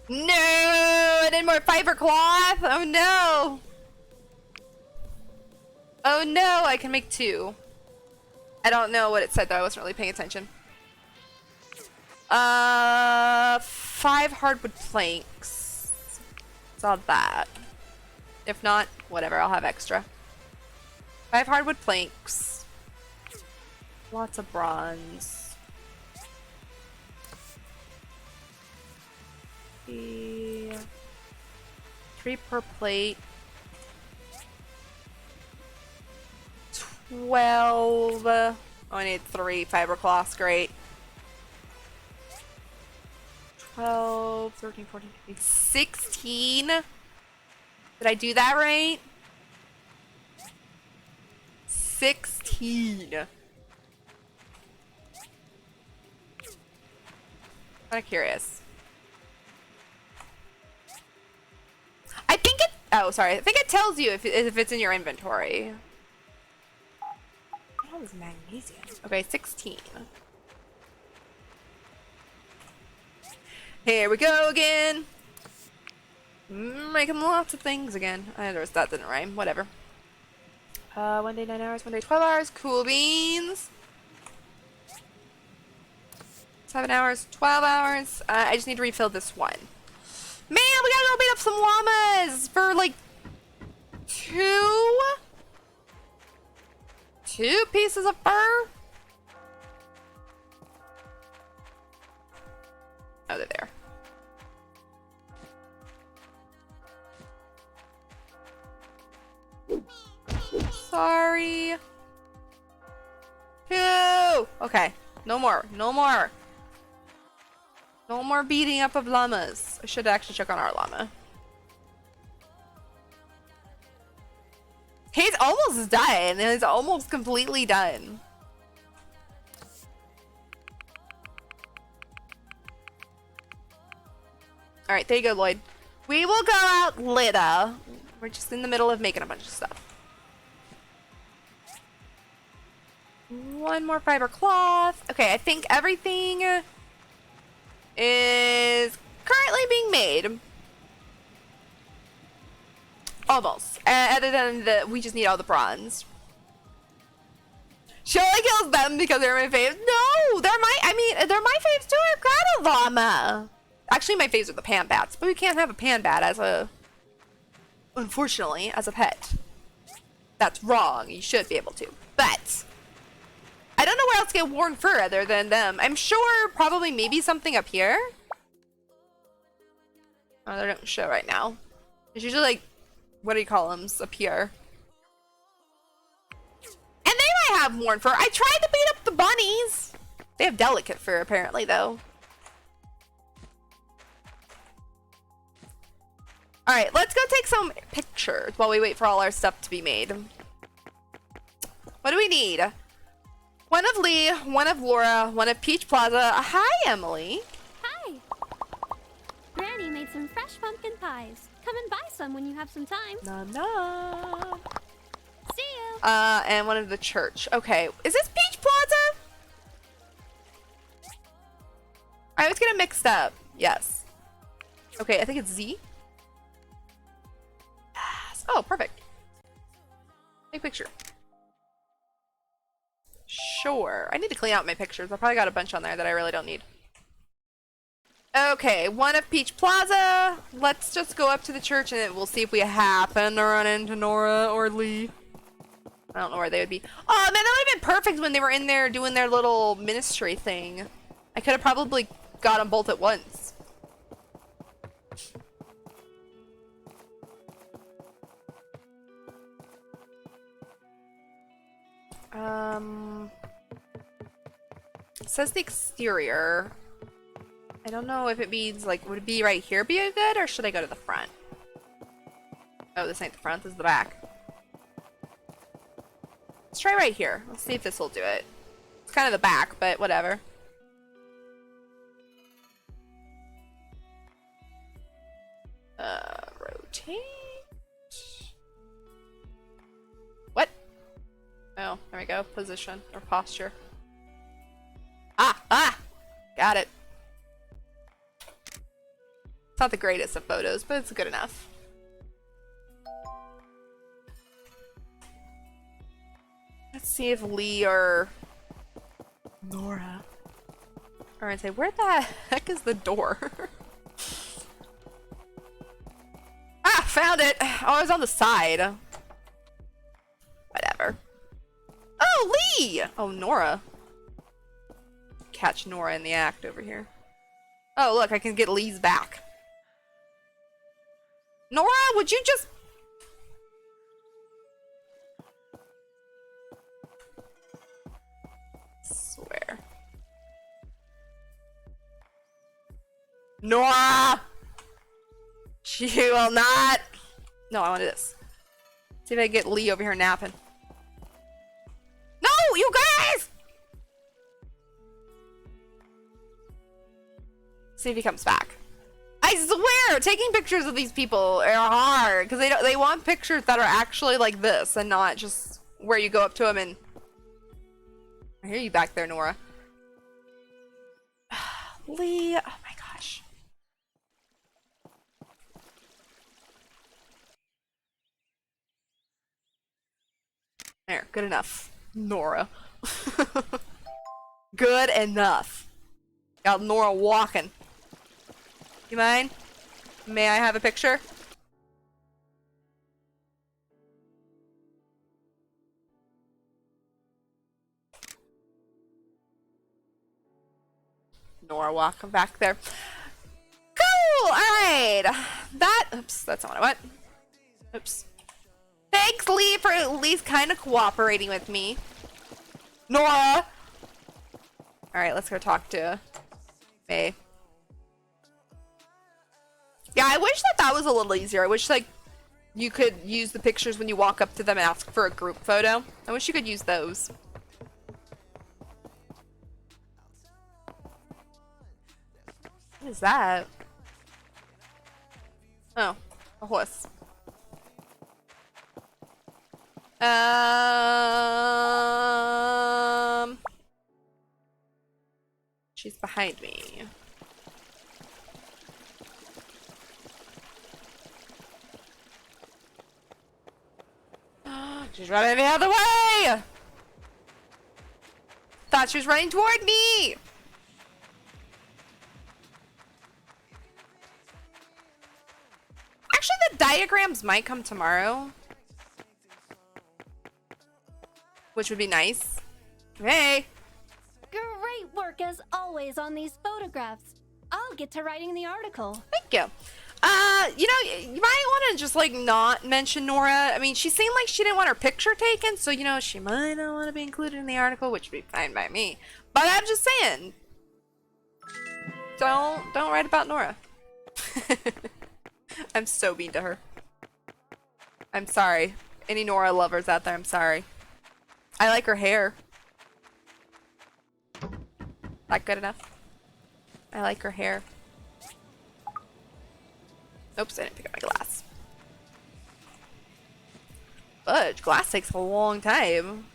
No! I need more fiber cloth! Oh no! Oh no! I can make 2. I don't know what it said though. I wasn't really paying attention. 5 hardwood planks. Saw that. If not, whatever. I'll have extra. 5 hardwood planks. Lots of bronze. 3 per plate. 12. Oh, I need 3 fiber cloths. Great. 12, 13, 14, 15, 16. Did I do that right? 16. Kind of curious. I think it. Oh, sorry. I think it tells you if it's in your inventory. What is magnesium? Okay, 16. Here we go again. Making lots of things again. That didn't rhyme. Whatever. 1 day 9 hours, 1 day 12 hours. Cool beans. 7 hours, 12 hours. I just need to refill this one. Man, we gotta go beat up some llamas for like 2 pieces of fur. Oh, they're there. Sorry. 2. Okay. No more. No more. No more beating up of llamas. I should actually check on our llama. He's almost done. He's almost completely done. Alright, there you go, Lloyd. We will go out later. We're just in the middle of making a bunch of stuff. 1 more fiber cloth. Okay, I think everything is currently being made. Almost. Other than we just need all the bronze. She only kills them because they're my faves. No, they're my faves too. I've got a llama. Actually, my faves are the pan bats, but we can't have a pan bat unfortunately, as a pet. That's wrong. You should be able to. But I don't know where else to get worn fur other than them. I'm sure probably maybe something up here. Oh, they don't show right now. It's usually like, what do you call them? Up here. And they might have worn fur. I tried to beat up the bunnies. They have delicate fur apparently though. Alright, let's go take some pictures while we wait for all our stuff to be made. What do we need? 1 of Lee, 1 of Laura, 1 of Peach Plaza. Hi, Emily. Hi. Granny made some fresh pumpkin pies. Come and buy some when you have some time. Nom nom. See you. And 1 of the church. Okay, is this Peach Plaza? I always get it mixed up. Yes. Okay, I think it's Z. Oh, perfect. Take a picture. sure. I need to clean out my pictures. I probably got a bunch on there that I really don't need. Okay, one of Peach Plaza. Let's just go up to the church and we'll see if we happen to run into Nora or Lee. I don't know where they would be. Oh man, that would have been perfect when they were in there doing their little ministry thing. I could have probably got them both at once. It says the exterior. I don't know if it means, like, would it be right here be good, or should I go to the front? Oh, this ain't the front, this is the back. Let's try right here. Let's see if this will do it. It's kind of the back, but whatever. Rotate. What? Oh, there we go. Position or posture. Ah! Got it. It's not the greatest of photos, but it's good enough. Let's see if Lee or Nora are gonna say, where the heck is the door? Ah, found it! Oh, it was on the side. Whatever. Oh, Lee! Oh, Nora. Catch Nora in the act over here. Oh, look, I can get Lee's back. Nora, would you just... Swear. Nora! She will not... No, I wanted this. See if I can get Lee over here napping. No, you guys! See if he comes back. I swear, taking pictures of these people are hard because they want pictures that are actually like this and not just where you go up to them and... I hear you back there, Nora. Lee, oh my gosh. There, good enough. Nora. Good enough. Got Nora walking. You mind? May I have a picture? Nora walking back there. Cool! Alright. Oops, that's not what I want. Oops. Thanks, Lee, for at least kind of cooperating with me. Nora! Alright, let's go talk to May. Yeah, I wish that was a little easier. I wish, like, you could use the pictures when you walk up to them and ask for a group photo. I wish you could use those. What is that? Oh, a horse. She's behind me. She's running the other way! Thought she was running toward me! Actually, the diagrams might come tomorrow. Which would be nice. Hey! Great work as always on these photographs. I'll get to writing the article. Thank you. You know, you might want to just, like, not mention Nora. I mean, she seemed like she didn't want her picture taken, so, you know, she might not want to be included in the article, which would be fine by me. But I'm just saying, don't write about Nora. I'm so mean to her. I'm sorry. Any Nora lovers out there, I'm sorry. I like her hair. Not good enough. I like her hair. Oops, I didn't pick up my glass. Fudge, glass takes a long time.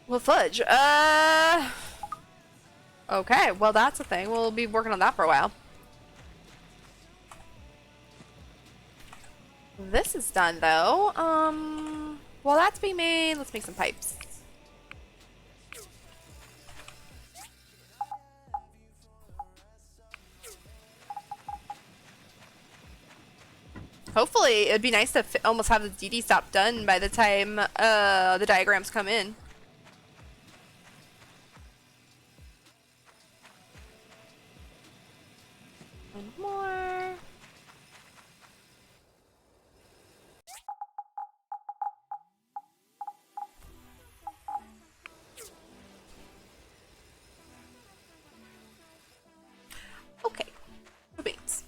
Well, fudge. Okay, well that's a thing. We'll be working on that for a while. This is done though. While that's being made, let's make some pipes. Hopefully, it'd be nice to almost have the DD stop done by the time the diagrams come in. One more. Okay. No beans.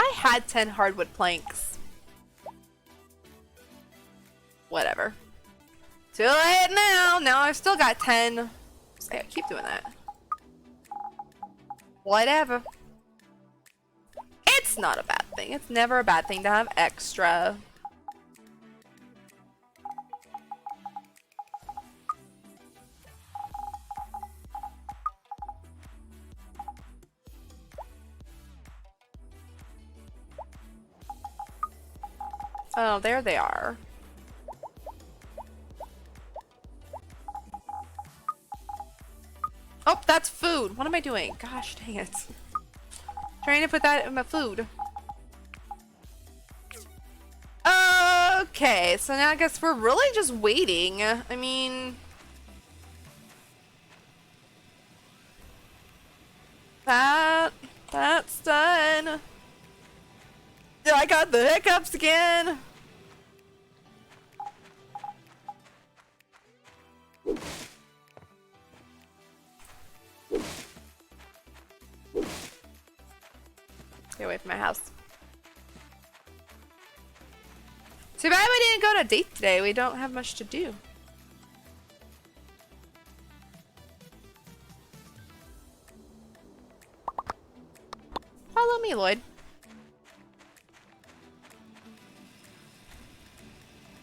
I had 10 hardwood planks. Whatever. Too late now. Now I've still got 10. So I keep doing that. Whatever. It's not a bad thing. It's never a bad thing to have extra. Oh, there they are. Oh, that's food. What am I doing? Gosh dang it. Trying to put that in my food. Okay, so now I guess we're really just waiting. I mean... That's done. I got the hiccups again. Stay away from my house. Too bad we didn't go on a date today. We don't have much to do. Follow me, Lloyd.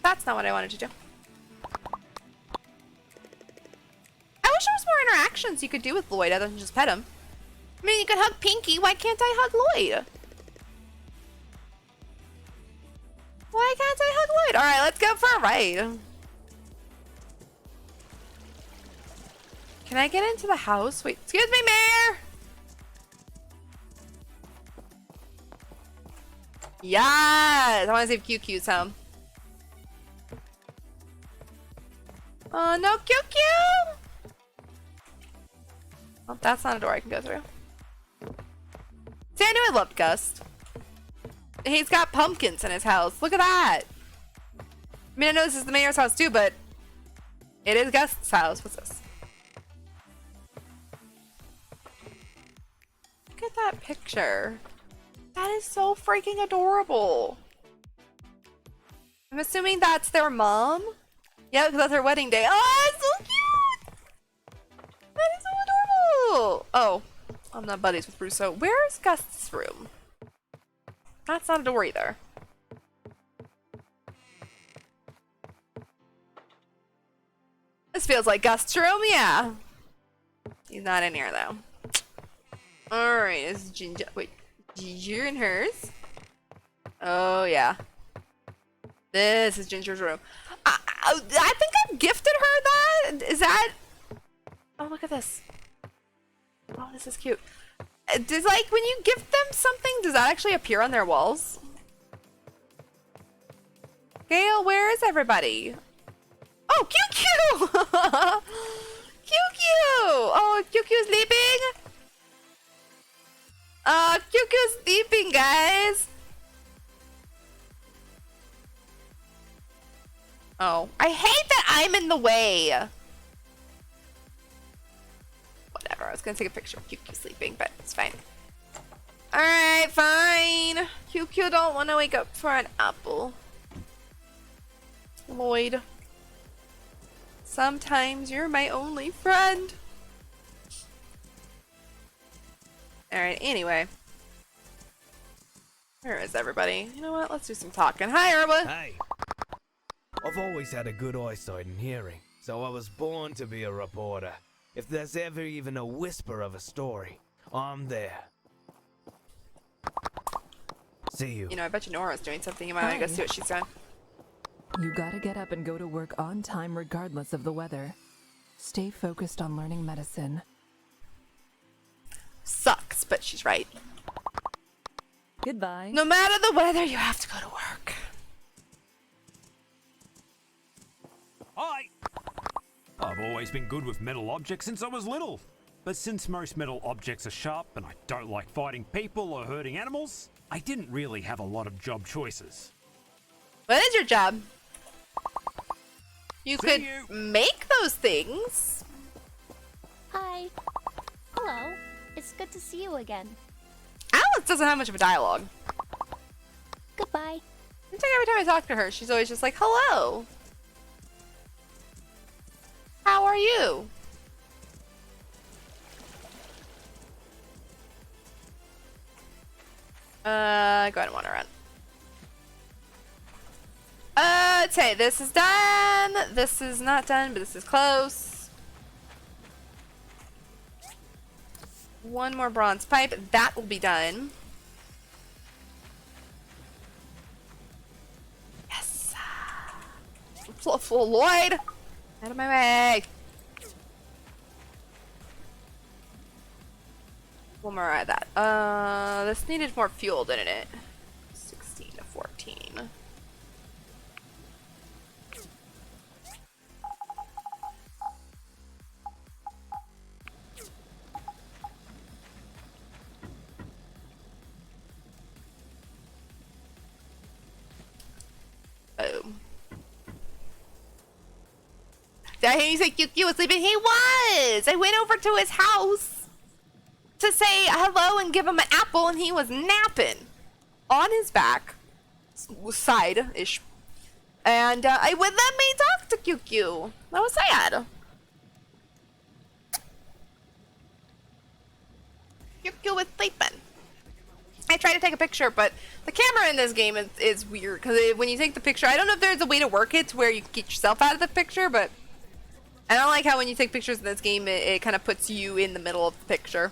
That's not what I wanted to do. I wish there was more interactions you could do with Lloyd other than just pet him. I mean, you could hug Pinky. Why can't I hug Lloyd? Why can't I hug Lloyd? Alright, let's go for a ride. Can I get into the house? Wait, excuse me, Mayor! Yes! I want to see if QQ's home. Oh, no QQ! Oh, that's not a door I can go through. See, I knew I loved Gust. He's got pumpkins in his house. Look at that! I mean, I know this is the mayor's house too, but it is Gust's house. What's this? Look at that picture. That is so freaking adorable. I'm assuming that's their mom? Yeah, because that's her wedding day. Oh, it's so cute! That is so adorable! Oh, I'm not buddies with Russo. Where's Gust's room? That's not a door either. This feels like Gust's room, yeah. He's not in here though. Alright, this is Ginger. Wait, Ginger and hers? Oh, yeah. This is Ginger's room. I think I've gifted her that. Is that... Oh, look at this. Oh, this is cute. Does, like, when you gift them something, does that actually appear on their walls? Gail, where is everybody? Oh, QQ! QQ! Oh, QQ's sleeping? QQ's sleeping, guys. Oh, I hate that I'm in the way. Whatever, I was gonna take a picture of QQ sleeping, but it's fine. Alright, fine. QQ don't want to wake up for an apple. Lloyd. Sometimes you're my only friend. Alright, anyway. Where is everybody? You know what? Let's do some talking. Hi, Erwa. Hi. Of I've always had a good eyesight and hearing, so I was born to be a reporter. If there's ever even a whisper of a story, I'm there. See you. You know, I bet you Nora's doing something. You might want to go see what she's doing. You gotta get up and go to work on time regardless of the weather. Stay focused on learning medicine. Sucks, but she's right. Goodbye. No matter the weather, you have to go to work. Hi! I've always been good with metal objects since I was little. But since most metal objects are sharp and I don't like fighting people or hurting animals, I didn't really have a lot of job choices. What is your job? You could make those things. Hi. Hello. It's good to see you again. Alex doesn't have much of a dialogue. Goodbye. It's like every time I talk to her, she's always just like, hello. How are you? Go ahead and wander around. Okay, this is done. This is not done, but this is close. One more bronze pipe. That will be done. Yes. Lloyd! Out of my way! One more of that. This needed more fuel, didn't it? 16 to 14. Boom. Did I hear you say QQ was sleeping? He was! I went over to his house to say hello and give him an apple, and he was napping on his back, side-ish. And I would let me talk to QQ. That was sad. QQ was sleeping. I tried to take a picture, but the camera in this game is weird, because when you take the picture, I don't know if there's a way to work it to where you can get yourself out of the picture, but I don't like how when you take pictures in this game, it kind of puts you in the middle of the picture.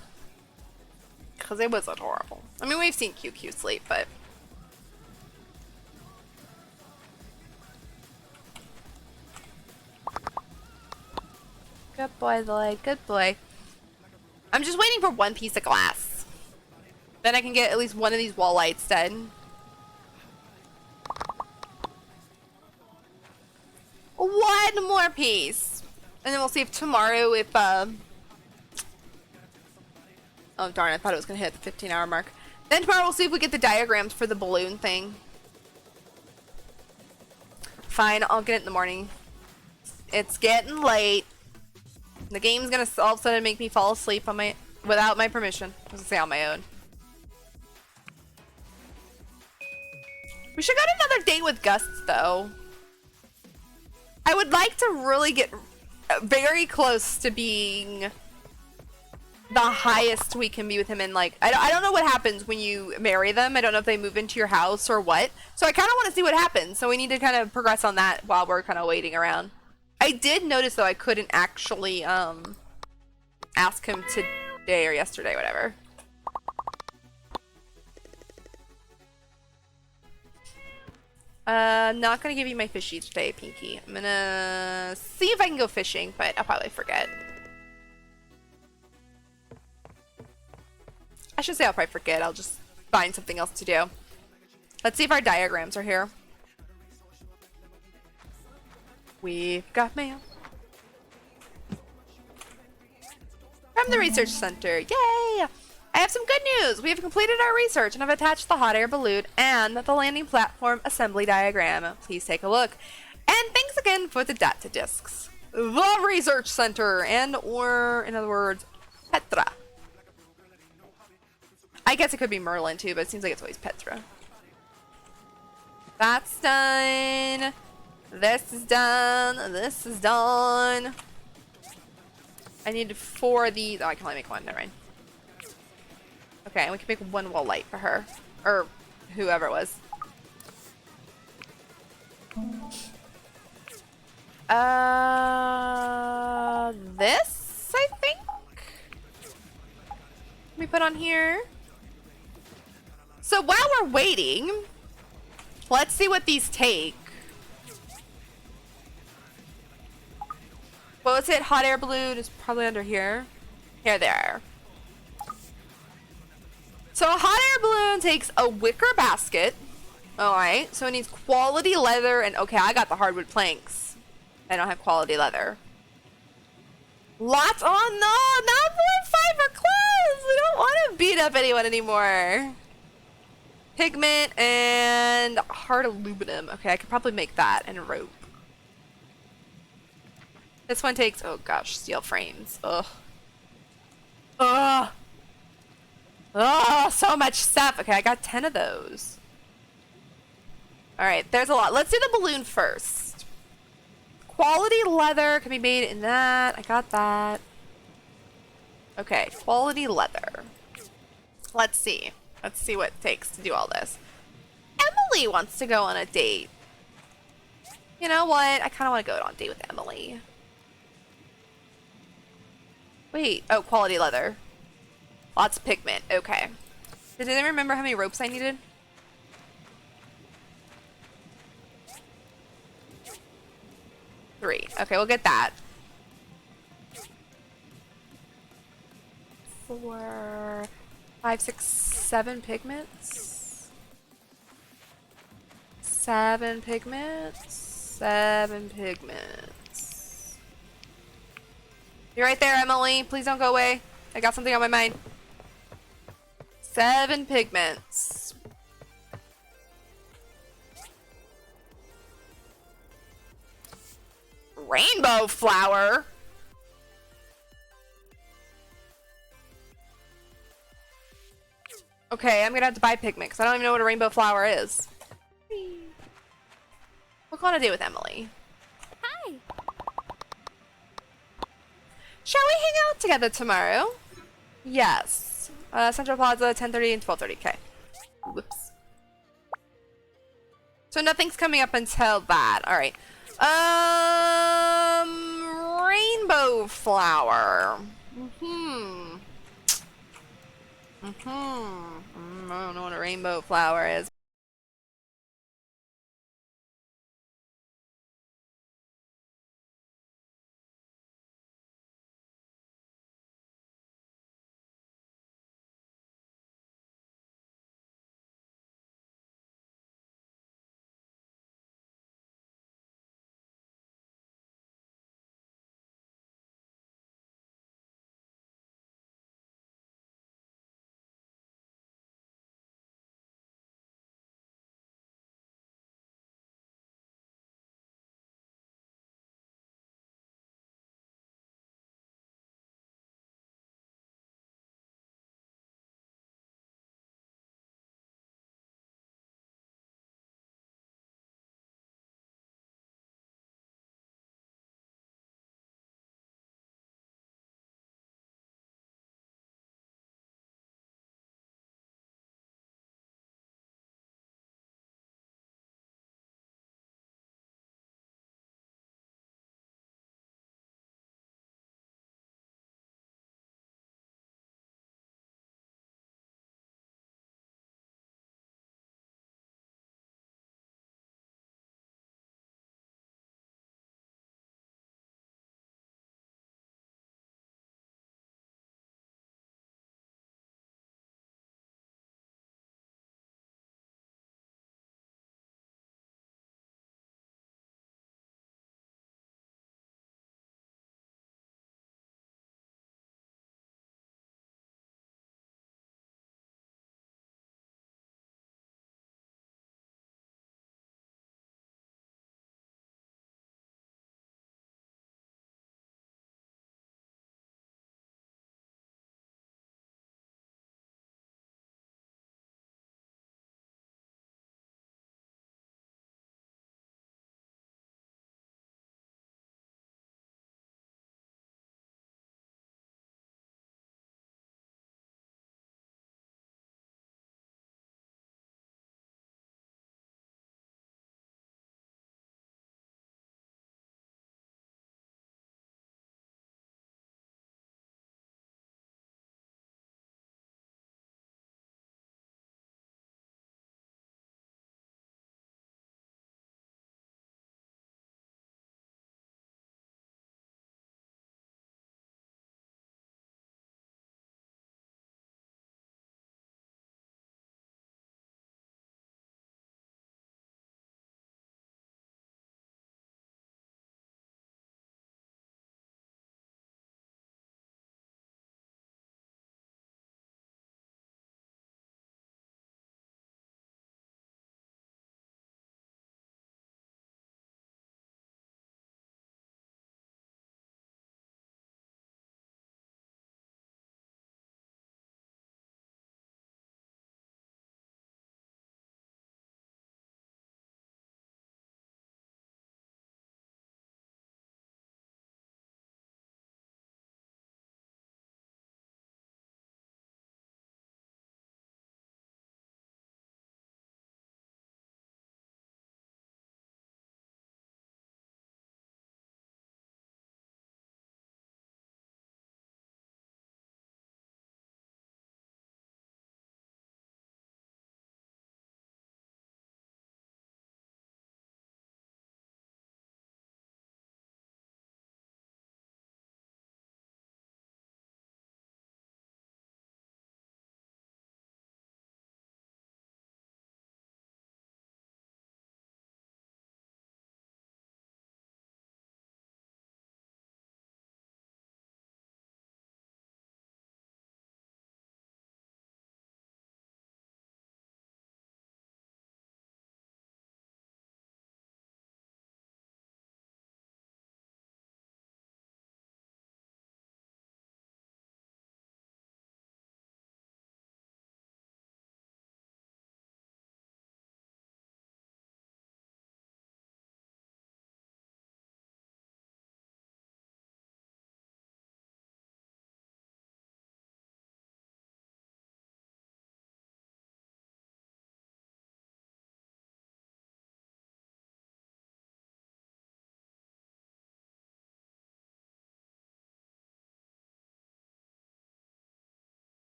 Because it was adorable. I mean, we've seen QQ sleep, but... Good boy, Lloyd. Good boy. I'm just waiting for one piece of glass. Then I can get at least one of these wall lights done. One more piece. And then we'll see if tomorrow, if, oh darn, I thought it was going to hit the 15-hour mark. Then tomorrow we'll see if we get the diagrams for the balloon thing. Fine, I'll get it in the morning. It's getting late. The game's going to all of a sudden make me fall asleep on without my permission. I was going to say on my own. We should get another date with Gusts, though. I would like to really get very close to being the highest we can be with him, and like I don't know what happens when you marry them. I don't know if they move into your house or what, so I kind of want to see what happens, so we need to kind of progress on that while we're kind of waiting around. I did notice though I couldn't actually ask him today or yesterday, whatever. Not gonna give you my fishy today, Pinky. I'm gonna see if I can go fishing, but I'll probably forget. I should say I'll probably forget. I'll just find something else to do. Let's see if our diagrams are here. We've got mail. From the research center. Yay! I have some good news. We have completed our research and have attached the hot air balloon and the landing platform assembly diagram. Please take a look. And thanks again for the data discs. The research center, or in other words, Petra. I guess it could be Merlin too, but it seems like it's always Petra. That's done. This is done. This is done. I need 4 of these. Oh, I can only make one. Never mind. Okay, and we can make one wall light for her. Or whoever it was. This, I think? Let me put on here. So while we're waiting, let's see what these take. What was it? Hot air balloon is probably under here. Here they are. So a hot air balloon takes a wicker basket. Alright, so it needs quality leather and okay, I got the hardwood planks. I don't have quality leather. Lots, oh no, not more fiber clothes! We don't want to beat up anyone anymore. Pigment and hard aluminum. Okay, I could probably make that and a rope. This one takes, oh gosh, steel frames. Ugh. Ugh. Oh, so much stuff. Okay, I got 10 of those. Alright, there's a lot. Let's do the balloon first. Quality leather can be made in that. I got that. Okay, quality leather. Let's see. Let's see what it takes to do all this. Emily wants to go on a date. You know what? I kind of want to go on a date with Emily. Wait. Oh, quality leather. Lots of pigment. Okay. Did anyone remember how many ropes I needed? Three. Okay, we'll get that. 4, 5, 6, 7 pigments. 7 pigments. 7 pigments. You're right there, Emily. Please don't go away. I got something on my mind. 7 pigments. Rainbow flower? Okay, I'm gonna have to buy pigment because I don't even know what a rainbow flower is. We'll go on a date with Emily. Hi. Shall we hang out together tomorrow? Yes. Central Plaza, 10:30 and 12:30. Okay. Whoops. So nothing's coming up until that. All right. Rainbow flower. I don't know what a rainbow flower is.